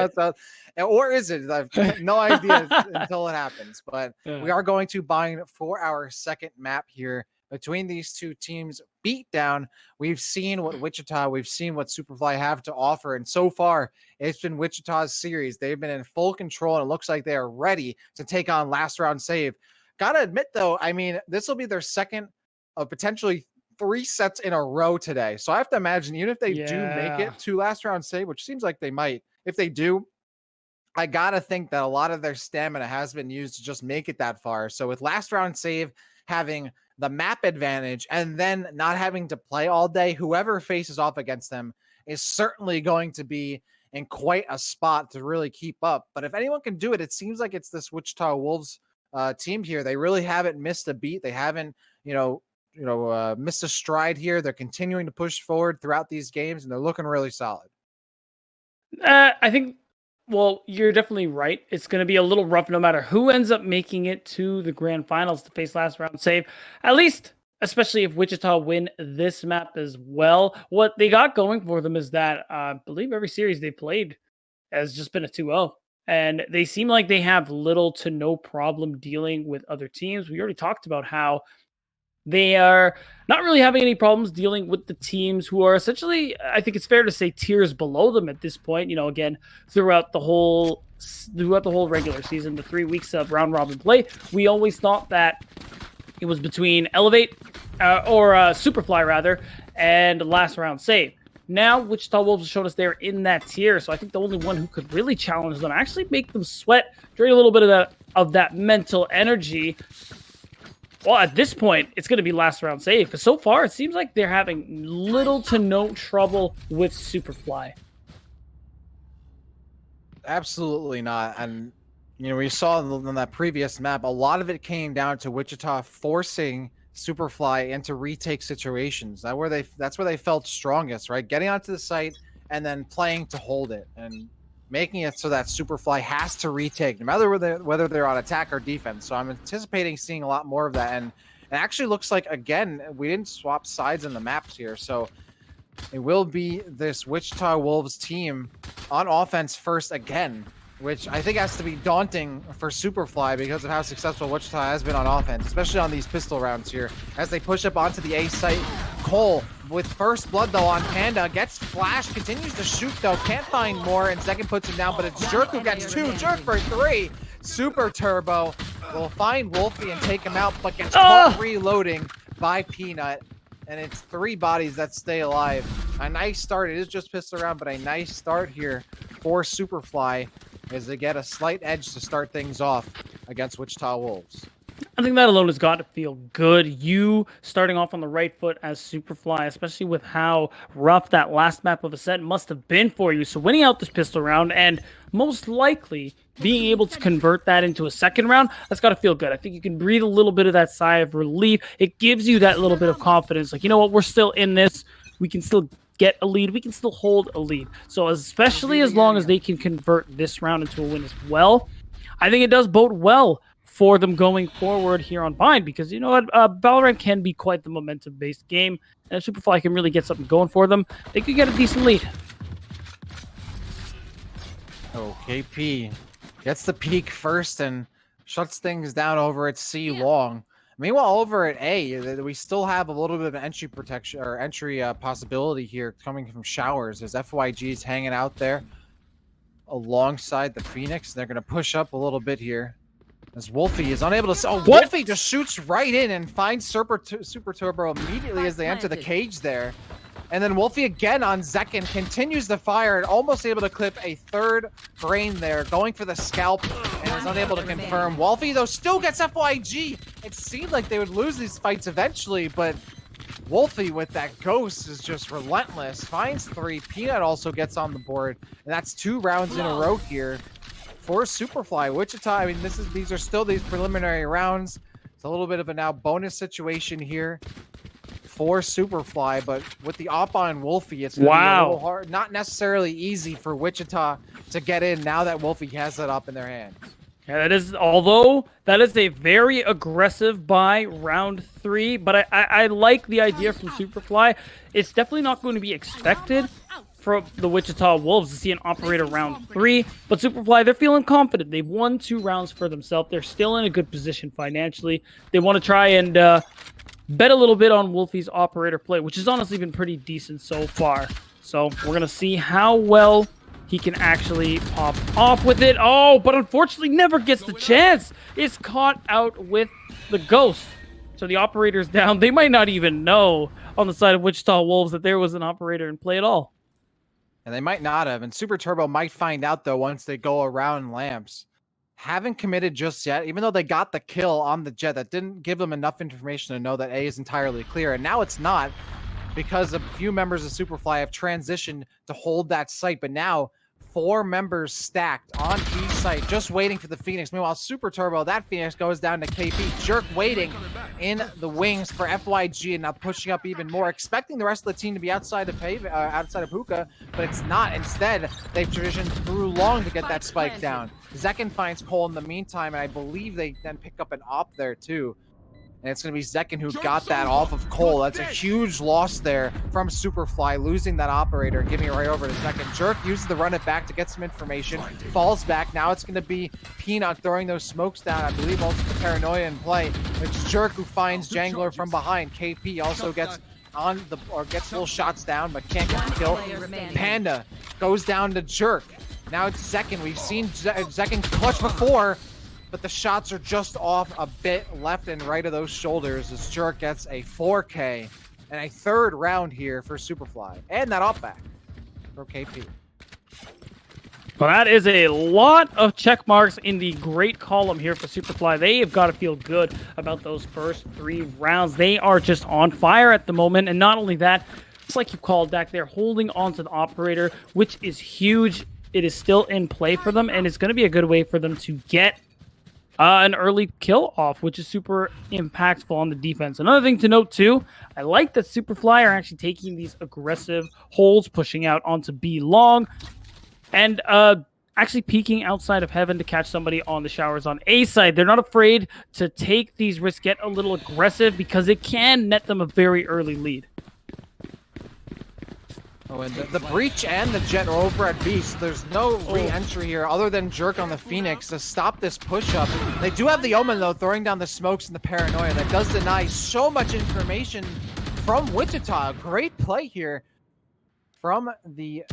Or is it? I've no idea until it happens. But we are going to Bind for our second map here between these two teams. Beatdown. We've seen what Wichita, we've seen what SuperFly have to offer, and so far it's been Wichita's series. They've been in full control, and it looks like they are ready to take on last round save. Gotta admit, though, I mean, this will be their second of potentially 3 sets in a row today. So I have to imagine, even if they do make it to last round save, which seems like they might, if they do, I gotta think that a lot of their stamina has been used to just make it that far. So with last round save having the map advantage and then not having to play all day, whoever faces off against them is certainly going to be in quite a spot to really keep up. But if anyone can do it, it seems like it's this Wichita Wolves team here. They really haven't missed a beat. They haven't, missed a stride here. They're continuing to push forward throughout these games, and they're looking really solid. I think, well, you're definitely right. It's going to be a little rough no matter who ends up making it to the grand finals to face last round save. At least, especially if Wichita win this map as well. What they got going for them is that I believe every series they played has just been a 2-0. And they seem like they have little to no problem dealing with other teams. We already talked about how they are not really having any problems dealing with the teams who are essentially, I think it's fair to say, tiers below them at this point. Again, throughout the whole regular season, the 3 weeks of round robin play, we always thought that it was between Elevate or SuperFly rather, and last round save. Now, Wichita Wolves have showed us they're in that tier, so I think the only one who could really challenge them, actually make them sweat, drain a little bit of that mental energy. Well, at this point, it's going to be last round save, because so far it seems like they're having little to no trouble with SuperFly. Absolutely not. And, we saw in that previous map, a lot of it came down to Wichita forcing SuperFly into retake situations. That's where they felt strongest, right? Getting onto the site and then playing to hold it and making it so that SuperFly has to retake, no matter whether they're on attack or defense. So I'm anticipating seeing a lot more of that. And it actually looks like, again, we didn't swap sides in the maps here. So it will be this Wichita Wolves team on offense first again, which I think has to be daunting for SuperFly because of how successful Wichita has been on offense, especially on these pistol rounds here. As they push up onto the A site, Cole with first blood though on Panda, gets flashed, continues to shoot though, can't find more, and second puts him down, but it's Jerk who gets 2, Jerk for 3. Super Turbo will find Wolfie and take him out, but gets caught reloading by Peanut. And it's 3 bodies that stay alive. A nice start. It is just pistol round, but a nice start here for SuperFly as they get a slight edge to start things off against Wichita Wolves. I think that alone has got to feel good. You starting off on the right foot as SuperFly, especially with how rough that last map of Ascent must have been for you. So winning out this pistol round and most likely being able to convert that into a second round, that's got to feel good. I think you can breathe a little bit of that sigh of relief. It gives you that little bit of confidence. Like, you know what? We're still in this. We can still get a lead. We can still hold a lead. So especially as long as they can convert this round into a win as well, I think it does bode well for them going forward here on Bind, because you know what, Valorant can be quite the momentum-based game, and if SuperFly can really get something going for them, they could get a decent lead. Oh, KP gets the peak first and shuts things down over at C long. Meanwhile, over at A, we still have a little bit of an entry protection or entry possibility here coming from Showers as FYG's hanging out there alongside the Phoenix. They're going to push up a little bit here. As Wolfie is unable to... Oh, what? Wolfie just shoots right in and finds Super Turbo immediately as they enter the cage there. And then Wolfie again on Zekin continues to fire and almost able to clip a third brain there, going for the scalp. And is unable to confirm. Wolfie, though, still gets FYG. It seemed like they would lose these fights eventually, but Wolfie with that ghost is just relentless. Finds 3. Peanut also gets on the board, and that's 2 rounds in a row here for SuperFly. Wichita, I mean, these are still these preliminary rounds. It's a little bit of a now bonus situation here for SuperFly, but with the op on Wolfie, it's gonna be a little hard. Not necessarily easy for Wichita to get in now that Wolfie has that up in their hand. Yeah, that is, although that is a very aggressive buy round 3, but I like the idea from SuperFly. It's definitely not going to be expected from the Wichita Wolves to see an operator round 3, but SuperFly, they're feeling confident. They've won 2 rounds for themselves. They're still in a good position financially. They want to try and bet a little bit on Wolfie's operator play, which has honestly been pretty decent so far. So we're going to see how well he can actually pop off with it. Oh, but unfortunately never gets the chance. It's caught out with the ghost. So the operator's down. They might not even know on the side of Wichita Wolves that there was an operator in play at all. And they might not have. And Super Turbo might find out, though, once they go around lamps. Haven't committed just yet, even though they got the kill on the jet. That didn't give them enough information to know that A is entirely clear. And now it's not, because a few members of SuperFly have transitioned to hold that site. But now 4 members stacked on B site, just waiting for the Phoenix. Meanwhile, Super Turbo, that Phoenix goes down to KP. Jerk waiting in the wings for FYG, and now pushing up even more, expecting the rest of the team to be outside of Hookah, but it's not. Instead, they've transitioned through long to get that spike down. Zekin finds Cole in the meantime, and I believe they then pick up an op there too. And it's going to be Zekin who got that off of Cole. That's a huge loss there from SuperFly, losing that operator, giving it right over to Zekin. Jerk uses the run it back to get some information, falls back. Now it's going to be Peanut throwing those smokes down. I believe also the Paranoia in play. It's Jerk who finds Jangler from behind. KP also gets on the, or gets little shots down, but can't get the kill. Panda goes down to Jerk. Now it's Zekin. We've seen Zekin clutch before, but the shots are just off a bit left and right of those shoulders as Jerk gets a 4K and a 3rd round here for SuperFly. And that op back for KP. Well, that is a lot of check marks in the great column here for SuperFly. They have got to feel good about those first 3 rounds. They are just on fire at the moment. And not only that, it's like you called, Dak, they're holding on to the operator, which is huge. It is still in play for them, and it's going to be a good way for them to get an early kill off, which is super impactful on the defense. Another thing to note too, I like that SuperFly are actually taking these aggressive holds, pushing out onto B long, and actually peeking outside of heaven to catch somebody on the showers on A side. They're not afraid to take these risks, get a little aggressive, because it can net them a very early lead. Oh, and the breach and the jet are over at B, so there's no re-entry here other than Jerk on the Phoenix to stop this push-up. They do have the Omen, though, throwing down the smokes and the Paranoia. That does deny so much information from Wichita. Great play here from the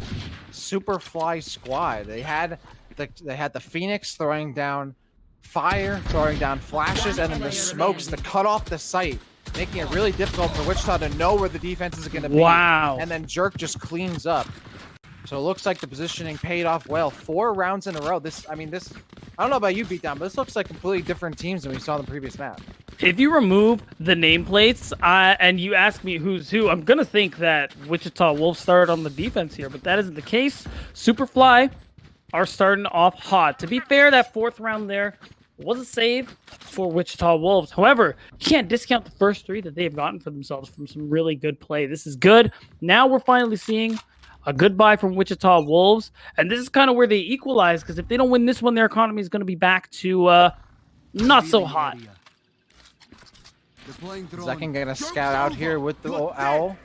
SuperFly squad. They had the Phoenix throwing down fire, throwing down flashes, and then the smokes to cut off the site, making it really difficult for Wichita to know where the defense is going to be. Wow. And then Jerk just cleans up. So it looks like the positioning paid off well. 4 rounds in a row. I don't know about you, Beatdown, but this looks like completely different teams than we saw in the previous map. If you remove the nameplates and you ask me who's who, I'm going to think that Wichita Wolves started on the defense here, but that isn't the case. SuperFly are starting off hot. To be fair, that 4th round there was a save for Wichita Wolves. However, you can't discount the first 3 that they've gotten for themselves from some really good play. This is good. Now we're finally seeing a good buy from Wichita Wolves, and this is kind of where they equalize, because if they don't win this one, their economy is going to be back to not so hot. Zekin gonna scout out here with the Owl,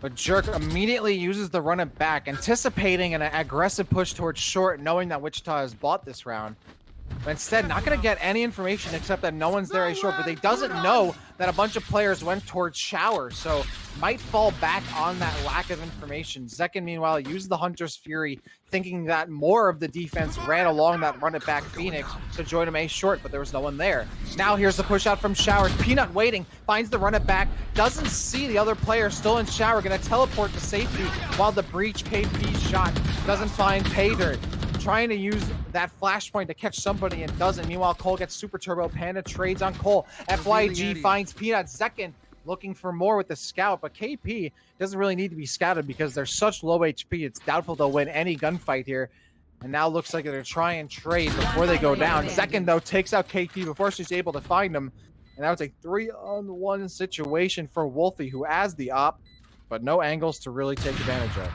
but Jerk immediately uses the run it back, anticipating an aggressive push towards short, knowing that Wichita has bought this round. But instead, not going to get any information except that no one's there a short, but he doesn't know that a bunch of players went towards shower, so might fall back on that lack of information. Zekin, meanwhile, used the Hunter's Fury, thinking that more of the defense ran along that run-it-back Phoenix to join him a short, but there was no one there. Now here's the push out from Showers. Peanut waiting, finds the run-it-back, doesn't see the other player still in shower, going to teleport to safety while the breach KP shot doesn't find Paydirt. trying to use that flashpoint to catch somebody and doesn't. Meanwhile, Cole gets super turbo. Panda trades on Cole. FYG finds Peanut second, looking for more with the scout, but KP doesn't really need to be scouted because they're such low HP. It's doubtful they'll win any gunfight here. And now looks like they're trying and trade before they go down. Second, though, takes out KP before she's able to find him. And now it's a 3-on-1 situation for Wolfie, who has the op, but no angles to really take advantage of.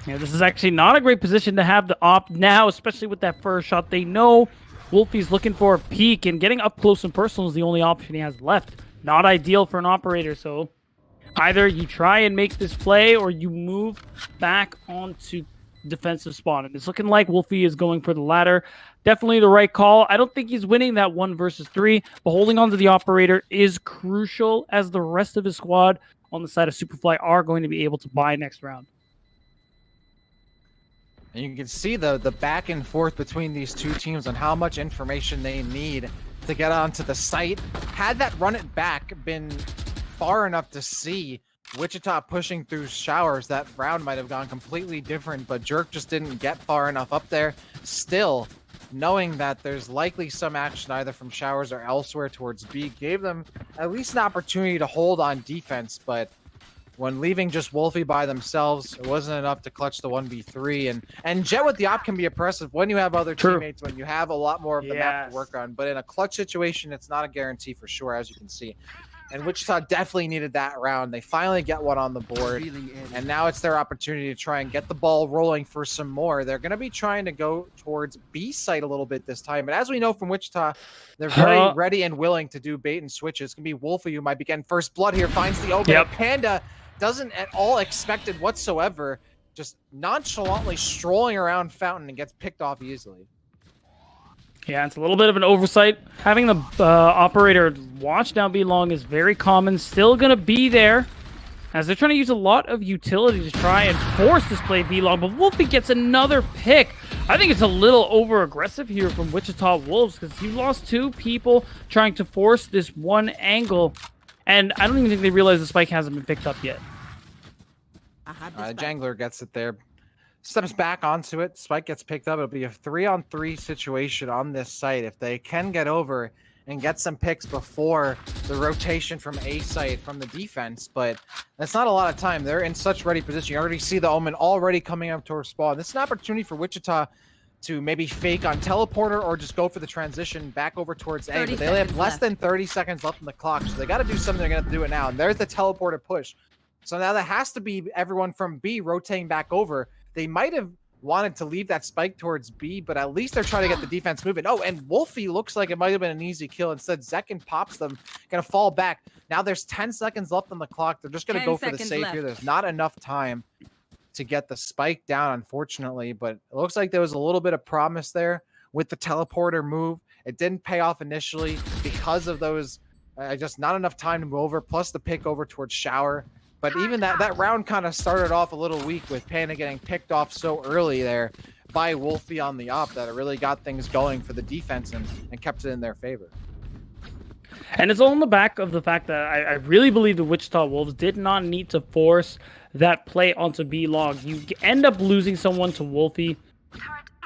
Yeah, this is actually not a great position to have the op now, especially with that first shot. They know Wolfie's looking for a peek, and getting up close and personal is the only option he has left. Not ideal for an operator, so either you try and make this play or you move back onto defensive spawn. And it's looking like Wolfie is going for the latter. Definitely the right call. I don't think he's winning that 1 versus 3, but holding on to the operator is crucial, as the rest of his squad on the side of SuperFly are going to be able to buy next round. And you can see the back and forth between these two teams on how much information they need to get onto the site. Had that run it back been far enough to see Wichita pushing through showers, that round might have gone completely different, but Jerk just didn't get far enough up there. Still, knowing that there's likely some action either from showers or elsewhere towards B gave them at least an opportunity to hold on defense, but when leaving just Wolfie by themselves, it wasn't enough to clutch the 1v3. And Jet with the op can be oppressive when you have other teammates, when you have a lot more of the map to work on. But in a clutch situation, it's not a guarantee for sure, as you can see. And Wichita definitely needed that round. They finally get one on the board. And now it's their opportunity to try and get the ball rolling for some more. They're going to be trying to go towards B site a little bit this time. But as we know from Wichita, they're very ready and willing to do bait and switches. It's going to be Wolfie who might be getting first blood here. Finds the open. Panda doesn't at all expect it whatsoever. Just nonchalantly strolling around Fountain and gets picked off easily. Yeah, it's a little bit of an oversight. Having the operator watch down B long is very common. Still going to be there, as they're trying to use a lot of utility to try and force this play B long. But Wolfie gets another pick. I think it's a little over-aggressive here from Wichita Wolves, because he lost 2 people trying to force this one angle. And I don't even think they realize the spike hasn't been picked up yet. Jangler gets it there. Steps back onto it. Spike gets picked up. It'll be a 3-on-3 situation on this site. If they can get over and get some picks before the rotation from A site from the defense, but that's not a lot of time. They're in such ready position. You already see the Omen already coming up towards spawn. This is an opportunity for Wichita to maybe fake on teleporter or just go for the transition back over towards A. But they only have less than 30 seconds left on the clock, so they got to do something. They're going to do it now. And there's the teleporter push. So now that has to be everyone from B rotating back over. They might have wanted to leave that spike towards B, but at least they're trying to get the defense moving. Oh, and Wolfie looks like it might have been an easy kill. Instead, Zekin pops them, going to fall back. Now there's 10 seconds left on the clock. They're just going to go for the save here. There's not enough time to get the spike down, unfortunately, but it looks like there was a little bit of promise there with the teleporter move. It didn't pay off initially because of those, just not enough time to move over, plus the pick over towards shower. But even that round kind of started off a little weak with Panda getting picked off so early there by Wolfie on the op that it really got things going for the defense and kept it in their favor. And it's all on the back of the fact that I really believe the Wichita Wolves did not need to force that play onto B long. You end up losing someone to Wolfie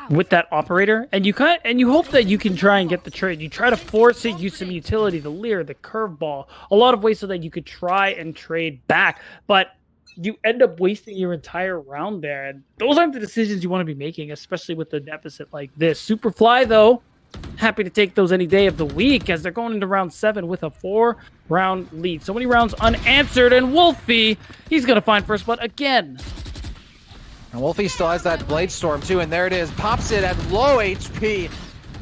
with that operator, and you hope that you can try and get the trade. You try to force it, use some utility, the leer, the curveball, a lot of ways so that you could try and trade back, but you end up wasting your entire round there, and those aren't the decisions you want to be making, especially with a deficit like this. SuperFly, though, happy to take those any day of the week, as they're going into round 7 with a 4-round lead. So many rounds unanswered, and Wolfie, he's going to find first blood again. And Wolfie still has that Blade Storm too, and there it is. Pops it at low HP,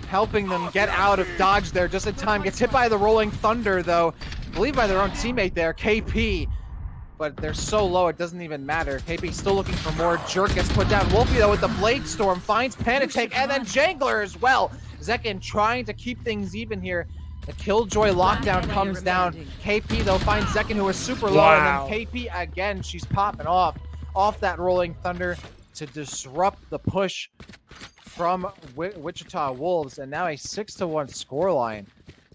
helping them get out of dodge there just in time. Gets hit by the Rolling Thunder, though. I believe by their own teammate there, KP. But they're so low, it doesn't even matter. KP still looking for more. Jerk gets put down. Wolfie, though, with the Blade Storm, finds Panic Take, and then Jangler as well. Zekin trying to keep things even here. The Killjoy lockdown comes down. KP, though, finds Zekin, who is super low. And then KP, again, she's popping off that Rolling Thunder to disrupt the push from Wichita Wolves, and now a 6-1 scoreline.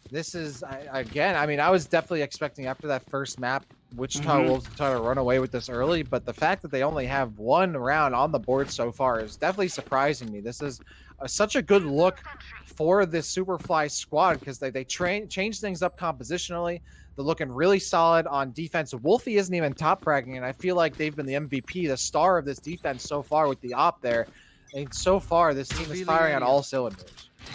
This is, again, I mean, I was definitely expecting after that first map, Wichita Wolves to try to run away with this early, but the fact that they only have 1 round on the board so far is definitely surprising me. This is such a good look for this SuperFly squad because they change things up compositionally. They're looking really solid on defense. Wolfie isn't even top fragging, and I feel like they've been the MVP, the star of this defense so far with the op there. And so far, this team is firing on all cylinders.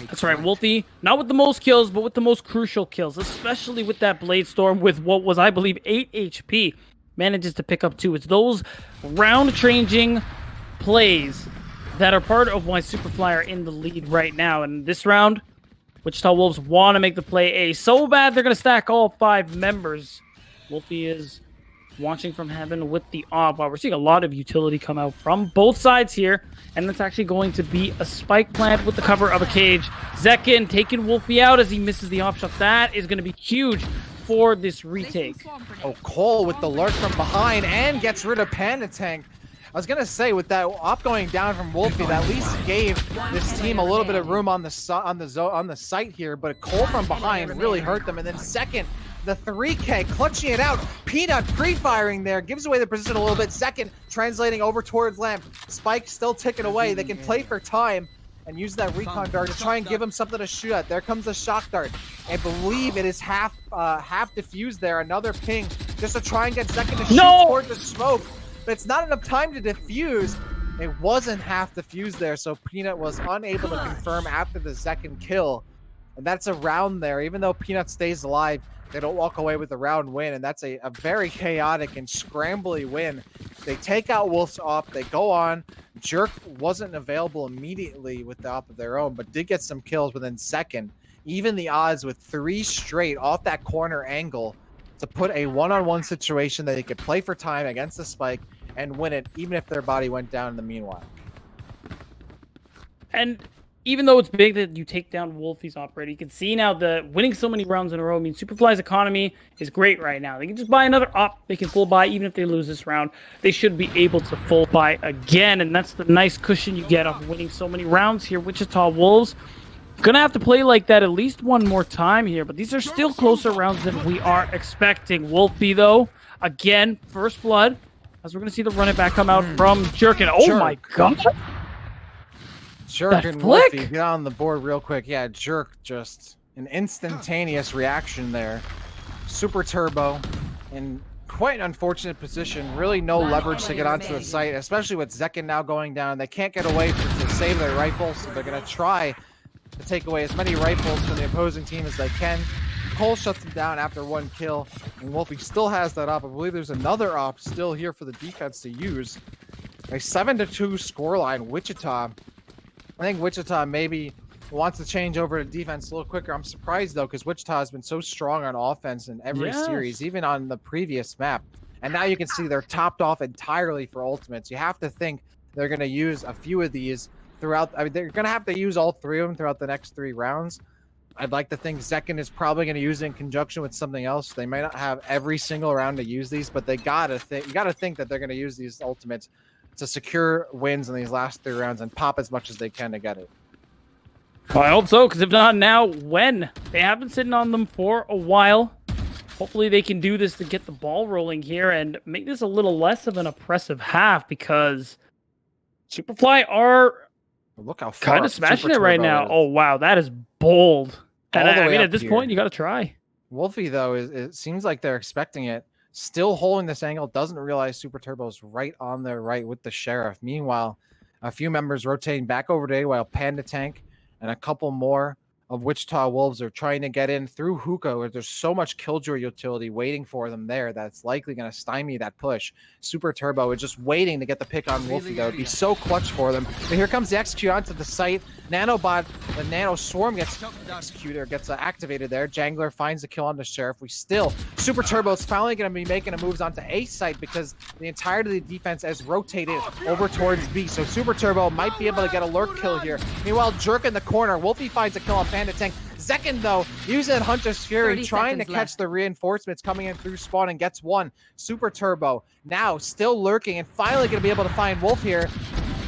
That's right, Wolfie, not with the most kills, but with the most crucial kills, especially with that Blade Storm with what was, I believe, 8 HP. Manages to pick up 2. It's those round-changing plays that are part of why SuperFly are in the lead right now. And this round, Wichita Wolves want to make the play A so bad they're going to stack all 5 members. Wolfie is watching from heaven with the op. While we're seeing a lot of utility come out from both sides here, and that's actually going to be a spike plant with the cover of a cage. Zekin taking Wolfie out as he misses the op shot. That is going to be huge for this retake. Oh, Cole with the lurk from behind and gets rid of Panda Tank. I was gonna say with that op going down from Wolfie, that at least gave this team a little bit of room on the site here, but Cole from behind really hurt them. And then second, the 3K clutching it out. Peanut pre-firing there, gives away the position a little bit. Second, translating over towards Lamp. Spike still ticking away. They can play for time and use that recon dart to try and give him something to shoot at. There comes a shock dart. I believe it is half diffused there. Another ping just to try and get Zekin to shoot towards the smoke. But it's not enough time to defuse. It wasn't half defused there, so Peanut was unable to confirm after the second kill. And that's a round there. Even though Peanut stays alive, they don't walk away with a round win, and that's a very chaotic and scrambly win. They take out Wolf's op, they go on. Jerk wasn't available immediately with the op of their own, but did get some kills within second. Even the odds with 3 straight off that corner angle to put a one-on-one situation that they could play for time against the spike and win it, even if their body went down in the meanwhile. And even though it's big that you take down Wolfie's operator, you can see now that winning so many rounds in a row means SuperFly's economy is great right now. They can just buy another op. They can full buy even if they lose this round. They should be able to full buy again, and that's the nice cushion you get off winning so many rounds here. Wichita Wolves gonna have to play like that at least one more time here, but these are still closer rounds than we are expecting. Wolfie, though, again, first blood, as we're gonna see the run it back come out from Jerkin. Oh Jerk. my god! Jerk and Wolfie get on the board real quick. Yeah, Jerk, just an instantaneous reaction there. Super turbo in quite an unfortunate position. Really no leverage to get onto the site, especially with Zekin now going down. They can't get away to save their rifles, so they're gonna try to take away as many rifles from the opposing team as they can. Cole shuts them down after 1 kill, and Wolfie still has that op. I believe there's another op still here for the defense to use. A 7-2 scoreline. Wichita, I think Wichita maybe wants to change over to defense a little quicker. I'm surprised though, because Wichita has been so strong on offense in every series, even on the previous map. And now you can see they're topped off entirely for ultimates. You have to think they're going to use a few of these throughout. I mean, they're going to have to use all 3 of them throughout the next 3 rounds. I'd like to think Zekin is probably going to use it in conjunction with something else. They might not have every single round to use these, but you got to think that they're going to use these ultimates to secure wins in these last 3 rounds and pop as much as they can to get it. Well, I hope so, because if not now, when? They have been sitting on them for a while. Hopefully they can do this to get the ball rolling here and make this a little less of an oppressive half, because SuperFly are look how far kind of smashing it right now. Oh, wow, that is bold. And I mean, at this point, you got to try. Wolfie, though, it seems like they're expecting it. Still holding this angle, doesn't realize Super Turbo's right on their right with the Sheriff. Meanwhile, a few members rotating back over to A while Panda Tank and a couple more of Wichita Wolves are trying to get in through Hookah, where there's so much Killjoy utility waiting for them there that's likely going to stymie that push. Super Turbo is just waiting to get the pick on Wolfie, though. It'd be so clutch for them. But here comes the execute onto the site. Nanobot, the Nano Swarm gets executed, gets activated there. Jangler finds the kill on the Sheriff. Super Turbo is finally going to be making a moves onto A site because the entirety of the defense has rotated over towards B. So Super Turbo might be able to get a lurk kill here. Meanwhile, Jerk in the corner. Wolfie finds a kill on Panda Tank. Zekin, though, using Hunter's Fury, trying to catch the reinforcements coming in through spawn and gets 1. Super Turbo now still lurking and finally going to be able to find Wolf here.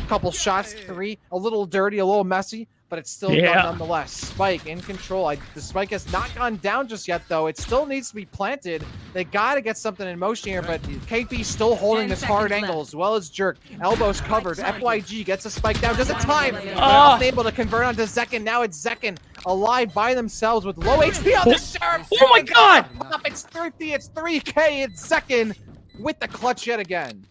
Couple shots, 3, a little dirty, a little messy, but it's still done nonetheless. Spike in control. The spike has not gone down just yet, though. It still needs to be planted. They got to get something in motion here, but KP still holding 10 this hard seconds angle left. as well as Jerk. Elbows covered. FYG gets a spike down. Doesn't time. Oh. Unable to convert onto Zekin. Now it's Zekin alive by themselves with low HP on the Sheriff. Oh my God! Up, it's 30. It's 3K. It's Zekin with the clutch yet again.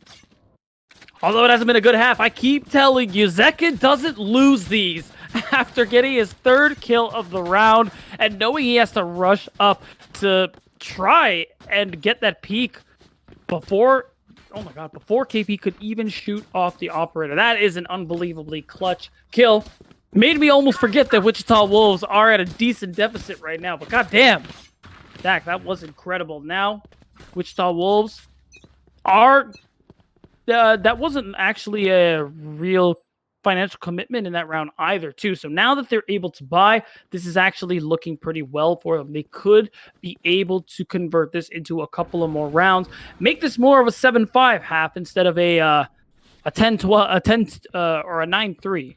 Although it hasn't been a good half, I keep telling you, Zekin doesn't lose these after getting his 3rd kill of the round and knowing he has to rush up to try and get that peak before, oh my God, before KP could even shoot off the operator. That is an unbelievably clutch kill. Made me almost forget that Wichita Wolves are at a decent deficit right now, but goddamn, Dak, that was incredible. Now, Wichita Wolves are... that wasn't actually a real financial commitment in that round either, too. So now that they're able to buy, this is actually looking pretty well for them. They could be able to convert this into a couple of more rounds, make this more of a 7-5 half instead of a 10-12, a 10 or a 9-3.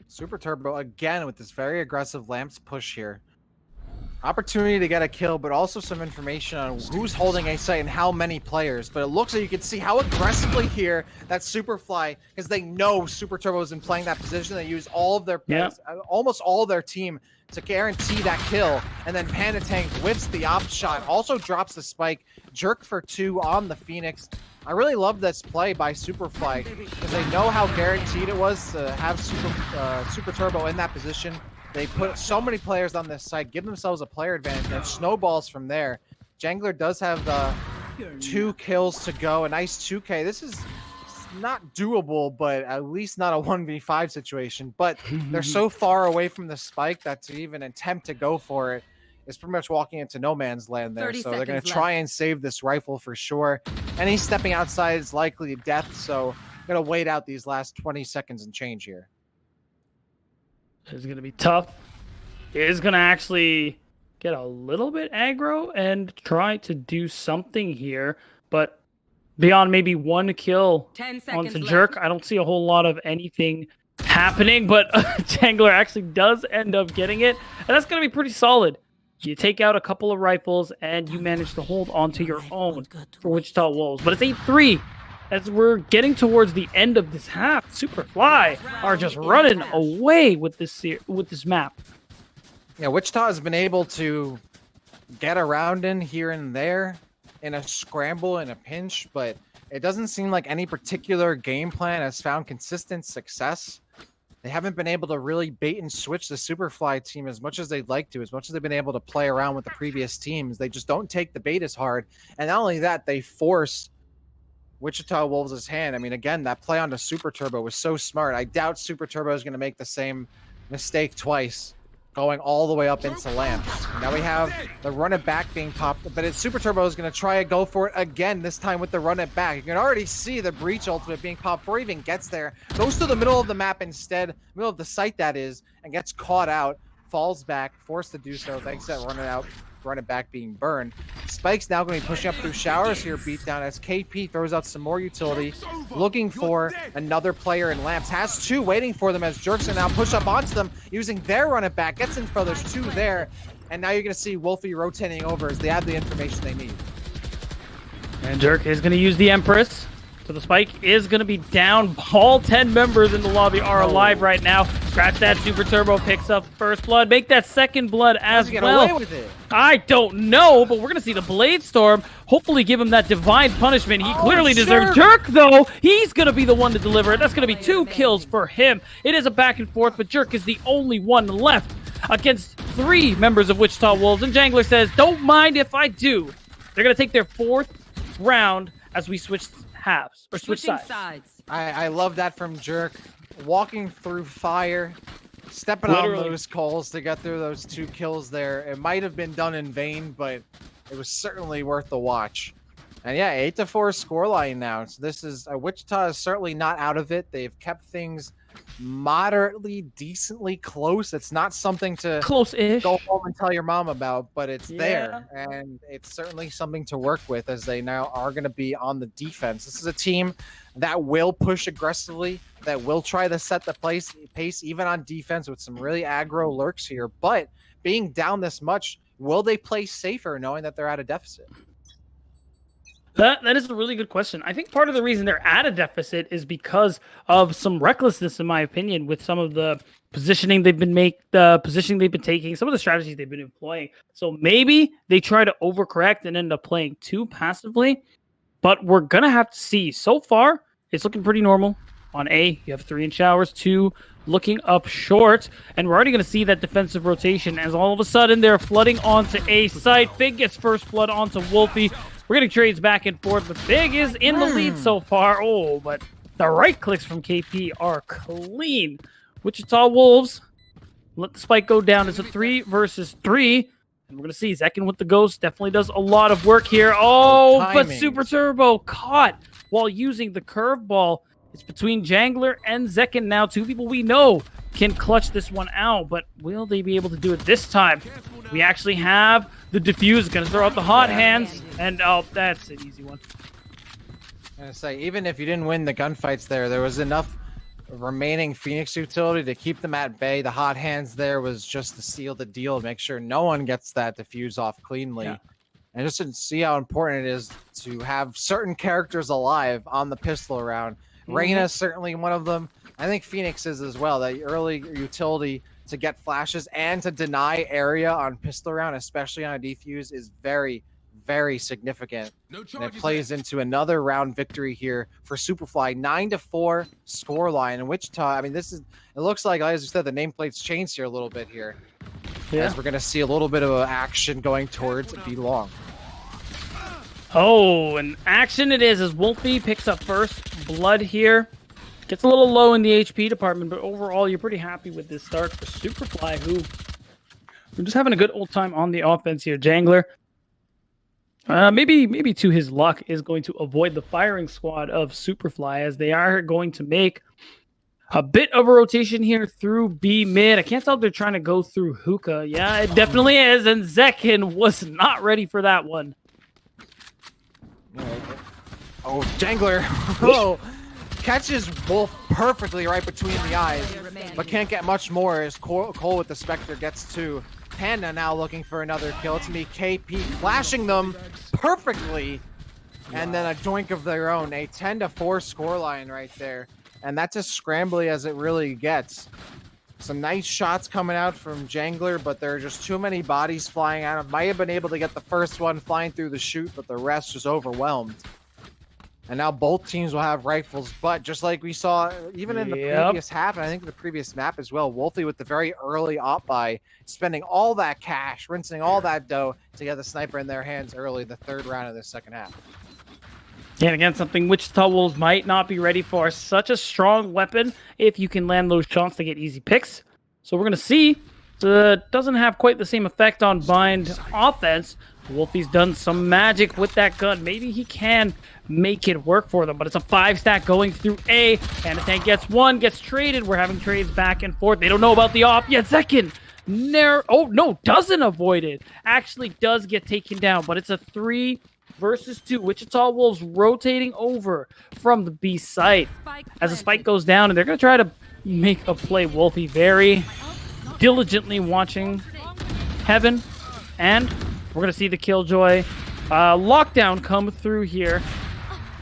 Super Turbo again with this very aggressive lamps push here. Opportunity to get a kill, but also some information on who's holding a site and how many players. But it looks like you can see how aggressively here that SuperFly, because they know Super Turbo has been playing that position. They use all of their, almost all of their team to guarantee that kill. And then Panda Tank whiffs the op shot, also drops the spike. Jerk for 2 on the Phoenix. I really love this play by SuperFly because they know how guaranteed it was to have Super Turbo in that position. They put so many players on this site, give themselves a player advantage, and it snowballs from there. Jangler does have the 2 kills to go, a nice 2K. This is not doable, but at least not a 1v5 situation. But they're so far away from the spike that to even attempt to go for it is pretty much walking into no man's land there. So they're going to try and save this rifle for sure. Any stepping outside is likely death, so I'm going to wait out these last 20 seconds and change here. It's going to be tough. It is going to actually get a little bit aggro and try to do something here. But beyond maybe 1 kill 10 seconds onto left. Jerk, I don't see a whole lot of anything happening. But Jangler actually does end up getting it. And that's going to be pretty solid. You take out a couple of rifles and you manage to hold onto your own for Wichita Wolves. But it's 8-3. As we're getting towards the end of this half, SuperFly are just running away with this map. Yeah, Wichita has been able to get around in here and there in a scramble and a pinch, but it doesn't seem like any particular game plan has found consistent success. They haven't been able to really bait and switch the SuperFly team as much as they'd like to, as much as they've been able to play around with the previous teams. They just don't take the bait as hard. And not only that, they force Wichita Wolves' hand. I mean, again, that play onto Super Turbo was so smart. I doubt Super Turbo is going to make the same mistake twice, going all the way up into lamps. Now we have the run it back being popped, but it's Super Turbo is going to try and go for it again, this time with the run it back. You can already see the breach ultimate being popped before he even gets there. Goes to the middle of the map instead, middle of the site that is, and gets caught out, falls back, forced to do so thanks to that run it back being burned. Spike's now going to be pushing up through showers here, beatdown as KP throws out some more utility, looking for another player in lamps. Has 2 waiting for them as Jerks are now push up onto them using their run it back. Gets in for there's 2 there, and now you're going to see Wolfie rotating over as they have the information they need. And Jerk is going to use the Empress. So the spike is going to be down. All 10 members in the lobby are alive right now. Scratch that. Super Turbo picks up first blood. Make that second blood as well. Away with it? I don't know, but we're going to see the Blade Storm hopefully give him that divine punishment. He clearly deserves. Jerk, though, he's going to be the one to deliver it. That's going to be 2 kills for him. It is a back and forth, but Jerk is the only one left against 3 members of Wichita Wolves. And Jangler says, don't mind if I do. They're going to take their 4th round as we switch halves or switch sides. I love that from Jerk. Walking through fire, stepping on those coals to get through those 2 kills there. It might have been done in vain, but it was certainly worth the watch. And yeah, 8-4 scoreline now. So this is Wichita is certainly not out of it. They've kept things moderately, decently close. It's not something to close-ish go home and tell your mom about, but it's there, and it's certainly something to work with as they now are going to be on the defense. This is a team that will push aggressively, that will try to set the pace even on defense with some really aggro lurks here. But being down this much, will they play safer knowing that they're at a deficit? That is a really good question. I think part of the reason they're at a deficit is because of some recklessness, in my opinion, with some of the positioning they've been taking, some of the strategies they've been employing. So maybe they try to overcorrect and end up playing too passively. But we're gonna have to see. So far, it's looking pretty normal. On A, you have 3 in showers, 2 looking up short, and we're already going to see that defensive rotation as all of a sudden they're flooding onto A site. Big gets first blood onto Wolfie. We're getting trades back and forth, but Big is in the lead so far. Oh, but the right clicks from KP are clean. Wichita Wolves let the spike go down. It's a 3 versus 3. And we're going to see Zekin with the ghost. Definitely does a lot of work here. Oh, but Super Turbo caught while using the curveball. It's between Jangler and Zekin now. 2 people we know can clutch this one out, but will they be able to do it this time? We actually have the defuse. Going to throw out the hot hands, and oh, that's an easy one. I'm going to say, even if you didn't win the gunfights there was enough remaining Phoenix utility to keep them at bay. The hot hands there was just to seal the deal, to make sure no one gets that defuse off cleanly. Yeah. And just to see how important it is to have certain characters alive on the pistol round. Reyna is certainly one of them. I think Phoenix is as well. That early utility to get flashes and to deny area on pistol round, especially on a defuse, is very, very significant. And it plays into another round victory here for SuperFly. 9-4 scoreline. In Wichita, I mean, it looks like, as you said, the nameplate's changed here a little bit here. Yeah. As we're going to see a little bit of action going towards B-Long. Oh, and action it is as Wolfie picks up first blood here. Gets a little low in the HP department, but overall, you're pretty happy with this start for SuperFly, who are just having a good old time on the offense here. Jangler, maybe to his luck, is going to avoid the firing squad of SuperFly, as they are going to make a bit of a rotation here through B mid. I can't tell if they're trying to go through Hookah. Yeah, it definitely is, and Zekin was not ready for that one. Oh, Jangler oh, catches Wolf perfectly right between the eyes, but can't get much more as Cole with the Spectre gets 2. Panda now looking for another kill. It's me, KP, flashing them perfectly, and then a doink of their own. A 10-4 scoreline right there, and that's as scrambly as it really gets. Some nice shots coming out from Jangler, but there are just too many bodies flying out. Might have been able to get the first one flying through the chute, but the rest just overwhelmed. And now both teams will have rifles, but just like we saw even in the previous half, and I think the previous map as well, Wolfie with the very early op buy, spending all that cash, rinsing all that dough to get the sniper in their hands early, the 3rd round of the 2nd half. And again, something Wichita Wolves might not be ready for. Such a strong weapon if you can land those shots to get easy picks. So we're going to see. Doesn't have quite the same effect on bind offense. Wolfie's done some magic with that gun. Maybe he can make it work for them, but it's a 5-stack going through A, and a tank gets 1, gets traded. We're having trades back and forth. They don't know about the op yet. Zekin, doesn't avoid it. Actually does get taken down, but it's a 3 versus 2. Wichita Wolves rotating over from the B site as the spike goes down, and they're going to try to make a play. Wolfie very diligently watching Heaven, and we're going to see the Killjoy lockdown come through here.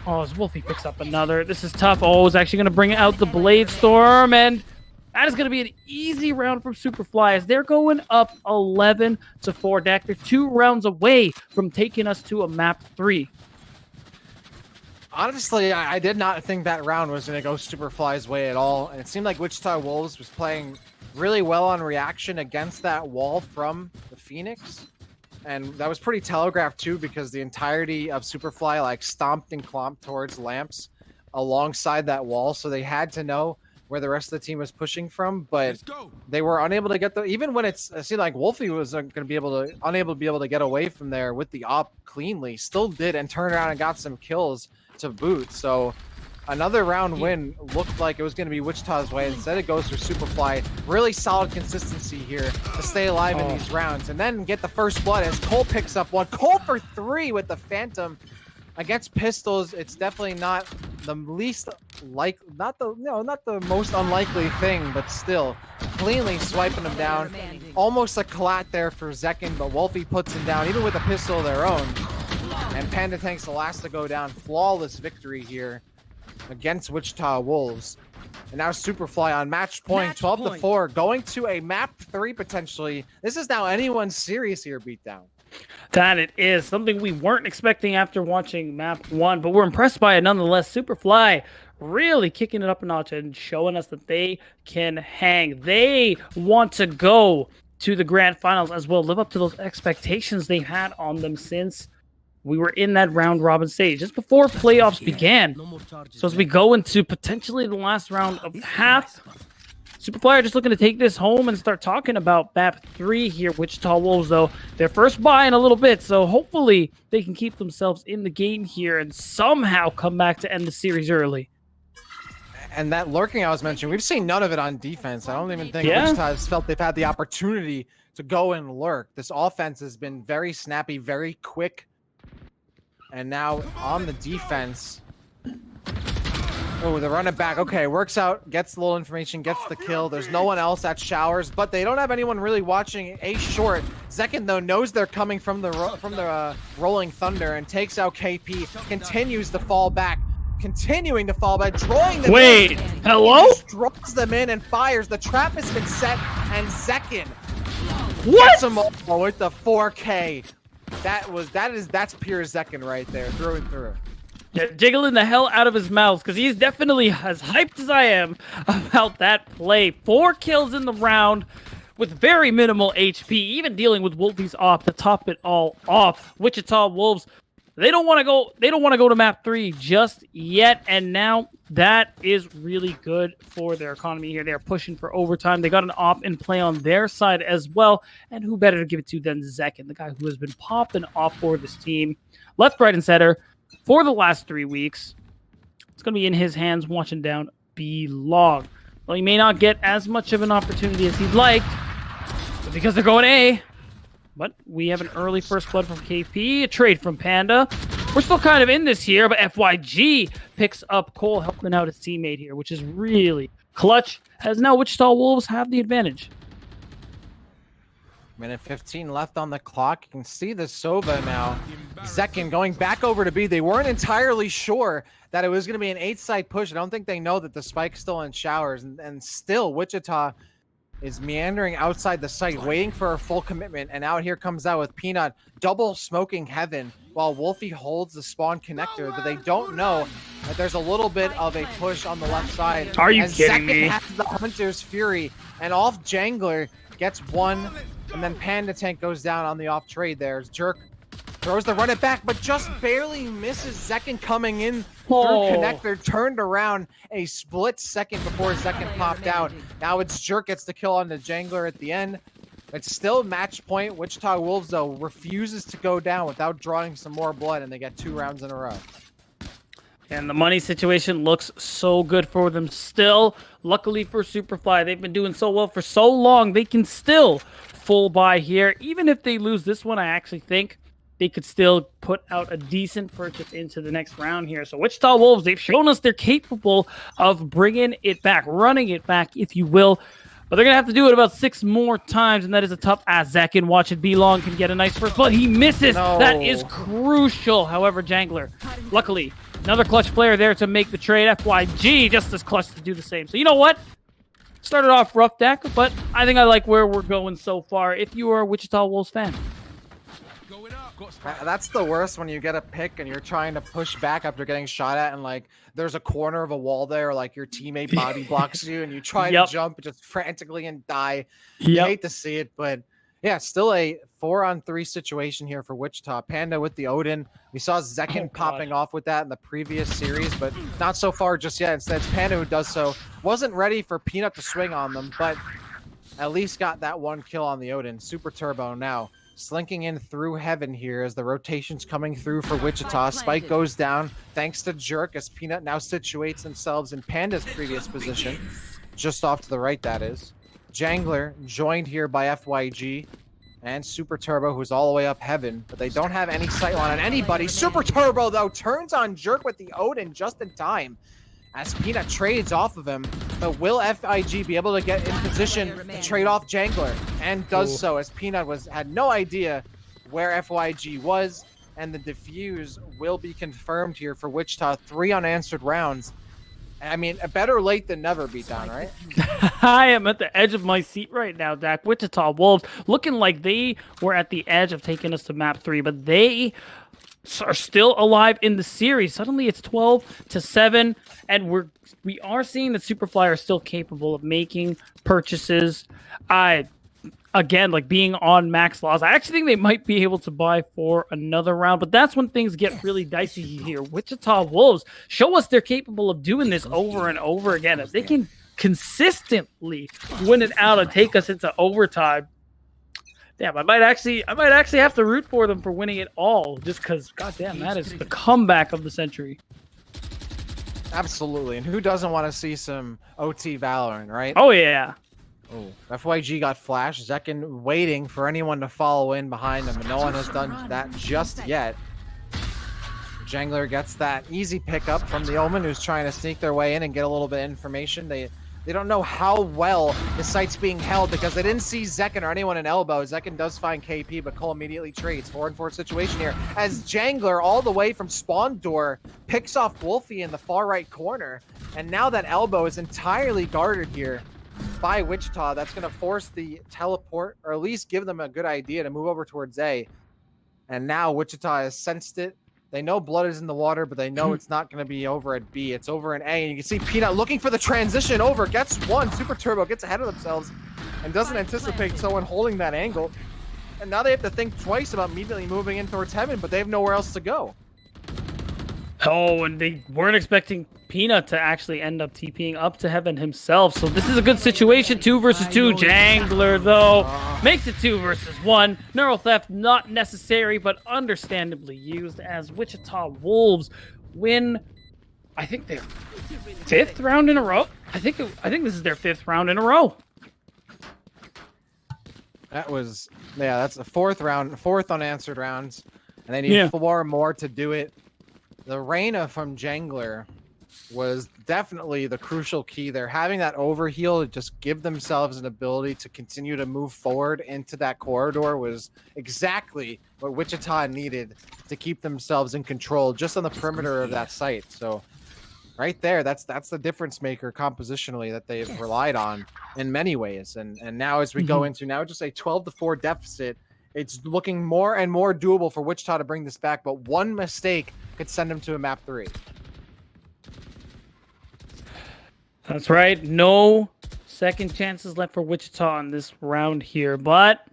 Oh, as Wolfie picks up another. This is tough. Oh, is actually going to bring out the Blade Storm, and that is going to be an easy round from SuperFly as they're going up 11-4. Dak, they're 2 rounds away from taking us to a map 3. Honestly, I did not think that round was going to go SuperFly's way at all. And it seemed like Wichita Wolves was playing really well on reaction against that wall from the Phoenix. And that was pretty telegraphed too, because the entirety of SuperFly like stomped and clomped towards lamps alongside that wall. So they had to know where the rest of the team was pushing from, but they were unable to get even when it seemed like Wolfie was unable to be able to get away from there with the op cleanly, still did, and turned around and got some kills to boot. So another round win looked like it was going to be Wichita's way. Instead, it goes for SuperFly. Really solid consistency here to stay alive in these rounds, and then get the first blood as Cole picks up 1. Cole for 3 with the Phantom. Against pistols, it's definitely not the not the most unlikely thing, but still cleanly swiping him down. Almost a collat there for Zekin, but Wolfie puts him down, even with a pistol of their own. And Panda Tank's the last to go down. Flawless victory here against Wichita Wolves. And now SuperFly on match point, 12-4, going to a map 3 potentially. This is now anyone's series here, Beatdown. That it is something we weren't expecting after watching map 1, but we're impressed by it nonetheless. SuperFly really kicking it up a notch and showing us that they can hang. They want to go to the grand finals as well, live up to those expectations they've had on them since we were in that round robin stage, just before playoffs began. So as we go into potentially the last round of half, SuperFly are just looking to take this home and start talking about map 3 here. Wichita Wolves, though, their first bye in a little bit, so hopefully they can keep themselves in the game here and somehow come back to end the series early. And that lurking I was mentioning, we've seen none of it on defense. I don't even think Wichita has felt they've had the opportunity to go and lurk. This offense has been very snappy, very quick. And now on the defense, oh, the running back. Okay, works out, gets a little information, gets the kill. There's no one else at Showers, but they don't have anyone really watching A short. Zekin, though, knows they're coming from the Rolling Thunder and takes out KP, continues to fall back. Continuing to fall back, drawing them in. Hello? Draws them in and fires. The trap has been set, and Zekin What? gets him over with the 4K. That's pure Zekin right there, through and through. Yeah, jiggling the hell out of his mouth because he's definitely as hyped as I am about that play. 4 kills in the round with very minimal HP, even dealing with Wolfie's off to top it all off. Wichita Wolves, they don't want to go. They don't want to go to map 3 just yet, and now that is really good for their economy here. They are pushing for overtime. They got an op in play on their side as well, and who better to give it to than Zekin, the guy who has been popping off for this team, left, right, and center for the last 3 weeks. It's going to be in his hands watching down B-Long. Well, he may not get as much of an opportunity as he'd like, but because they're going A. But we have an early first blood from KP, a trade from Panda. We're still kind of in this here, but FYG picks up Cole, helping out his teammate here, which is really clutch, as now Wichita Wolves have the advantage. Minute 15 left on the clock. You can see the Sova now. Zekin going back over to B. They weren't entirely sure that it was going to be an 8-side push. I don't think they know that the spike's still in Showers. And still, Wichita is meandering outside the site, waiting for a full commitment. And out here comes out with Peanut double smoking Heaven while Wolfie holds the spawn connector. But they don't know that there's a little bit of a push on the left side. Are you and kidding me? Zekin has the Hunter's Fury. And off Jangler gets one. And then Panda Tank goes down on the off trade there. Jerk throws the run it back, but just barely misses. Zekin coming in through connector, turned around a split second before Zekin popped out. Now it's Jerk gets the kill on the Jangler at the end. It's still match point. Wichita Wolves, though, refuses to go down without drawing some more blood, and they get 2 rounds in a row. And the money situation looks so good for them still. Luckily for SuperFly, they've been doing so well for so long, they can still full buy here. Even if they lose this one, I actually think they could still put out a decent purchase into the next round here. So Wichita Wolves, they've shown us they're capable of bringing it back, running it back, if you will. But they're going to have to do it about 6 more times, and that is a tough ass. Zekin, watch it. B-Long can get a nice first blood. He misses. No. That is crucial. However, Jangler, luckily, another clutch player there to make the trade. FYG, just as clutch to do the same. So you know what? Started off rough, Dak, but I think I like where we're going so far if you are a Wichita Wolves fan. That's the worst, when you get a pick and you're trying to push back after getting shot at, and like there's a corner of a wall there, like your teammate body blocks you and you try to jump just frantically and die. You hate to see it, but yeah, still a 4-on-3 situation here for Wichita. Panda with the Odin. We saw Zekin popping off with that in the previous series, but not so far just yet. Instead, it's Panda who does so. Wasn't ready for Peanut to swing on them, but at least got that 1 kill on the Odin. Super Turbo now slinking in through Heaven here as the rotation's coming through for Wichita. Spike goes down thanks to Jerk as Peanut now situates themselves in Panda's previous position. Just off to the right, that is. Jangler joined here by FYG and Super Turbo, who's all the way up Heaven, but they don't have any sightline on anybody. Super Turbo, though, turns on Jerk with the Odin just in time as Peanut trades off of him. But will FIG be able to get in position to trade off Jangler? And does so, as Peanut had no idea where FYG was and the defuse will be confirmed here for Wichita. 3 unanswered rounds. I mean, better late than never, Beatdown, right? I am at the edge of my seat right now, Dak. Wichita Wolves looking like they were at the edge of taking us to map 3, but they are still alive in the series. Suddenly it's 12-7, and we are seeing that SuperFly are still capable of making purchases. Again, like being on max loss, I actually think they might be able to buy for another round, but that's when things get really dicey here. Wichita Wolves show us they're capable of doing this over and over again. If they can consistently win it out and take us into overtime, damn, I might actually have to root for them for winning it all, just because, goddamn, that is the comeback of the century. Absolutely, and who doesn't want to see some OT Valorant, right? Oh yeah. Oh, FYG got flash. Zekin waiting for anyone to follow in behind him, and no one has done that just yet. Jangler gets that easy pickup from the Omen, who's trying to sneak their way in and get a little bit of information. They don't know how well the site's being held because they didn't see Zekin or anyone in elbow. Zekin does find KP, but Cole immediately trades. 4-4 situation here as Jangler, all the way from spawn door, picks off Wolfie in the far right corner. And now that elbow is entirely guarded here by Wichita. That's going to force the teleport, or at least give them a good idea to move over towards A. And now Wichita has sensed it. They know blood is in the water, but they know it's not going to be over at B. It's over in A, and you can see Peanut looking for the transition over. Gets one. Super Turbo gets ahead of themselves and doesn't anticipate someone holding that angle. And now they have to think twice about immediately moving in towards Heaven, but they have nowhere else to go. Oh, and they weren't expecting Peanut to actually end up TPing up to Heaven himself. So this is a good situation. 2 versus 2. Jangler, though, makes it 2 versus 1. Neural Theft not necessary, but understandably used as Wichita Wolves win, I think, their 5th round in a row. I think this is their 5th round in a row. That was, yeah, that's the 4th unanswered rounds. And they need 4 more to do it. The Reyna from Jangler was definitely the crucial key there. Having that overheal to just give themselves an ability to continue to move forward into that corridor was exactly what Wichita needed to keep themselves in control just on the perimeter of that site. So right there, that's the difference maker compositionally that they've relied on in many ways. And now as we go into now just a 12-4 deficit, it's looking more and more doable for Wichita to bring this back, but one mistake could send them to a map 3. That's right. No second chances left for Wichita in this round here, but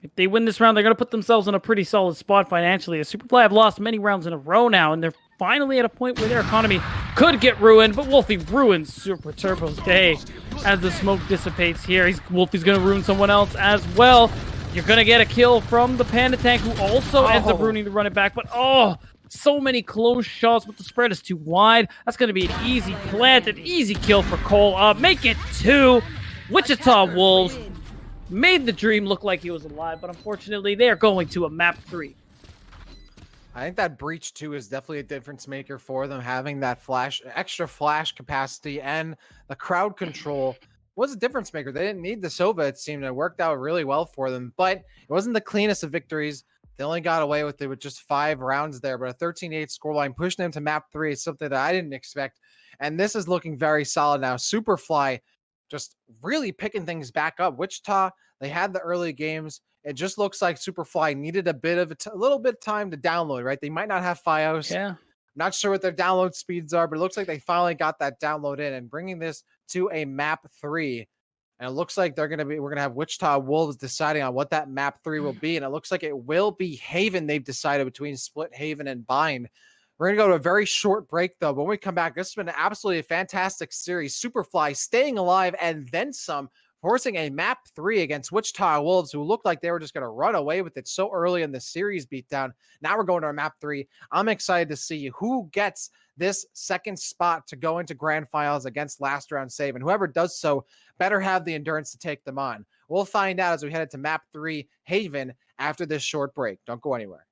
if they win this round, they're going to put themselves in a pretty solid spot financially. As SuperFly have lost many rounds in a row now, and they're finally at a point where their economy could get ruined, but Wolfie ruins Super Turbo's day as the smoke dissipates here. Wolfie's going to ruin someone else as well. You're going to get a kill from the Panda Tank, who also ends up ruining the running back. But, so many close shots, but the spread is too wide. That's going to be an easy plant, an easy kill for Cole. Make it 2. Wichita Wolves made the dream look like he was alive, but unfortunately, they are going to a map 3. I think that Breach 2 is definitely a difference maker for them, having that extra flash capacity and the crowd control was a difference maker. They didn't need the Sova, it seemed. It worked out really well for them, but it wasn't the cleanest of victories. They only got away with it with just 5 rounds there, but a 13-8 scoreline pushing them to map 3 is something that I didn't expect. And this is looking very solid now. SuperFly just really picking things back up. Wichita, they had the early games. It just looks like SuperFly needed a bit of a little bit of time to download, right? They might not have FiOS. Yeah. Not sure what their download speeds are, but it looks like they finally got that download in and bringing this to a map 3. And it looks like we're going to have Wichita Wolves deciding on what that map 3 will be. And it looks like it will be Haven. They've decided between Split, Haven, and Bind. We're going to go to a very short break, though. But when we come back, this has been absolutely a fantastic series. SuperFly staying alive and then some, forcing a map 3 against Wichita Wolves, who looked like they were just going to run away with it so early in the series beatdown. Now we're going to our map 3. I'm excited to see who gets this second spot to go into grand finals against last round save. And whoever does so better have the endurance to take them on. We'll find out as we head into map 3 Haven after this short break. Don't go anywhere.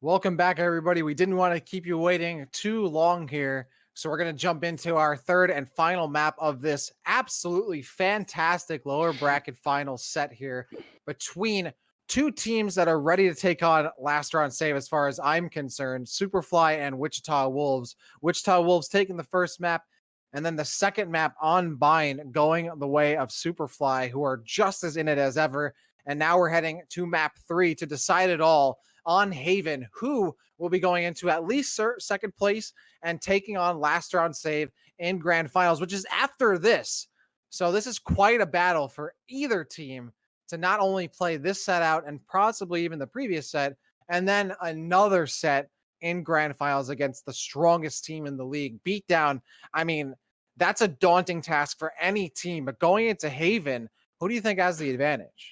Welcome back, everybody. We didn't want to keep you waiting too long here, so we're going to jump into our third and final map of this absolutely fantastic lower bracket final set here between two teams that are ready to take on last round save as far as I'm concerned, SuperFly and Wichita Wolves. Wichita Wolves taking the first map, and then the second map on Bind going the way of SuperFly, who are just as in it as ever. And now we're heading to map 3 to decide it all on Haven, who will be going into at least second place and taking on last round save in grand finals, which is after this. So this is quite a battle for either team to not only play this set out and possibly even the previous set, and then another set in grand finals against the strongest team in the league. Beatdown, I mean, that's a daunting task for any team, but going into Haven, who do you think has the advantage?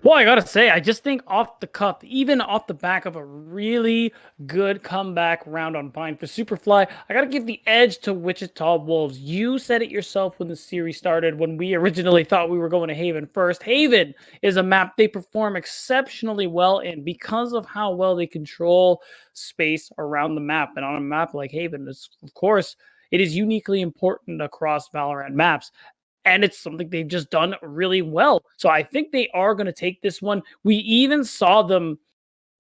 Well, I gotta say, I just think off the cuff, even off the back of a really good comeback round on Bind for SuperFly, I gotta give the edge to Wichita Wolves. You said it yourself when the series started, when we originally thought we were going to Haven first. Haven is a map they perform exceptionally well in because of how well they control space around the map. And on a map like Haven, of course, it is uniquely important across Valorant maps. And it's something they've just done really well. So I think they are going to take this one. We even saw them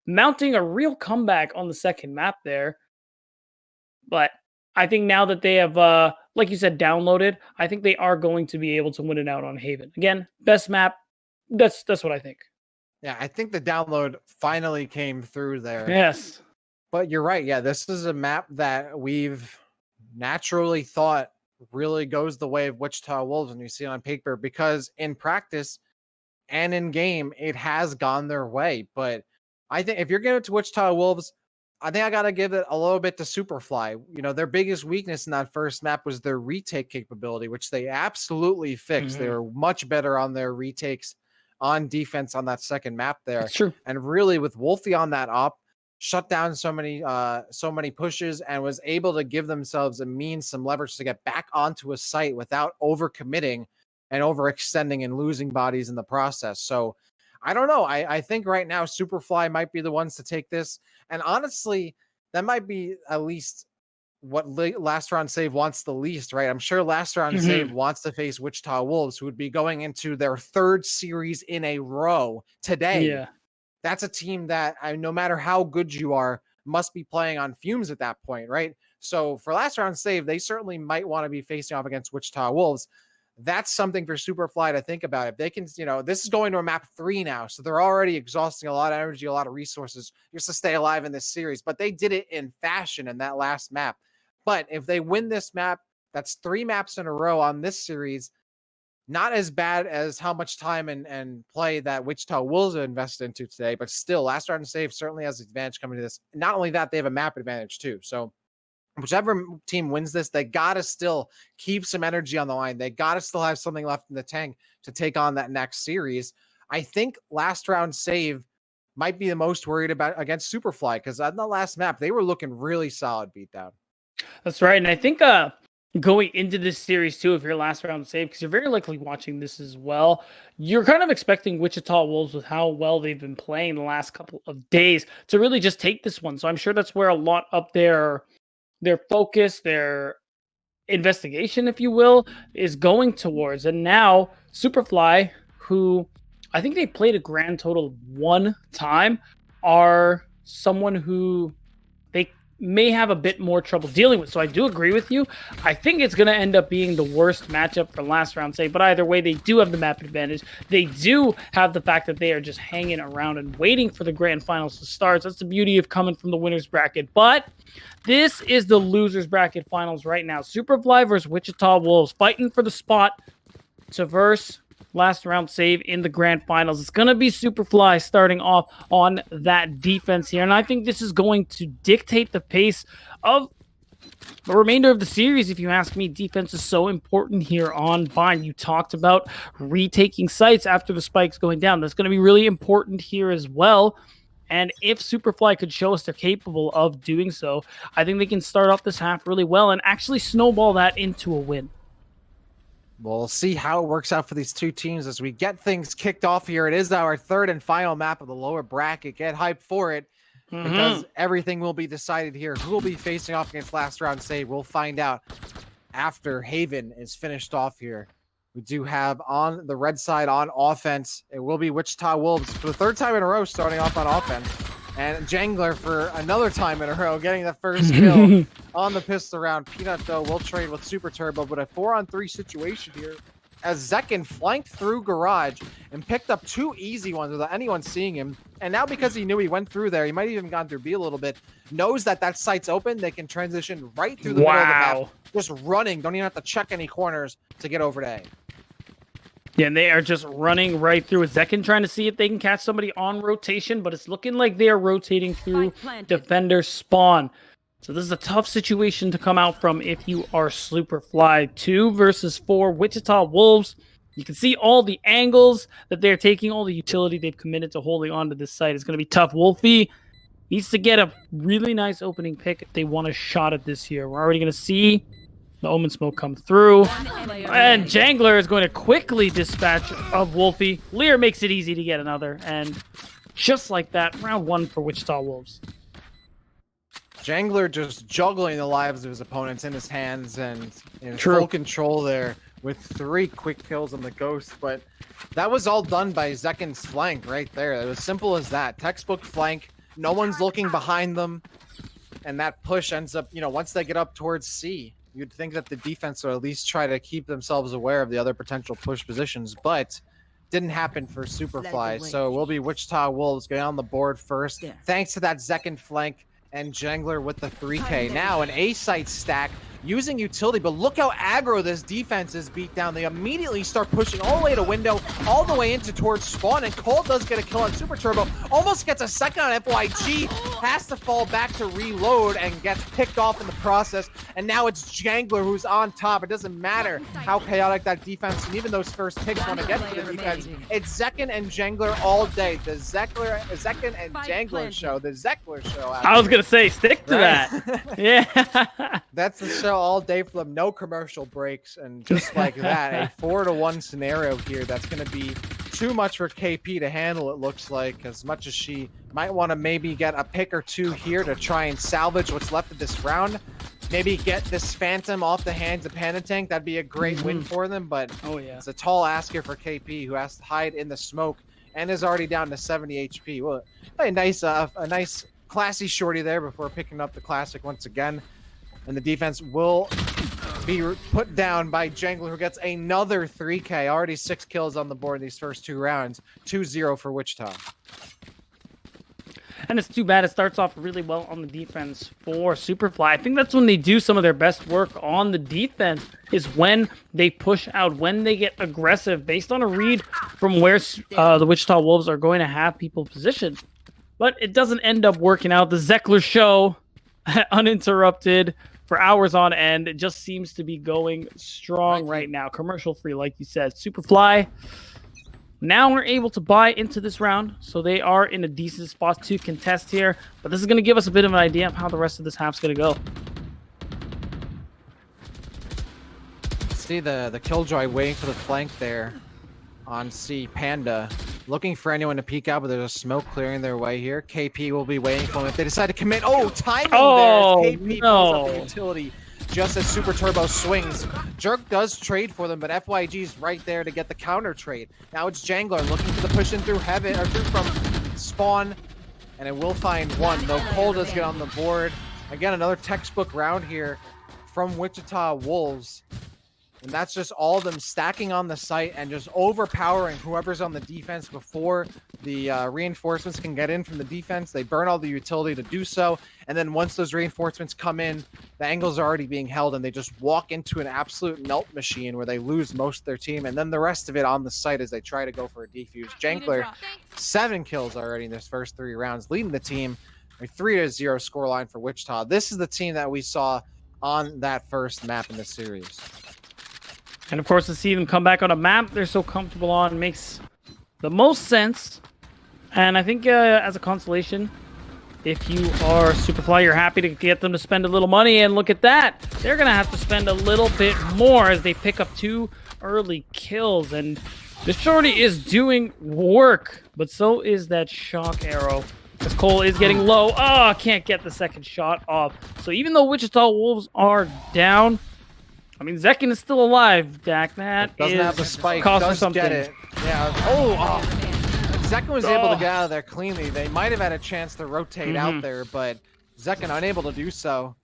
mounting a real comeback on the second map there. But I think now that they have, like you said, downloaded, I think they are going to be able to win it out on Haven. Again, best map. That's what I think. Yeah, I think the download finally came through there. Yes. But you're right. Yeah, this is a map that we've naturally thought really goes the way of Wichita Wolves, and you see it on paper, because in practice and in game it has gone their way. But I think if you're giving it to Wichita Wolves, I think I gotta give it a little bit to SuperFly. You know, their biggest weakness in that first map was their retake capability, which they absolutely fixed. They were much better on their retakes on defense on that second map there. That's true. And really, with Wolfie on that op, shut down so many pushes and was able to give themselves some leverage to get back onto a site without overcommitting and overextending and losing bodies in the process. So I don't know. I think right now SuperFly might be the ones to take this. And honestly, that might be at least what last round save wants the least, right? I'm sure last round save wants to face Wichita Wolves, who would be going into their third series in a row today. Yeah. That's a team that, no matter how good you are, must be playing on fumes at that point, right? So for last round save, they certainly might want to be facing off against Wichita Wolves. That's something for SuperFly to think about. If they can, this is going to a map 3 now, so they're already exhausting a lot of energy, a lot of resources just to stay alive in this series. But they did it in fashion in that last map. But if they win this map, that's 3 maps in a row on this series. Not as bad as how much time and play that Wichita Wolves have invested into today, but still, last round save certainly has the advantage coming to this. Not only that, they have a map advantage too. So whichever team wins this, they got to still keep some energy on the line. They got to still have something left in the tank to take on that next series. I think last round save might be the most worried about against SuperFly, because on the last map, they were looking really solid beatdown. That's right. And I think going into this series too, if you're last round save, because you're very likely watching this as well, you're kind of expecting Wichita Wolves, with how well they've been playing the last couple of days, to really just take this one. So I'm sure that's where a lot of their focus, their investigation, if you will, is going towards. And now SuperFly, who I think they played a grand total of 1 time, are someone who they may have a bit more trouble dealing with. So I do agree with you. I think it's going to end up being the worst matchup for last round save, but either way, they do have the map advantage. They do have the fact that they are just hanging around and waiting for the grand finals to start. So that's the beauty of coming from the winner's bracket. But this is the loser's bracket finals right now. SuperFly versus Wichita Wolves, fighting for the spot to verse last round save in the grand finals. It's going to be SuperFly starting off on that defense here. And I think this is going to dictate the pace of the remainder of the series. If you ask me, defense is so important here on Bind. You talked about retaking sites after the spikes going down. That's going to be really important here as well. And if SuperFly could show us they're capable of doing so, I think they can start off this half really well and actually snowball that into a win. We'll see how it works out for these two teams as we get things kicked off here. It is our third and final map of the lower bracket. Get hyped for it. because everything will be decided here. Who will be facing off against last round save? We'll find out after Haven is finished off here. We do have on the red side on offense, it will be Wichita Wolves for the third time in a row starting off on offense. And Jangler for another time in a row getting the first kill on the pistol round. Peanut, though, will trade with Super Turbo, but a 4-on-3 situation here as Zekin flanked through Garage and picked up 2 easy ones without anyone seeing him. And now because he knew he went through there, he might have even gone through B a little bit, knows that that site's open, they can transition right through the middle of the map, just running, don't even have to check any corners to get over to A. Yeah, and they are just running right through it. Zekin trying to see if they can catch somebody on rotation, but it's looking like they are rotating through defender spawn. So this is a tough situation to come out from if you are SuperFly. 2 versus 4 Wichita Wolves. You can see all the angles that they're taking, all the utility they've committed to holding on to this site. It's going to be tough. Wolfie needs to get a really nice opening pick if they want a shot at this here. We're already going to see the Omen Smoke come through. And Jangler is going to quickly dispatch of Wolfie. Lear makes it easy to get another. And just like that, round 1 for Wichita Wolves. Jangler just juggling the lives of his opponents in his hands and in full control there with 3 quick kills on the Ghost. But that was all done by Zekin's flank right there. It was simple as that. Textbook flank. No one's looking behind them. And that push ends up, once they get up towards C, you'd think that the defense would at least try to keep themselves aware of the other potential push positions, but didn't happen for SuperFly. So it will be Wichita Wolves getting on the board first, thanks to that second flank and Jangler with the 3K. Now an A site stack using utility, but look how aggro this defense is beat down. They immediately start pushing all the way to window, all the way into towards spawn, and Cole does get a kill on Super Turbo, almost gets a second on FYG, has to fall back to reload and gets picked off in the process. And now it's Jangler who's on top. It doesn't matter how chaotic that defense and even those first picks want to get to the defense. It's Zekin and Jangler all day. The Zekin and Jangler show. The Zeckler show. Actually. I was going to say, stick to that. Yeah. That's the show all day for them. No commercial breaks. And just like that, a 4-to-1 scenario here that's going to be too much for KP to handle, it looks like, as much as she might want to maybe get a pick or 2 here to try and salvage what's left of this round. Maybe get this Phantom off the hands of Panatank. That'd be a great win for them, but it's a tall ask here for KP, who has to hide in the smoke and is already down to 70 HP. Well, a nice classy shorty there before picking up the classic once again. And the defense will be put down by Jangler, who gets another 3K. Already 6 kills on the board in these first 2 rounds. 2-0 for Wichita. And it's too bad it starts off really well on the defense for SuperFly. I think that's when they do some of their best work on the defense, is when they push out, when they get aggressive based on a read from where the Wichita Wolves are going to have people positioned. But it doesn't end up working out. The Zeckler show, uninterrupted for hours on end, it just seems to be going strong right now. Commercial free, like you said. SuperFly now we're able to buy into this round, so they are in a decent spot to contest here. But this is going to give us a bit of an idea of how the rest of this half's going to go. See the Killjoy waiting for the flank there on C. Panda looking for anyone to peek out, but there's a smoke clearing their way here. KP will be waiting for them if they decide to commit. Oh, timing there. KP pulls up the utility just as Super Turbo swings. Jerk does trade for them, but FYG's right there to get the counter trade. Now it's Jangler looking for the push in through heaven, or through from spawn, and it will find one, though Cole does get on the board. Again, another textbook round here from Wichita Wolves. And that's just all of them stacking on the site and just overpowering whoever's on the defense before the reinforcements can get in from the defense. They burn all the utility to do so. And then once those reinforcements come in, the angles are already being held and they just walk into an absolute melt machine where they lose most of their team. And then the rest of it on the site as they try to go for a defuse. Jangler, 7 kills already in this first 3 rounds, leading the team. A 3-0 scoreline for Wichita. This is the team that we saw on that first map in the series. And of course, to see them come back on a map they're so comfortable on makes the most sense. And I think as a consolation, if you are SuperFly, you're happy to get them to spend a little money. And look at that. They're going to have to spend a little bit more as they pick up 2 early kills. And the shorty is doing work, but so is that shock arrow. As Cole is getting low. Oh, can't get the second shot off. So even though Wichita Wolves are down, I mean, Zekin is still alive, Dak. That doesn't is have the spike. cause for Does something. get it. Yeah. Zekin was able to get out of there cleanly. They might have had a chance to rotate out there, but Zekin unable to do so.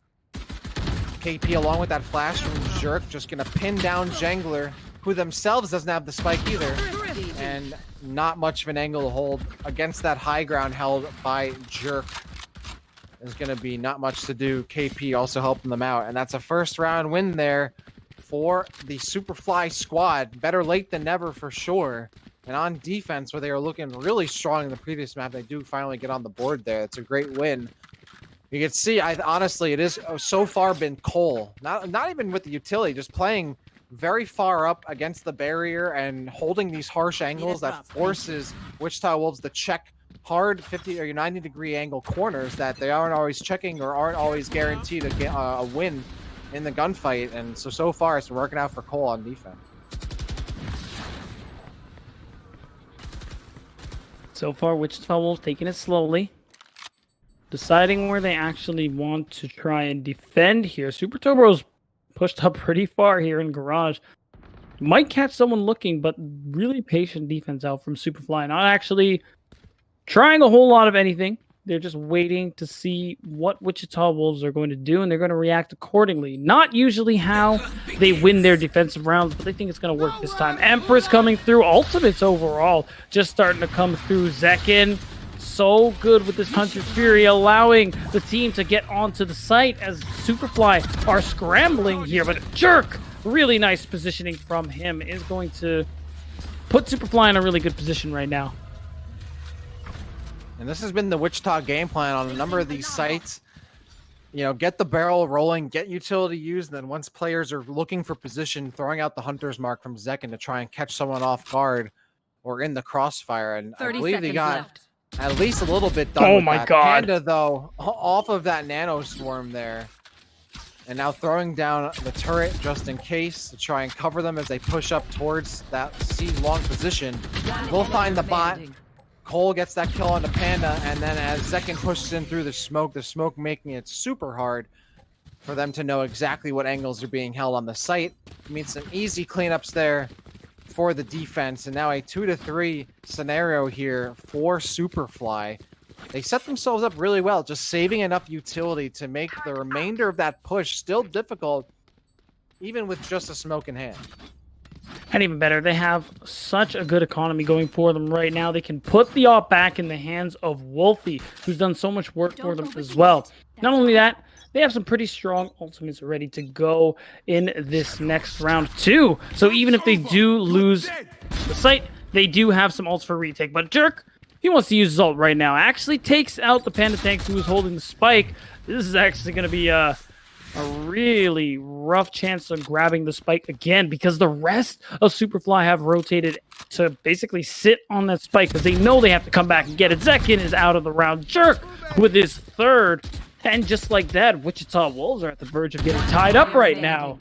KP along with that flash from Jerk just gonna pin down Jangler, who themselves doesn't have the spike either, and not much of an angle to hold against that high ground held by Jerk. There's gonna be not much to do. KP also helping them out, and that's a first round win there for the SuperFly squad. Better late than never for sure. And on defense, where they were looking really strong in the previous map, they do finally get on the board there. It's a great win. You can see, honestly, it is so far been Cole. Not even with the utility, just playing very far up against the barrier and holding these harsh angles that forces Wichita Wolves to check hard 50 or 90-degree angle corners that they aren't always checking or aren't always guaranteed to get a win in the gunfight. And so far, it's been working out for Cole on defense. So far, Wichita Wolves taking it slowly, deciding where they actually want to try and defend here. Super Turbo's pushed up pretty far here in Garage. Might catch someone looking, but really patient defense out from SuperFly. Not actually trying a whole lot of anything. They're just waiting to see what Wichita Wolves are going to do, and they're going to react accordingly. Not usually how they win their defensive rounds, but they think it's going to work this time. Empress coming through. Ultimates overall just starting to come through. Zekin, so good with this Hunter's Fury, allowing the team to get onto the site as SuperFly are scrambling here. But Jerk, really nice positioning from him, is going to put SuperFly in a really good position right now. And this has been the Wichita game plan on a number of these sites. You know, get the barrel rolling, get utility used, and then once players are looking for position, throwing out the hunter's mark from Zekin to try and catch someone off guard or in the crossfire. And I believe they got at least a little bit done with that. God. Panda, though, off of that nano swarm there. And now throwing down the turret just in case to try and cover them as they push up towards that C-long position. We'll find the bot. Cole gets that kill onto Panda, and then as Zekin pushes in through the smoke making it super hard for them to know exactly what angles are being held on the site. I mean, some easy cleanups there for the defense, and now a 2-3 scenario here for SuperFly. They set themselves up really well, just saving enough utility to make the remainder of that push still difficult, even with just a smoke in hand. And even better, they have such a good economy going for them right now. They can put the op back in the hands of Wolfie, who's done so much work for them as well. Not only that, they have some pretty strong ultimates ready to go in this next round too. So even if they do lose the site, they do have some ults for retake. But Jerk, he wants to use his ult right now. Actually takes out the Panda tank who is holding the spike. This is actually going to be a really rough chance of grabbing the spike again, because the rest of SuperFly have rotated to basically sit on that spike because they know they have to come back and get it. Zekin is out of the round. Jerk with his third. And just like that, Wichita Wolves are at the verge of getting tied up right now.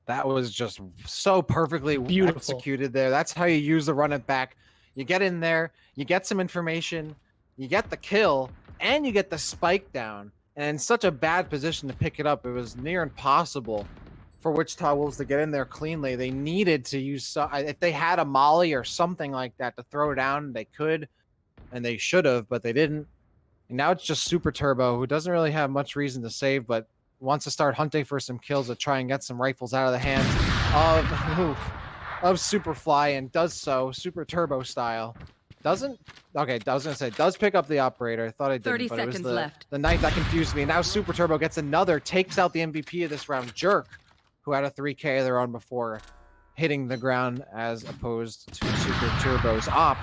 That was just so perfectly Beautiful. Executed there. That's how you use the run it back. You get in there, you get some information, you get the kill, and you get the spike down. And in such a bad position to pick it up, it was near impossible for Wichita Wolves to get in there cleanly. They needed to use, if they had a molly or something like that to throw down, they could, and they should have, but they didn't. And now it's just Super Turbo, who doesn't really have much reason to save, but wants to start hunting for some kills to try and get some rifles out of the hands of SuperFly, and does so Super Turbo style. Doesn't? Okay, I was going to say, does pick up the operator. I thought I did, 30 but it was seconds left. the knife that confused me. Now Super Turbo gets another, takes out the MVP of this round, Jerk, who had a 3K of their own before hitting the ground, as opposed to Super Turbo's op.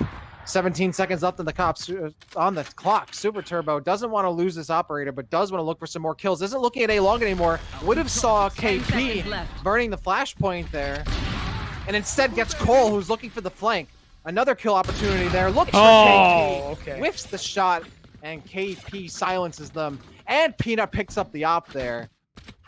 17 seconds left on the clock. Super Turbo doesn't want to lose this operator, but does want to look for some more kills. Isn't looking at A long anymore. Would have saw KP burning the flashpoint there, and instead gets Cole, who's looking for the flank. Another kill opportunity there. Looks for KP. Okay. Whiffs the shot, and KP silences them. And Peanut picks up the op there.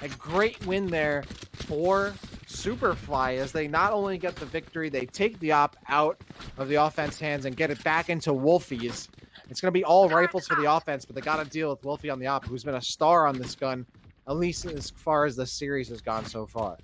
A great win there for SuperFly, as they not only get the victory, they take the op out of the offense hands and get it back into Wolfie's. It's going to be all rifles for the offense, but they got to deal with Wolfie on the op, who's been a star on this gun, at least as far as the series has gone so far.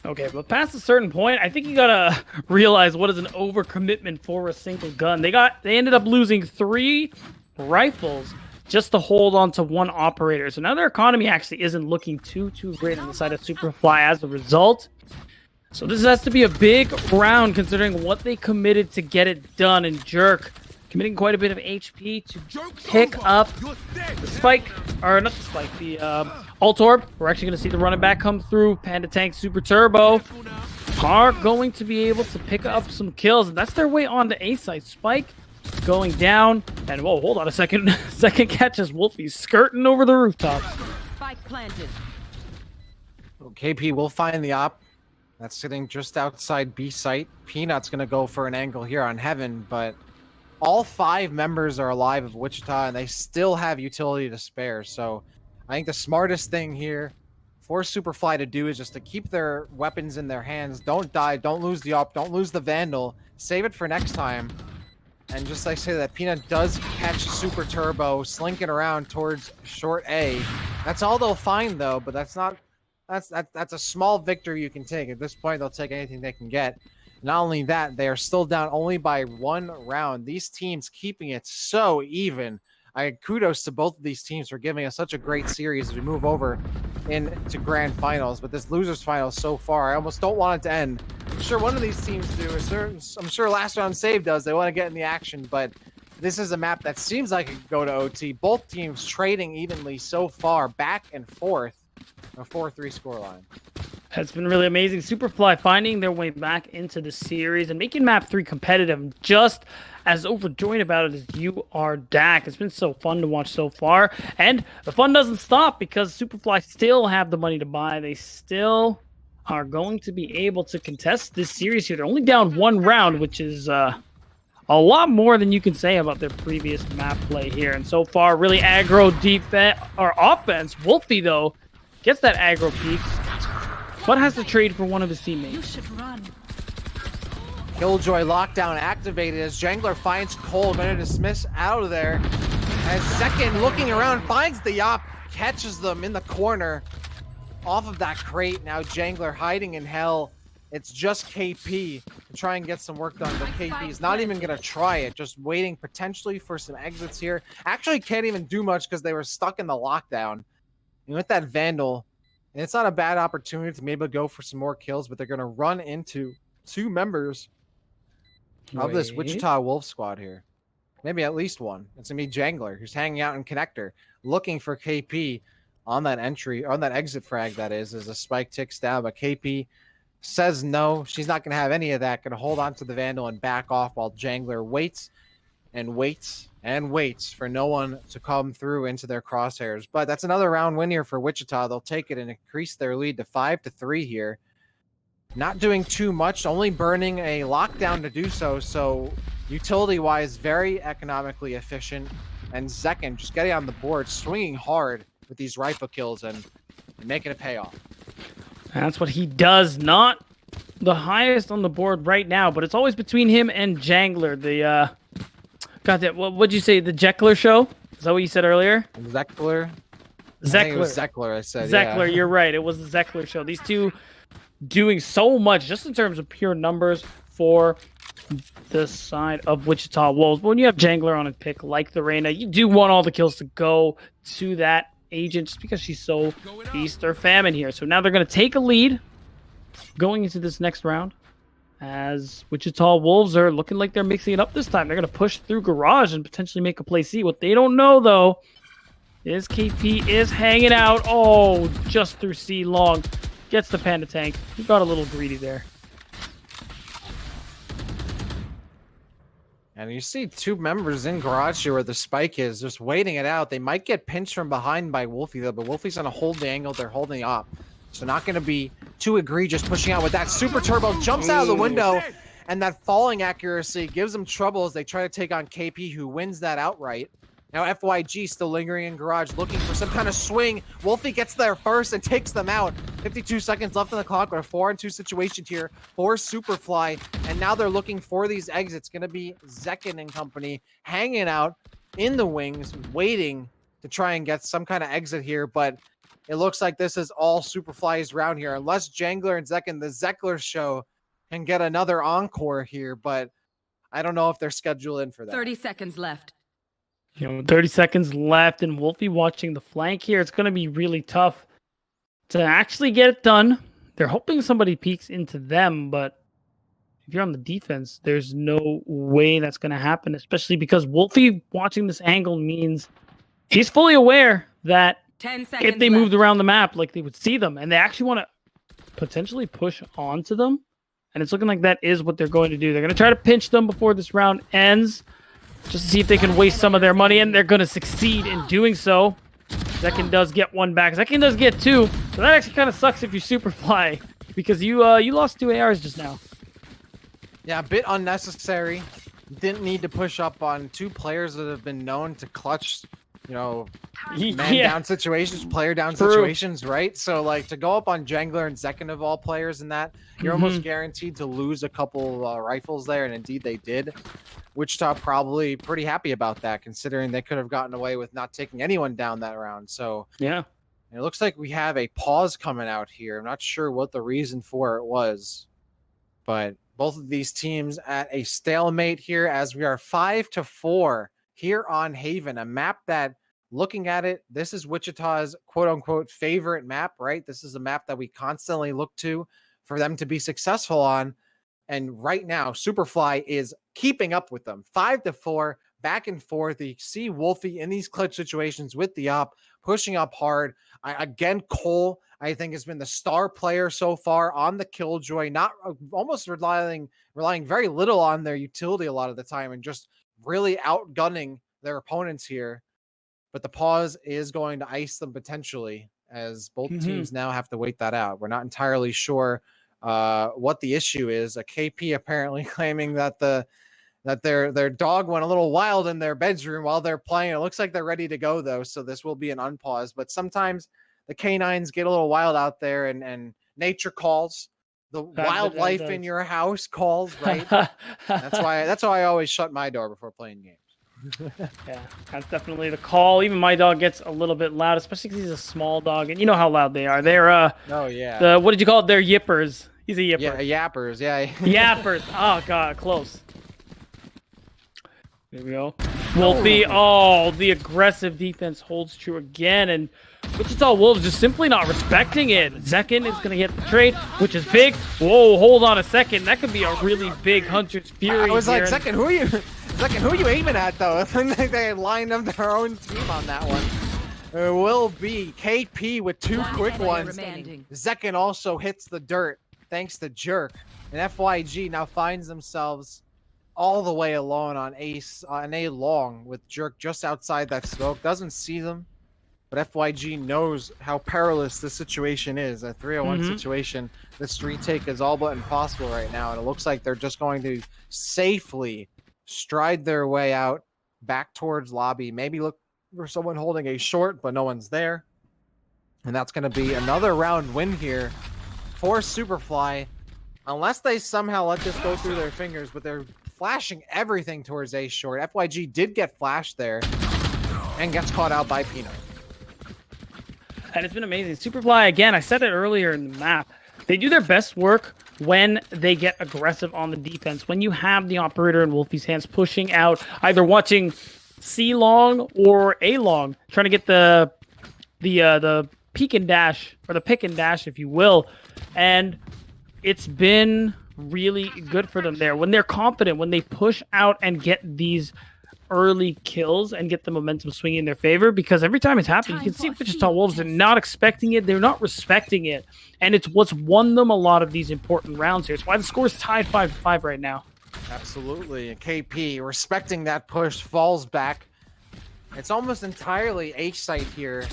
Okay, but past a certain point, I think you gotta realize what is an overcommitment for a single gun. They ended up losing 3 rifles just to hold on to 1 operator. So now their economy actually isn't looking too great on the side of SuperFly as a result. So this has to be a big round considering what they committed to get it done. And Jerk committing quite a bit of HP to pick up the spike, or not the spike, the ult orb. We're actually going to see the running back come through. Panda Tank, Super Turbo are going to be able to pick up some kills, and that's their way on to A site. Spike going down, and whoa, hold on a second. Second catch as Wolfie's skirting over the rooftops. Spike planted. KP will find the op. That's sitting just outside B site. Peanut's going to go for an angle here on Heaven, but all 5 members are alive of Wichita, and they still have utility to spare. So I think the smartest thing here for SuperFly to do is just to keep their weapons in their hands. Don't die. Don't lose the op. Don't lose the Vandal. Save it for next time. And just like I say, that Peanut does catch Super Turbo slinking around towards short A. That's all they'll find, though, but that's not... That's a small victory you can take. At this point, they'll take anything they can get. Not only that, they are still down only by 1 round. These teams keeping it so even. Kudos to both of these teams for giving us such a great series as we move over into grand finals. But this losers finals so far, I almost don't want it to end. I'm sure one of these teams do. I'm sure Last Round Save does. They want to get in the action, but this is a map that seems like it could go to OT. Both teams trading evenly so far, back and forth. A 4-3 scoreline. That's been really amazing. SuperFly finding their way back into the series and making map 3 competitive. Just as overjoyed about it as you are, Dak. It's been so fun to watch so far. And the fun doesn't stop because SuperFly still have the money to buy. They still are going to be able to contest this series here. They're only down 1 round, which is a lot more than you can say about their previous map play here. And so far, really aggro defense or offense. Wolfie, though, gets that aggro peak, but has to trade for one of his teammates. You should run. Killjoy lockdown activated as Jangler finds Cole. Gonna dismiss out of there. As Second looking around, finds the op, catches them in the corner off of that crate. Now Jangler hiding in hell. It's just KP to try and get some work done, but KP is not even going to try it, just waiting potentially for some exits here. Actually can't even do much because they were stuck in the lockdown. And with that Vandal, and it's not a bad opportunity to maybe go for some more kills, but they're going to run into 2 members of this Wichita Wolf squad here. Maybe at least one. It's going to be Jangler, who's hanging out in Connector, looking for KP on that entry, on that exit frag, that is, as a spike ticks down. But KP says no, she's not going to have any of that. Going to hold on to the Vandal and back off while Jangler waits and waits and waits for no one to come through into their crosshairs. But that's another round win here for Wichita. They'll take it and increase their lead to 5-3 here. Not doing too much, only burning a lockdown to do so. So utility-wise, very economically efficient. And Zekin just getting on the board, swinging hard with these rifle kills and making it pay off. That's what he does. Not the highest on the board right now, but it's always between him and Jangler. The what'd you say? The Jeckler show? Is that what you said earlier? Zeckler. Zeckler. I said. Zeckler, yeah. You're right. It was the Zeckler show. These two doing so much just in terms of pure numbers for the side of Wichita Wolves. But when you have Jangler on a pick like the Reyna, you do want all the kills to go to that agent just because she's so feast or famine here. So now they're going to take a lead going into this next round as Wichita Wolves are looking like they're mixing it up this time. They're going to push through Garage and potentially make a play C. What they don't know, though, is KP is hanging out. Oh, just through C long. Gets the Panda Tank. He got a little greedy there. And you see 2 members in Garage here where the spike is, just waiting it out. They might get pinched from behind by Wolfie, though, but Wolfie's going to hold the angle. They're holding up. So not going to be too egregious pushing out with that. Super Turbo jumps out of the window, and that falling accuracy gives them trouble as they try to take on KP, who wins that outright. Now FYG still lingering in Garage, looking for some kind of swing. Wolfie gets there first and takes them out. 52 seconds left on the clock. We're a 4-on-2 situation here for SuperFly. And now they're looking for these exits. Going to be Zekin and company hanging out in the wings, waiting to try and get some kind of exit here, but it looks like this is all SuperFly's round here, unless Jangler and Zekken, the Zeckler show, can get another encore here, but I don't know if they're scheduled in for that. 30 seconds left. 30 seconds left, and Wolfie watching the flank here. It's going to be really tough to actually get it done. They're hoping somebody peeks into them, but if you're on the defense, there's no way that's going to happen, especially because Wolfie watching this angle means he's fully aware that 10 seconds if they left. moved around the map, like they would see them, and they actually want to potentially push onto them. And it's looking like that is what they're going to do. They're going to try to pinch them before this round ends, just to see if they can waste some of their money, and they're going to succeed in doing so. Zekken does get one back. Zekken does get two, so that actually kind of sucks if you're SuperFly, because you lost 2 ARs just now. Yeah, a bit unnecessary. Didn't need to push up on 2 players that have been known to clutch, man down situations, player down situations, right? So like to go up on Jangler and Zekken of all players in that, you're almost guaranteed to lose a couple rifles there, and indeed they did. Wichita probably pretty happy about that, considering they could have gotten away with not taking anyone down that round. So yeah, it looks like we have a pause coming out here. I'm not sure what the reason for it was, but both of these teams at a stalemate here as we are 5-4 here on Haven, a map that, looking at it, this is Wichita's quote-unquote favorite map, right? This is a map that we constantly look to for them to be successful on. And right now, SuperFly is keeping up with them. 5-4, back and forth. You see Wolfie in these clutch situations with the op, pushing up hard. Again, Cole, I think, has been the star player so far on the Killjoy, not almost relying very little on their utility a lot of the time and just really outgunning their opponents here. But the pause is going to ice them potentially, as both teams now have to wait that out. We're not entirely sure what the issue is. A KP apparently claiming that their dog went a little wild in their bedroom while they're playing. It looks like they're ready to go though, so this will be an unpause. But sometimes the canines get a little wild out there, and nature calls. The wildlife in your house calls, right? That's why I always shut my door before playing games. Yeah, that's definitely the call. Even my dog gets a little bit loud, especially because he's a small dog, and you know how loud they are. They're oh yeah. What did you call it? They're yippers. He's a yipper. Yeah, yappers. Yeah. Yappers. Oh god, close. There we go. Wolfie. Oh, the aggressive defense holds true again, and Wichita Wolves just simply not respecting it. Zekken is going to get the trade, which is big. Whoa, hold on a second. That could be a really big Hunter's Fury. I was like, Zekken, who are you aiming at, though? They lined up their own team on that one. It will be KP with 2 quick ones. Zekken also hits the dirt, thanks to Jerk. And FYG now finds themselves all the way alone on A long with Jerk just outside that smoke. Doesn't see them. But FYG knows how perilous this situation is. A 3-on-1 situation. This retake is all but impossible right now. And it looks like they're just going to safely stride their way out back towards lobby. Maybe look for someone holding a short, but no one's there. And that's going to be another round win here for SuperFly. Unless they somehow let this go through their fingers, but they're flashing everything towards A short. FYG did get flashed there and gets caught out by Peanut. And it's been amazing. SuperFly, again, I said it earlier in the map, they do their best work when they get aggressive on the defense. When you have the operator in Wolfie's hands pushing out, either watching C long or A long, trying to get the peek and dash, or the pick and dash, if you will. And it's been really good for them there. When they're confident, when they push out and get these early kills and get the momentum swinging in their favor, because every time it's happened, you can see Wichita Wolves are not expecting it. They're not respecting it. And it's what's won them a lot of these important rounds here. It's why the score is tied 5-5 right now. Absolutely. And KP, respecting that push, falls back. It's almost entirely H-site here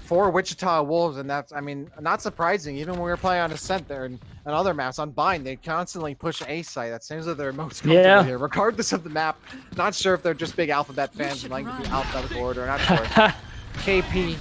for Wichita Wolves, and that's, I mean, not surprising. Even when we were playing on Ascent there and other maps on Bind, they constantly push A-site. That seems like they're most comfortable here, regardless of the map. Not sure if they're just big Alphabet fans and like to be alphabetical order. Not sure. KP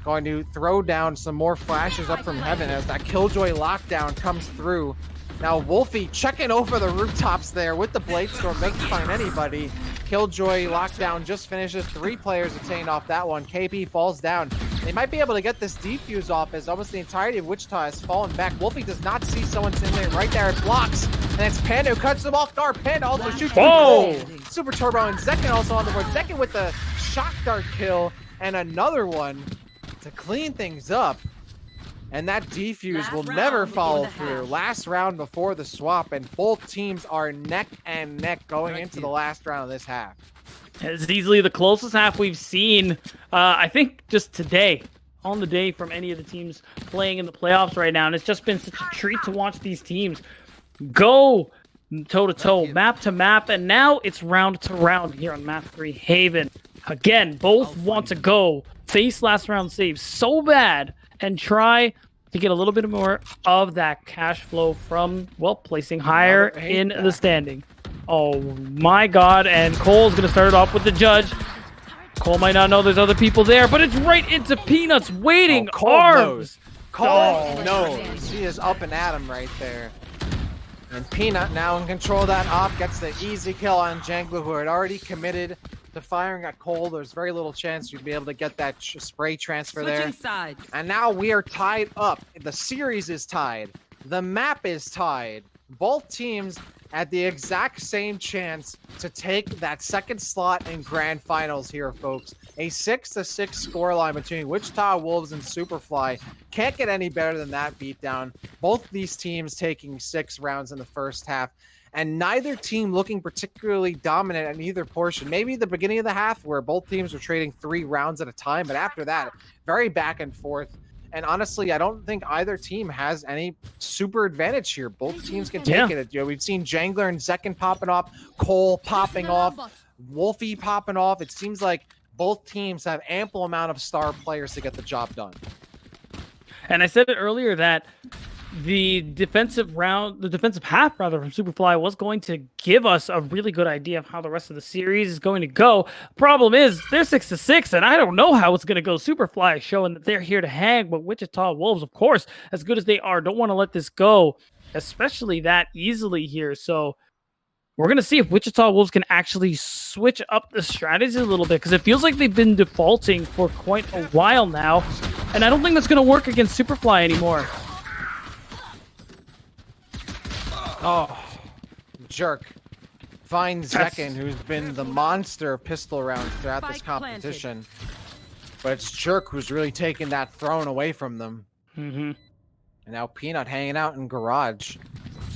going to throw down some more flashes up from heaven as that Killjoy lockdown comes through. Now Wolfie checking over the rooftops there with the Blade Storm, making find anybody. Killjoy lockdown just finishes. 3 players obtained off that one. KP falls down. They might be able to get this defuse off as almost the entirety of Wichita has fallen back. Wolfie does not see someone sitting there right there. It blocks. And it's Panda who cuts them off guard. Panda also shoots. Whoa! Super Turbo and Zekin also on the board. Zekin with the shock dart kill and another one to clean things up. And that defuse will never follow through. Last round before the swap, and both teams are neck and neck going into the last round of this half. It's easily the closest half we've seen, I think, just today, on the day from any of the teams playing in the playoffs right now. And it's just been such a treat to watch these teams go toe-to-toe, map to map, and now it's round to round here on map 3, Haven. Again, both want to go face last round saves so bad and try to get a little bit more of that cash flow from, well, placing higher in the standing. Oh my god, and Cole's going to start it off with the judge. Cole might not know there's other people there, but it's right into Peanuts waiting arms. Cole knows. He is up and at him right there. And Peanut now in control of that op, gets the easy kill on Janglu, who had already committed to firing at Cole. There's very little chance you'd be able to get that spray transfer there. Sides. And now we are tied up. The series is tied. The map is tied. Both teams at the exact same chance to take that second slot in grand finals here, folks. A 6-6 scoreline between Wichita Wolves and SuperFly. Can't get any better than that beatdown. Both these teams taking 6 rounds in the first half, and neither team looking particularly dominant in either portion. Maybe the beginning of the half where both teams were trading 3 rounds at a time, but after that, very back and forth. And honestly, I don't think either team has any super advantage here. Both teams can take it. You know, we've seen Jangler and Zekin popping off, Cole popping off, Wolfie popping off. It seems like both teams have ample amount of star players to get the job done. And I said it earlier that the defensive half from SuperFly was going to give us a really good idea of how the rest of the series is going to go. Problem is, they're 6-6, and I don't know how it's going to go. SuperFly is showing that they're here to hang, but Wichita Wolves, of course, as good as they are, don't want to let this go, especially that easily here. So we're going to see if Wichita Wolves can actually switch up the strategy a little bit, because it feels like they've been defaulting for quite a while now, and I don't think that's going to work against SuperFly anymore. Oh, Jerk finds Zekin, who's been the monster of pistol rounds throughout this competition. But it's Jerk who's really taken that throne away from them. And now Peanut hanging out in garage.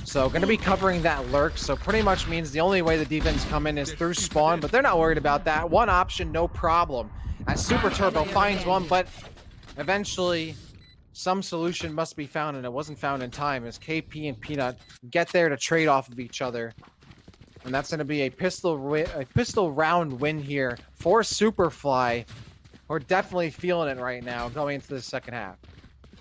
So going to be covering that lurk. So pretty much means the only way the defense come in is through spawn, but they're not worried about that. One option, no problem. As Super Turbo finds one, but eventually some solution must be found, and it wasn't found in time as KP and Peanut get there to trade off of each other. And that's going to be a pistol round win here for SuperFly. We're definitely feeling it right now going into the second half.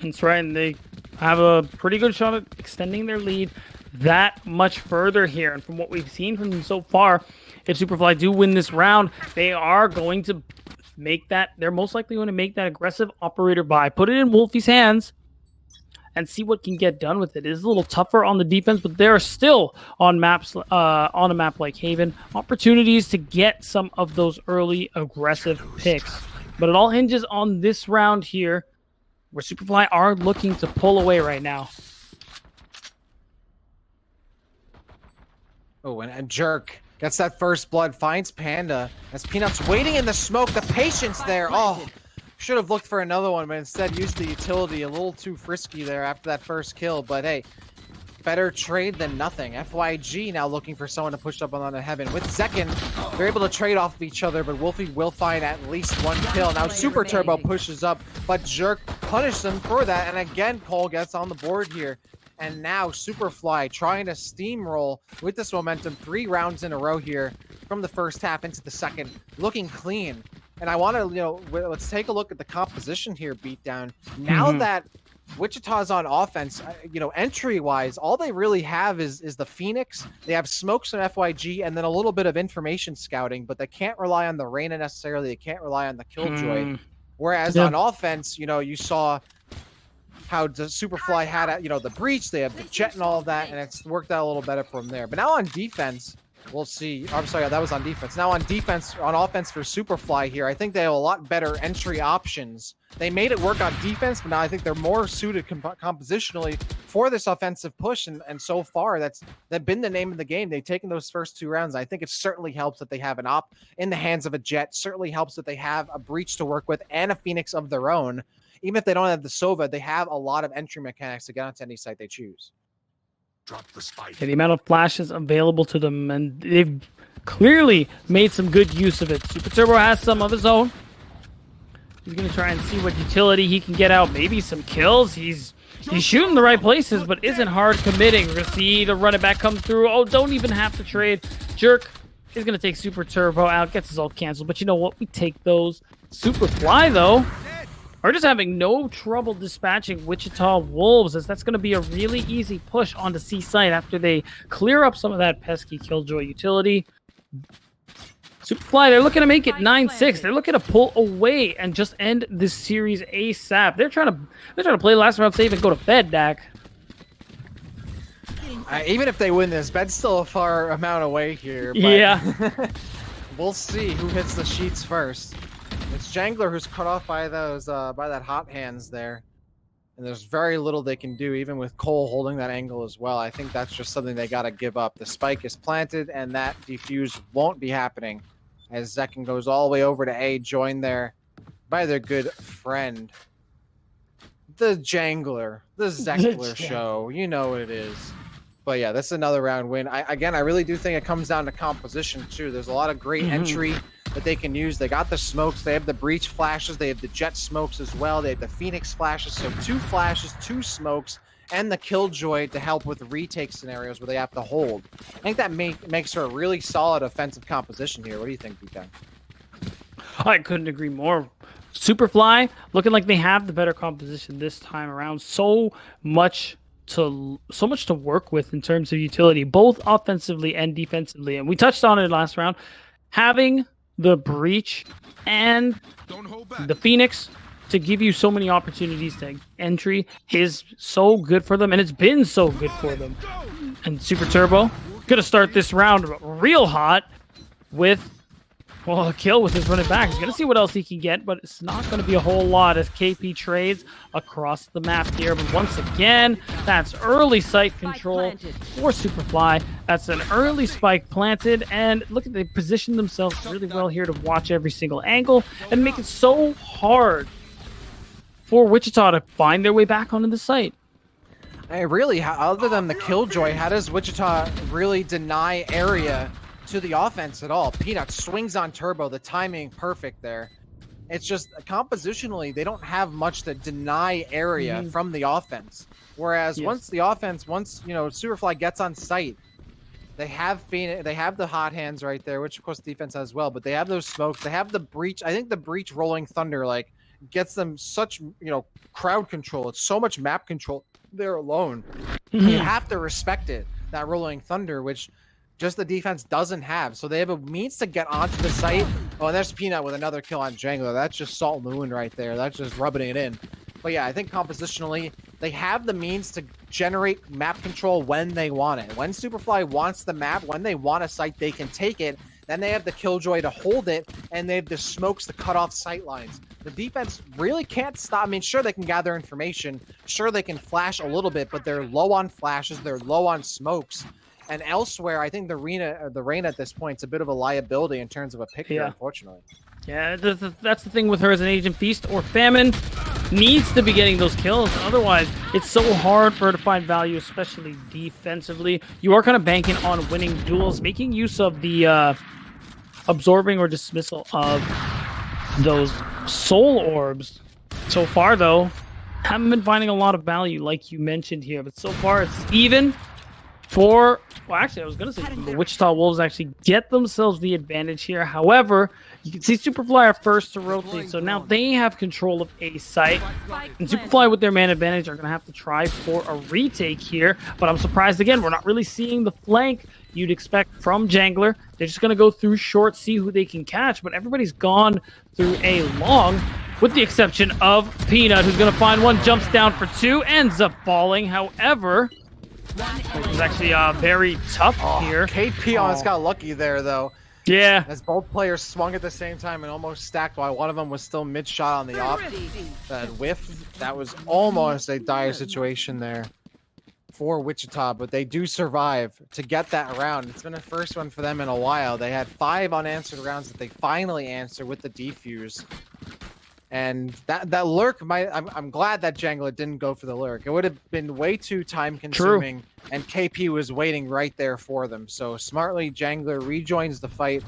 That's right, and they have a pretty good shot at extending their lead that much further here. And from what we've seen from them so far, if SuperFly do win this round, they are going to make that, they're most likely going to make that aggressive operator buy, put it in Wolfie's hands, and see what can get done with it. It is a little tougher on the defense, but there are still on maps, on a map like Haven, opportunities to get some of those early aggressive picks. But it all hinges on this round here, where SuperFly are looking to pull away right now. Oh, and Jerk gets that first blood, finds Panda as Peanut's waiting in the smoke. The patience there. Oh, should have looked for another one, but instead used the utility. A little too frisky there after that first kill. But hey, better trade than nothing. FYG now looking for someone to push up on the Heaven. With Zekin, they're able to trade off of each other, but Wolfie will find at least one kill. Now Super Turbo pushes up, but Jerk punished them for that. And again, Cole gets on the board here. And now SuperFly trying to steamroll with this momentum 3 rounds in a row here from the first half into the second, looking clean. And I want to, let's take a look at the composition here, Beatdown. Now that Wichita's on offense, entry-wise, all they really have is the Phoenix. They have smokes and FYG and then a little bit of information scouting, but they can't rely on the Reyna necessarily. They can't rely on the Killjoy. Whereas on offense, you saw how the SuperFly had, the breach, they have the jet and all of that, and it's worked out a little better from there. But now on defense, We'll see. I'm sorry, that was on defense. Now on offense for SuperFly here, I think they have a lot better entry options. They made it work on defense, but now I think they're more suited compositionally for this offensive push. And so far, that's been the name of the game. They've taken those first 2 rounds. I think it certainly helps that they have an op in the hands of a Jet. Certainly helps that they have a Breach to work with and a Phoenix of their own. Even if they don't have the Sova, they have a lot of entry mechanics to get onto any site they choose. Drop the spike. Yeah, the amount of flashes available to them, and they've clearly made some good use of it. Super Turbo has some of his own. He's going to try and see what utility he can get out. Maybe some kills. He's shooting the right places, but isn't hard committing. We're going to see the running back come through. Oh, don't even have to trade. Jerk is going to take Super Turbo out. Gets his ult canceled, but you know what? We take those. SuperFly, though, are just having no trouble dispatching Wichita Wolves, as that's going to be a really easy push onto C site after they clear up some of that pesky Killjoy utility. SuperFly, they're looking to make it 9-6. They're looking to pull away and just end this series ASAP. They're trying to play last round safe and go to bed, Dak. Even if they win this, bed's still a far amount away here. But Yeah. We'll see who hits the sheets first. It's Jangler who's cut off by those by that hot hands there. And there's very little they can do, even with Cole holding that angle as well. I think that's just something they got to give up. The spike is planted, and that defuse won't be happening as Zekken goes all the way over to A, joined there by their good friend, the Jangler, the Zeckler show. You know what it is. But yeah, this is another round win. I really do think it comes down to composition, too. There's a lot of great entry that they can use. They got the smokes. They have the Breach flashes. They have the Jet smokes as well. They have the Phoenix flashes. So 2 flashes, 2 smokes, and the Killjoy to help with retake scenarios where they have to hold. I think that makes her a really solid offensive composition here. What do you think, BK? I couldn't agree more. SuperFly looking like they have the better composition this time around. So much to work with in terms of utility, both offensively and defensively. And we touched on it last round. Having the Breach and the Phoenix to give you so many opportunities to entry is so good for them, and it's been so good for them. And Super Turbo gonna start this round real hot with a kill with his running back. He's gonna see what else he can get, but it's not gonna be a whole lot as KP trades across the map here. But once again, that's early site control for SuperFly. That's an early spike planted, and look at they position themselves really well here to watch every single angle and make it so hard for Wichita to find their way back onto the site. Hey, really, other than the Killjoy, how does Wichita really deny area to the offense at all? Peanut swings on Turbo, the timing perfect there. It's just compositionally, they don't have much to deny area from the offense. Whereas once SuperFly gets on site, they have Phoenix, they have the hot hands right there, which of course defense has as well, but they have those smokes, they have the Breach. I think the Breach Rolling Thunder gets them such crowd control. It's so much map control there alone. You have to respect it, that Rolling Thunder, which just the defense doesn't have. So they have a means to get onto the site. Oh, and there's Peanut with another kill on Jangler. That's just salt in the wound right there. That's just rubbing it in. But yeah, I think compositionally, they have the means to generate map control when they want it. When SuperFly wants the map, when they want a site, they can take it. Then they have the Killjoy to hold it, and they have the smokes to cut off sight lines. The defense really can't stop. I mean, sure, they can gather information. Sure, they can flash a little bit, but they're low on flashes. They're low on smokes. And elsewhere, I think the Reina at this point is a bit of a liability in terms of a pick here, unfortunately. Yeah, that's the thing with her as an Agent Feast or Famine. Needs to be getting those kills. Otherwise, it's so hard for her to find value, especially defensively. You are kind of banking on winning duels, making use of the absorbing or dismissal of those soul orbs. So far, though, haven't been finding a lot of value, like you mentioned here. But so far, it's even for... Well, actually, I was going to say the Wichita Wolves actually get themselves the advantage here. However, you can see SuperFly are first to rotate, so now they have control of a site. And SuperFly, with their man advantage, are going to have to try for a retake here. But I'm surprised, again, we're not really seeing the flank you'd expect from Jangler. They're just going to go through short, see who they can catch. But everybody's gone through a long, with the exception of Peanut, who's going to find one, jumps down for 2, ends up falling. However, It was actually very tough here. KP almost got lucky there, though. Yeah. As both players swung at the same time and almost stacked while one of them was still mid-shot on the op. That whiff, that was almost a dire situation there for Wichita, but they do survive to get that round. It's been a first one for them in a while. They had 5 unanswered rounds that they finally answered with the defuse. And that lurk I'm glad that Jangler didn't go for the lurk. It would have been way too time consuming. True. And KP was waiting right there for them. So smartly, Jangler rejoins the fight,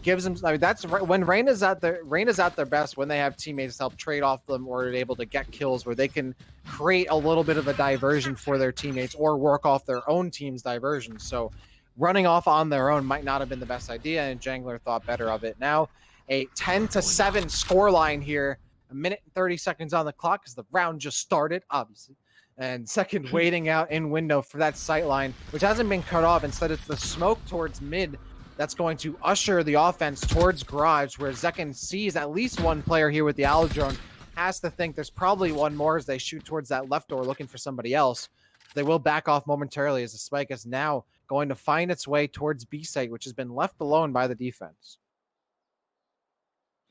gives them. I mean, that's when Reyna's at their best, when they have teammates help trade off them or are able to get kills where they can create a little bit of a diversion for their teammates or work off their own team's diversion. So running off on their own might not have been the best idea, and Jangler thought better of it. Now, a 10-7 scoreline here. A minute and 30 seconds on the clock because the round just started, obviously. And second waiting out in window for that sight line, which hasn't been cut off. Instead, it's the smoke towards mid that's going to usher the offense towards garage, where Zekin sees at least one player here with the Allo drone. Has to think there's probably one more as they shoot towards that left door looking for somebody else. They will back off momentarily as the spike is now going to find its way towards B site, which has been left alone by the defense.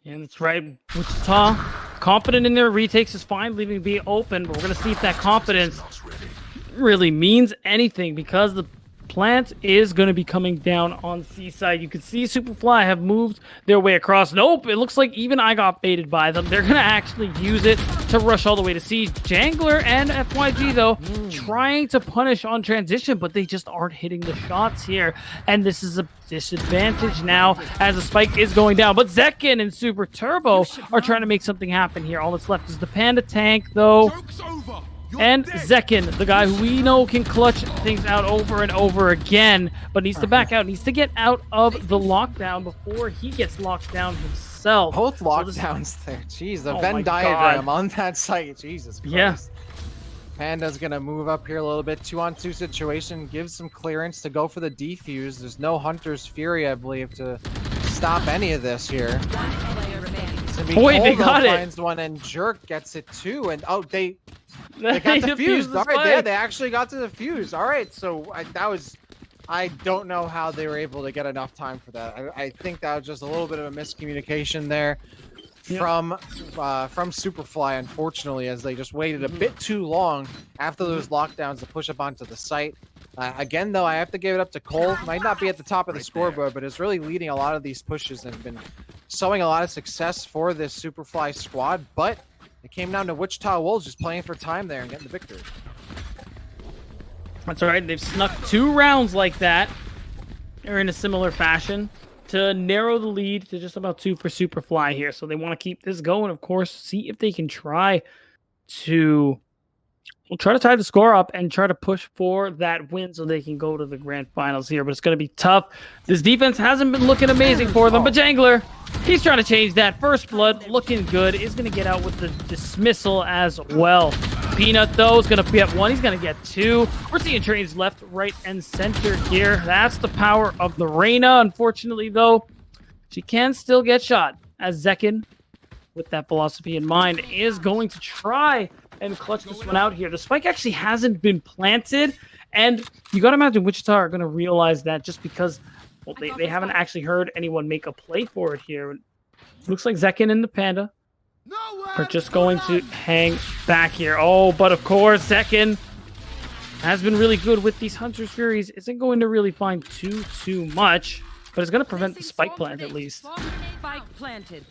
Yeah, that's right. Wichita, confident in their retakes is fine, leaving B open, but we're going to see if that confidence really means anything, because the plant is going to be coming down on C side. You can see SuperFly have moved their way across. Nope, it looks like even I got baited by them. They're going to actually use it to rush all the way to C. Jangler and FYG, though, trying to punish on transition, but they just aren't hitting the shots here. And this is a disadvantage now as the spike is going down. But Zekin and Super Turbo are trying to make something happen here. All that's left is the Panda tank, though. And Zekin, the guy who we know can clutch things out over and over again, but needs to back out, needs to get out of the lockdown before he gets locked down himself. Both lockdowns there. Jeez, the Venn diagram on that site. Jesus Christ. Yeah. Panda's going to move up here a little bit. 2-on-2 situation. Gives some clearance to go for the defuse. There's no Hunter's Fury, I believe, to stop any of this here. Boy, they got it. Finds one, and Jerk gets it too. And oh, they got the fuse. All right, yeah, they actually got to the fuse. All right, so I don't know how they were able to get enough time for that. I think that was just a little bit of a miscommunication there from SuperFly, unfortunately, as they just waited a bit too long after those lockdowns to push up onto the site. Again, though, I have to give it up to Cole. Might not be at the top of the scoreboard, but is really leading a lot of these pushes and been showing a lot of success for this SuperFly squad. But it came down to Wichita Wolves just playing for time there and getting the victory. That's all right. They've snuck 2 rounds like that, or in a similar fashion, to narrow the lead to just about 2 for SuperFly here. So they want to keep this going, of course, see if they can try to tie the score up and try to push for that win so they can go to the grand finals here. But it's going to be tough. This defense hasn't been looking amazing for them, but Jangler, he's trying to change that. First blood looking good, is going to get out with the dismissal as well. Peanut, though, is going to be at 1. He's going to get 2. We're seeing trades left, right, and center here. That's the power of the Reyna. Unfortunately, though, she can still get shot, as Zekin, with that philosophy in mind, is going to try and clutch this one out here. The spike actually hasn't been planted, and you got to imagine Wichita are going to realize that just because they haven't actually heard anyone make a play for it here. Looks like Zekin and the Panda are just going to hang back here. Oh, but of course, Zekin has been really good with these Hunter's Furies. Isn't going to really find too much, but it's going to prevent the spike plant at least. Spike planted.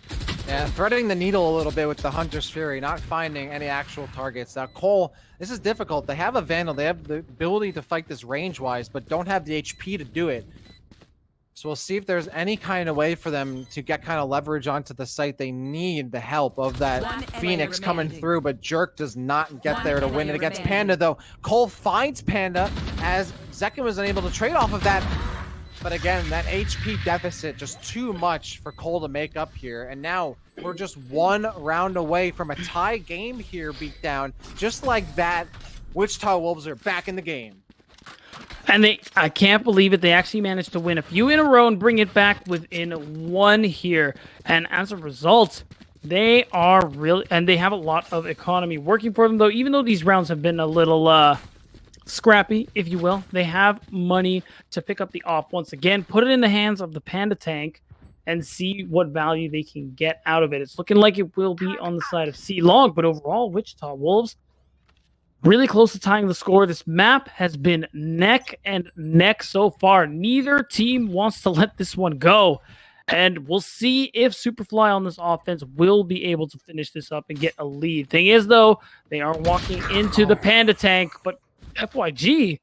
Yeah, threading the needle a little bit with the Hunter's Fury, not finding any actual targets. Now, Cole, this is difficult. They have a Vandal. They have the ability to fight this range-wise, but don't have the HP to do it. So we'll see if there's any kind of way for them to get kind of leverage onto the site. They need the help of that Phoenix coming through, but Jerk does not get there to win it against Panda, though. Cole finds Panda as Zekin was unable to trade off of that. But again, that HP deficit, just too much for Cole to make up here. And now we're just 1 round away from a tie game here, beatdown. Just like that, Wichita Wolves are back in the game. And I can't believe it. They actually managed to win a few in a row and bring it back within 1 here. And as a result, they are really, and they have a lot of economy working for them, though, even though these rounds have been a little scrappy, if you will. They have money to pick up the op once again, put it in the hands of the Panda tank, and see what value they can get out of it. It's looking like it will be on the side of C Long, but overall, Wichita Wolves really close to tying the score. This map has been neck and neck so far. Neither team wants to let this one go. And we'll see if SuperFly on this offense will be able to finish this up and get a lead. Thing is, though, they are walking into the Panda tank, but FYG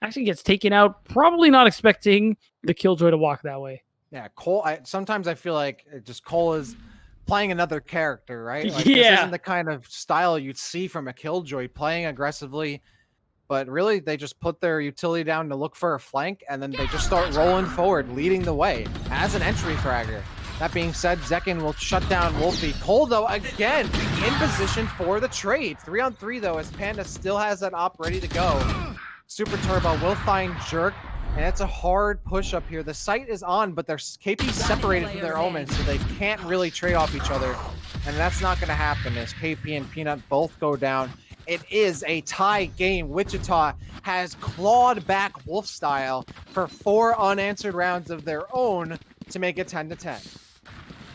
actually gets taken out. Probably not expecting the Killjoy to walk that way. Yeah, Cole. Sometimes I feel like Cole is playing another character, right? Like, Yeah. This isn't the kind of style you'd see from a Killjoy, playing aggressively. But really, they just put their utility down to look for a flank, and then they just start rolling forward, leading the way as an entry fragger. That being said, Zekin will shut down Wolfie. Cole, though, again, in position for the trade. 3-on-3, though, as Panda still has that op ready to go. Super Turbo will find Jerk, and it's a hard push up here. The site is on, but their KP separated from their Omen, so they can't really trade off each other. And that's not going to happen as KP and Peanut both go down. It is a tie game. Wichita has clawed back Wolf style for 4 unanswered rounds of their own to make it 10-10.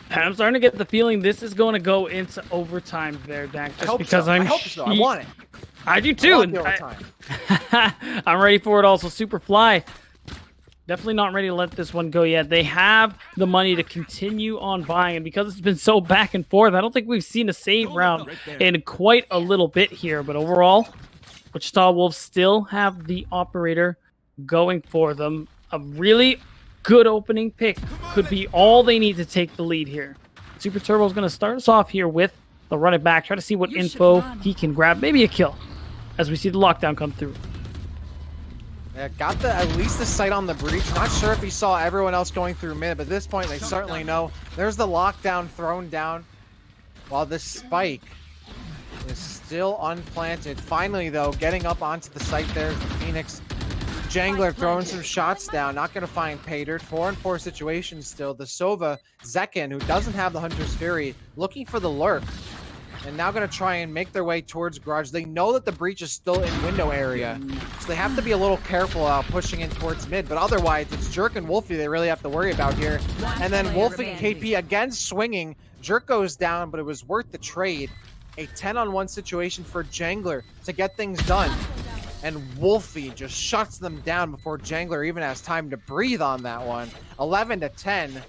I'm starting to get the feeling this is going to go into overtime there, Dak. Just because I hope so. I want it. I do too. I'm ready for it also. SuperFly, definitely not ready to let this one go yet. They have the money to continue on buying, and because it's been so back and forth, I don't think we've seen a save round in quite a little bit here. But overall, Wichita Wolves still have the operator going for them. A really good opening pick could be all they need to take the lead here. Super Turbo is going to start us off here with the run it back, try to see what info he can grab, maybe a kill, as we see the lockdown come through. Yeah, got at least the sight on the breach. Not sure if he saw everyone else going through mid, but at this point they certainly know. There's the lockdown thrown down, while this spike is still unplanted. Finally, though, getting up onto the site there, Phoenix. Jangler throwing some shots down, not going to find Pater. 4-on-4 situation still. The Sova, Zekin, who doesn't have the Hunter's Fury, looking for the lurk. And now going to try and make their way towards Garage. They know that the breach is still in window area, so they have to be a little careful pushing in towards mid. But otherwise, it's Jerk and Wolfie they really have to worry about here. And then Wolf and KP again swinging. Jerk goes down, but it was worth the trade. A 10-on-1 situation for Jangler to get things done. And Wolfie just shuts them down before Jangler even has time to breathe on that one. 11-10.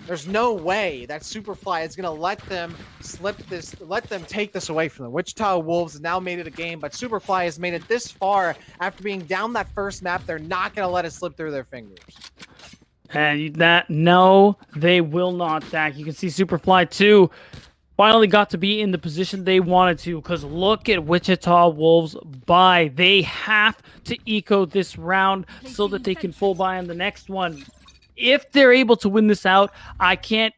There's no way that SuperFly is going to let them take this away from them. Wichita Wolves has now made it a game, but SuperFly has made it this far after being down that first map. They're not going to let it slip through their fingers. And no, they will not, Dak. You can see SuperFly 2 finally got to be in the position they wanted to, because look at Wichita Wolves buy. They have to eco this round so that they can full buy on the next one. If they're able to win this out, I can't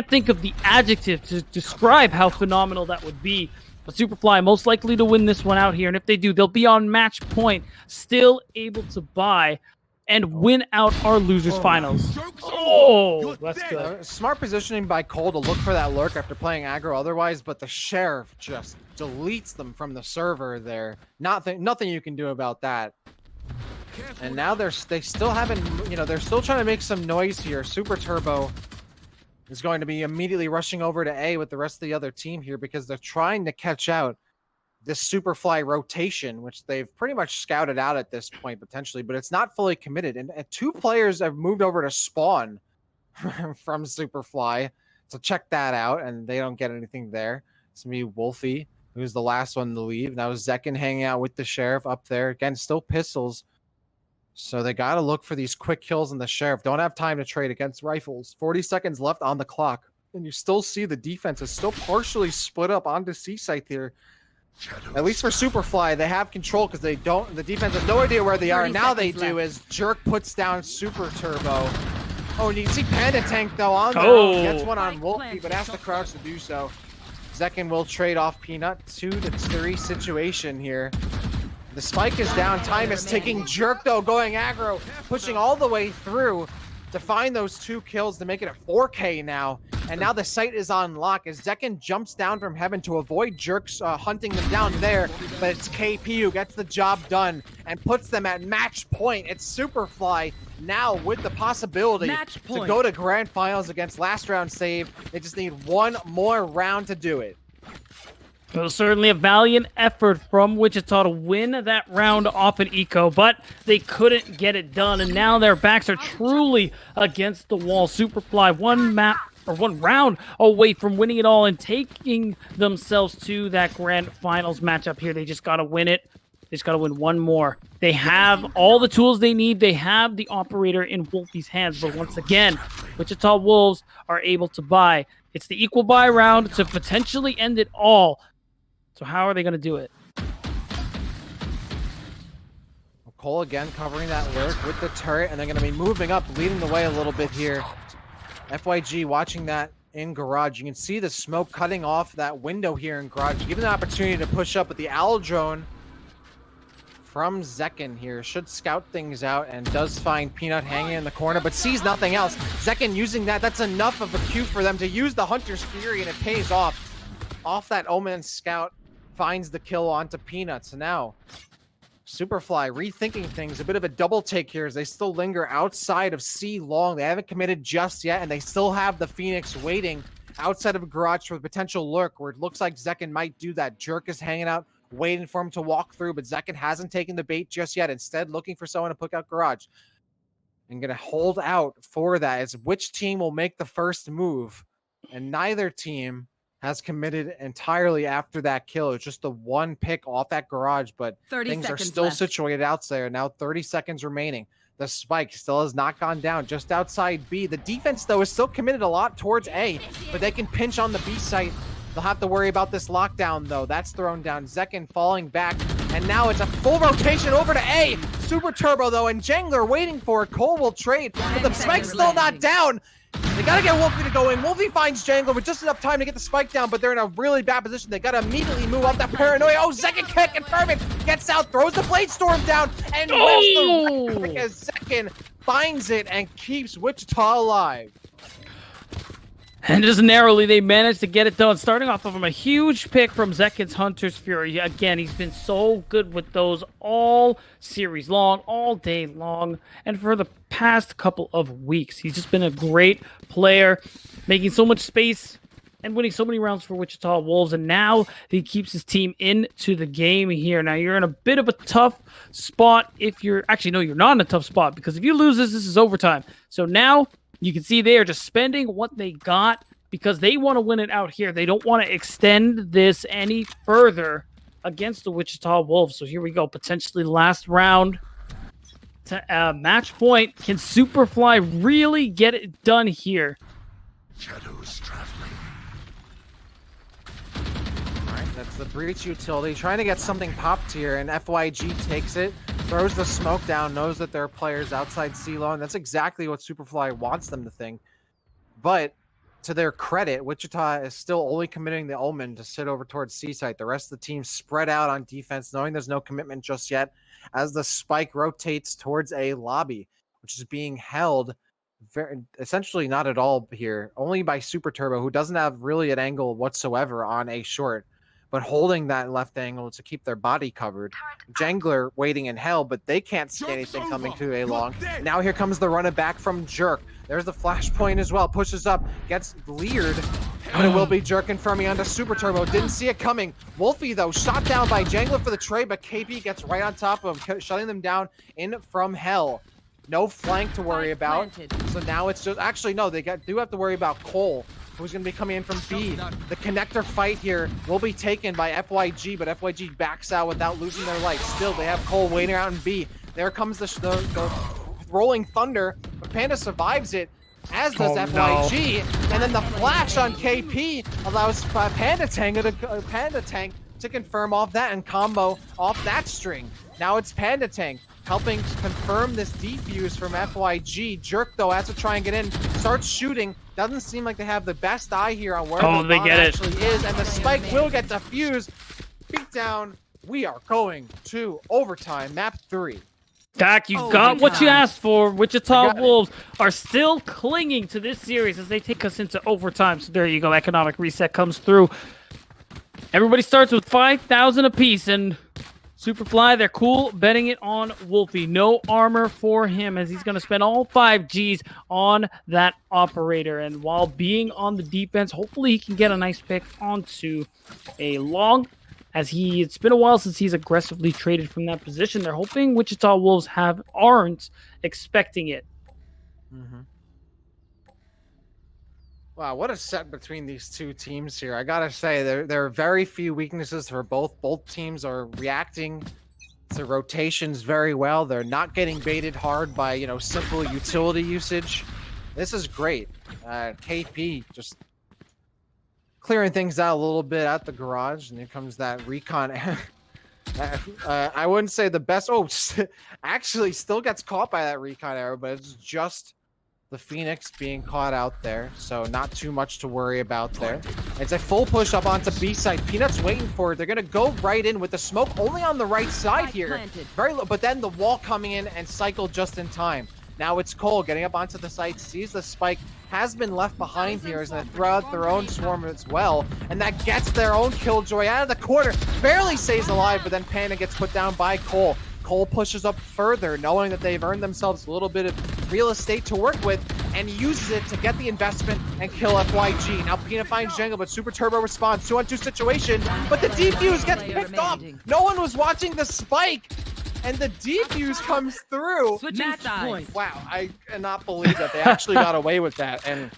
think of the adjective to describe how phenomenal that would be. But SuperFly most likely to win this one out here, and if they do, they'll be on match point, still able to buy and win out our losers finals. Oh, that's good. Smart positioning by Cole to look for that lurk after playing aggro otherwise, but the Sheriff just deletes them from the server there. Nothing you can do about that. And now they still haven't, they're still trying to make some noise here. Super Turbo is going to be immediately rushing over to A with the rest of the other team here because they're trying to catch out this SuperFly rotation, which they've pretty much scouted out at this point potentially, but it's not fully committed. And 2 players have moved over to spawn from SuperFly to check that out, and they don't get anything there. It's me, Wolfie, who's the last one to leave. Now Zekin hanging out with the Sheriff up there. Again, still pistols. So they got to look for these quick kills in the Sheriff. Don't have time to trade against rifles. 40 seconds left on the clock. And you still see the defense is still partially split up onto C-site here. At least for SuperFly, they have control because the defense has no idea where they are. Now they do as Jerk puts down Super Turbo. Oh, and you can see Panda Tank though on there. Gets one on Wolfie, but has to crouch to do so. Zekin will trade off Peanut. 2-3 situation here. The spike is down. Time is ticking. Jerk, though, going aggro, pushing all the way through to find those 2 kills to make it a 4K now. And now the site is on lock as Zekken jumps down from heaven to avoid Jerks hunting them down there. But it's KP who gets the job done and puts them at match point. It's SuperFly now with the possibility to go to grand finals against last round save. They just need one more round to do it. It was certainly a valiant effort from Wichita to win that round off an eco, but they couldn't get it done, and now their backs are truly against the wall. SuperFly one round away from winning it all and taking themselves to that grand finals matchup here. They just got to win it. They just got to win one more. They have all the tools they need. They have the operator in Wolfie's hands, but once again, Wichita Wolves are able to buy. It's the equal buy round to potentially end it all. So how are they going to do it? Cole again covering that lurk with the turret, and they're going to be moving up, leading the way a little bit here. FYG watching that in garage. You can see the smoke cutting off that window here in garage, giving the opportunity to push up with the owl drone from Zekken here. Should scout things out and does find Peanut hanging in the corner, but sees nothing else. Zekken using that. That's enough of a cue for them to use the Hunter's Fury, and it pays off. Off that Omen scout. Finds the kill onto Peanuts. So now SuperFly rethinking things. A bit of a double take here as they still linger outside of C long. They haven't committed just yet, and they still have the Phoenix waiting outside of a garage for the potential lurk, where it looks like Zekken might do that. Jerk is hanging out, waiting for him to walk through, but Zekken hasn't taken the bait just yet. Instead, looking for someone to put out garage. And going to hold out for that. It's which team will make the first move, and neither team has committed entirely after that kill. It's just the one pick off that garage, but things are still situated out there. Now 30 seconds remaining. The spike still has not gone down, just outside B. The defense, though, is still committed a lot towards A, but they can pinch on the B site. They'll have to worry about this lockdown, though. That's thrown down. Zekken falling back, and now it's a full rotation over to A. Super Turbo, though, and Jangler waiting for it. Cole will trade, but the spike's still not down. They got to get Wolfie to go in. Wolfie finds Jangler with just enough time to get the spike down, but they're in a really bad position. They got to immediately move off that paranoia. Oh, Zekken kick and perfect. Gets out, throws the Blade Storm down, and whips the quick as Zekken finds it and keeps Wichita alive. And just narrowly, they managed to get it done. Starting off of him, a huge pick from Zekken's Hunter's Fury. Again, he's been so good with those all series long, all day long, and for the past couple of weeks. He's just been a great player, making so much space and winning so many rounds for Wichita Wolves. And now he keeps his team into the game here. Now, you're in a bit of a tough spot if you're... Actually, no, you're not in a tough spot, because if you lose this is overtime. So now... You can see they are just spending what they got because they want to win it out here. They don't want to extend this any further against the Wichita Wolves. So here we go. Potentially last round to match point. Can SuperFly really get it done here? Shadows traveling. All right, that's the breach utility. Trying to get something popped here, and FYG takes it. Throws the smoke down, knows that there are players outside C-Long. That's exactly what SuperFly wants them to think. But to their credit, Wichita is still only committing the Omen to sit over towards C-Site. The rest of the team spread out on defense, knowing there's no commitment just yet, as the spike rotates towards a lobby, which is being held essentially not at all here, only by Super Turbo, who doesn't have really an angle whatsoever on a short, but holding that left angle to keep their body covered. Jangler waiting in hell, but they can't see anything coming to A long. Now here comes the run it back from Jerk. There's the flashpoint as well. Pushes up, gets leered, but it will be Jerk and Fermi onto Super Turbo. Didn't see it coming. Wolfie, though, shot down by Jangler for the trade, but KP gets right on top of him, shutting them down in from hell. No flank to worry about. So now it's just... Actually, no, they do have to worry about Cole, who's going to be coming in from B. The connector fight here will be taken by FYG, but FYG backs out without losing their life. Still, they have Cole waiting out in B. There comes the rolling thunder, but Panda survives it, as does FYG. No. And then the flash on KP allows Panda Tank to confirm off that and combo off that string. Now it's Panda Tank helping confirm this defuse from FYG. Jerk, though, has to try and get in. Starts shooting. Doesn't seem like they have the best eye here on where the bomb actually is. And the spike will get defused. Beat down. We are going to overtime. Map 3. Dak, you got what you asked for. Wichita got it. Wolves are still clinging to this series as they take us into overtime. So there you go. Economic reset comes through. Everybody starts with 5,000 apiece, and SuperFly, they're cool betting it on Wolfie. No armor for him as he's going to spend all 5 Gs on that operator. And while being on the defense, hopefully he can get a nice pick onto a long, as it's been a while since he's aggressively traded from that position. They're hoping Wichita Wolves aren't expecting it. Mm-hmm. Wow, what a set between these two teams here. I gotta say, there are very few weaknesses for both. Both teams are reacting to rotations very well. They're not getting baited hard by, simple utility usage. This is great. KP just clearing things out a little bit at the garage, and here comes that recon. I wouldn't say the best. Oh, actually still gets caught by that recon arrow, but it's just the Phoenix being caught out there, so not too much to worry about there. It's a full push up onto B side. Peanut's waiting for it. They're gonna go right in with the smoke only on the right side here. Very low, but then the wall coming in and cycle just in time. Now it's Cole getting up onto the site, sees the spike, has been left behind here as they throw out their own swarm as well, and that gets their own Killjoy out of the corner. Barely stays alive, but then Panda gets put down by Cole. Cole pushes up further, knowing that they've earned themselves a little bit of real estate to work with, and uses it to get the investment and kill FYG. Now Peanut finds Jungle, but Super Turbo responds. 2-on-2 situation, but the defuse gets picked off. No one was watching the spike, and the defuse comes through. Wow, I cannot believe that they actually got away with that. And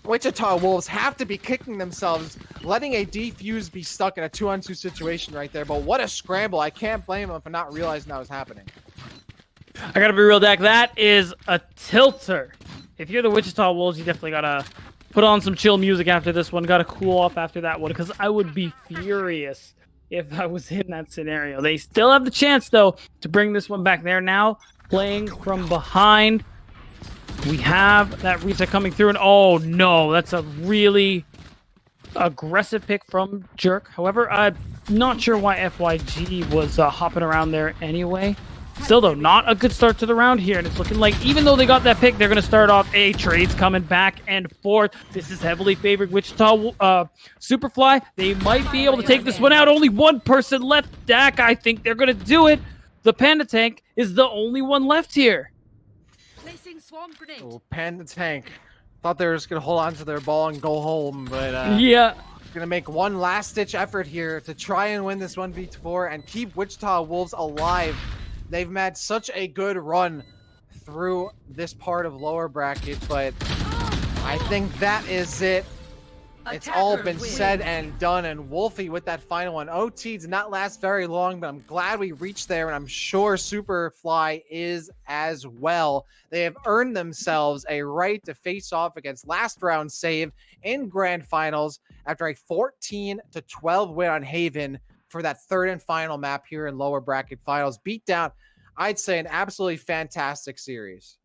Wichita Wolves have to be kicking themselves, letting a defuse be stuck in a 2-on-2 situation right there. But what a scramble. I can't blame them for not realizing that was happening. I gotta be real, Dak. That is a tilter. If you're the Wichita Wolves, you definitely gotta put on some chill music after this one. Gotta cool off after that one, because I would be furious if I was in that scenario. They still have the chance, though, to bring this one back. They're now playing from behind. We have that reset coming through, and oh no, that's a really aggressive pick from Jerk. However, I'm not sure why FYG was hopping around there anyway. Still, though, not a good start to the round here, and it's looking like even though they got that pick, they're going to start off trades coming back and forth. This is heavily favored Wichita SuperFly. They might be able to take this one out. Only one person left. Dak, I think they're going to do it. The Panda Tank is the only one left here. Oh, Panda Tank. Thought they were just going to hold on to their ball and go home, but yeah. Going to make one last-ditch effort here to try and win this 1v4 and keep Wichita Wolves alive. They've had such a good run through this part of lower bracket, but I think that is it. It's all been said and done, and Wolfie with that final one. OT did not last very long, but I'm glad we reached there, and I'm sure SuperFly is as well. They have earned themselves a right to face off against last round save in grand finals after a 14-12 win on Haven for that third and final map here in lower bracket finals. Beat down, I'd say, an absolutely fantastic series.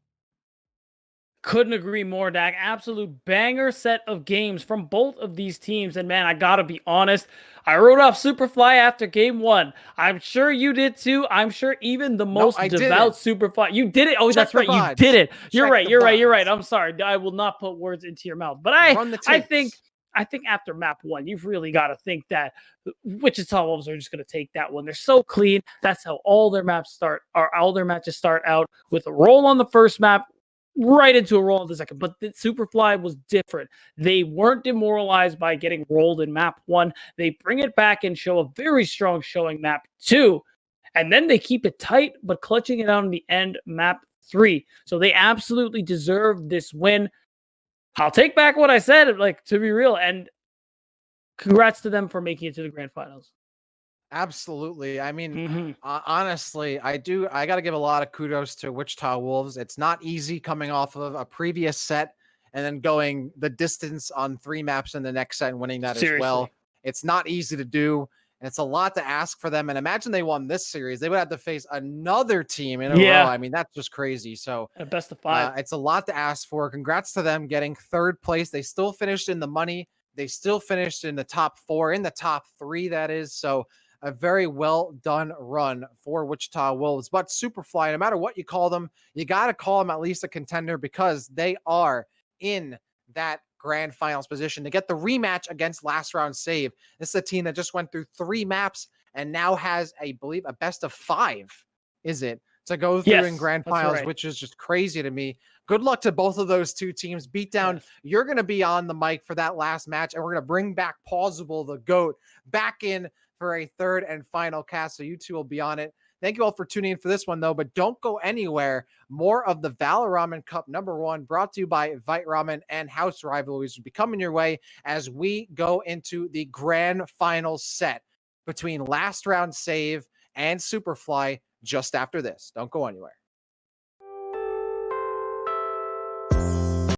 Couldn't agree more, Dak. Absolute banger set of games from both of these teams. And man, I gotta be honest, I wrote off SuperFly after game one. I'm sure you did too. I'm sure even the most devout SuperFly. You did it. Oh, that's right. You did it. You're right. You're right. I'm sorry. I will not put words into your mouth. But I think after map one, you've really got to think that Wichita Wolves are just going to take that one. They're so clean. That's how all their maps start, or all their matches start out, with a roll on the first map, right into a roll on the second. But the SuperFly was different. They weren't demoralized by getting rolled in map one. They bring it back and show a very strong showing map two. And then they keep it tight, but clutching it out in the end, map three. So they absolutely deserve this win. I'll take back what I said, to be real, and congrats to them for making it to the grand finals. Absolutely. I mean, honestly, I got to give a lot of kudos to Wichita Wolves. It's not easy coming off of a previous set and then going the distance on 3 maps in the next set and winning that as well. It's not easy to do, and it's a lot to ask for them. And imagine they won this series. They would have to face another team in a row. I mean, that's just crazy. So a best of 5. It's a lot to ask for. Congrats to them getting third place. They still finished in the money. They still finished in the top 4, in the top 3, that is. So a very well done run for Wichita Wolves. But SuperFly, no matter what you call them, you got to call them at least a contender because they are in that grand finals position to get the rematch against Last Round Save. This is a team that just went through 3 maps and now has, I believe, a best of 5, is it, to go through in grand finals, which is just crazy to me. Good luck to both of those 2 teams. Beatdown, you're going to be on the mic for that last match, and we're going to bring back Plausible, the GOAT, back in for a 3rd and final cast, so you 2 will be on it. Thank you all for tuning in for this one, though, but don't go anywhere. More of the Valoramen Cup #1 brought to you by Valoramen and HouseRivalries will be coming your way as we go into the grand final set between Last Round Save and SuperFly just after this. Don't go anywhere.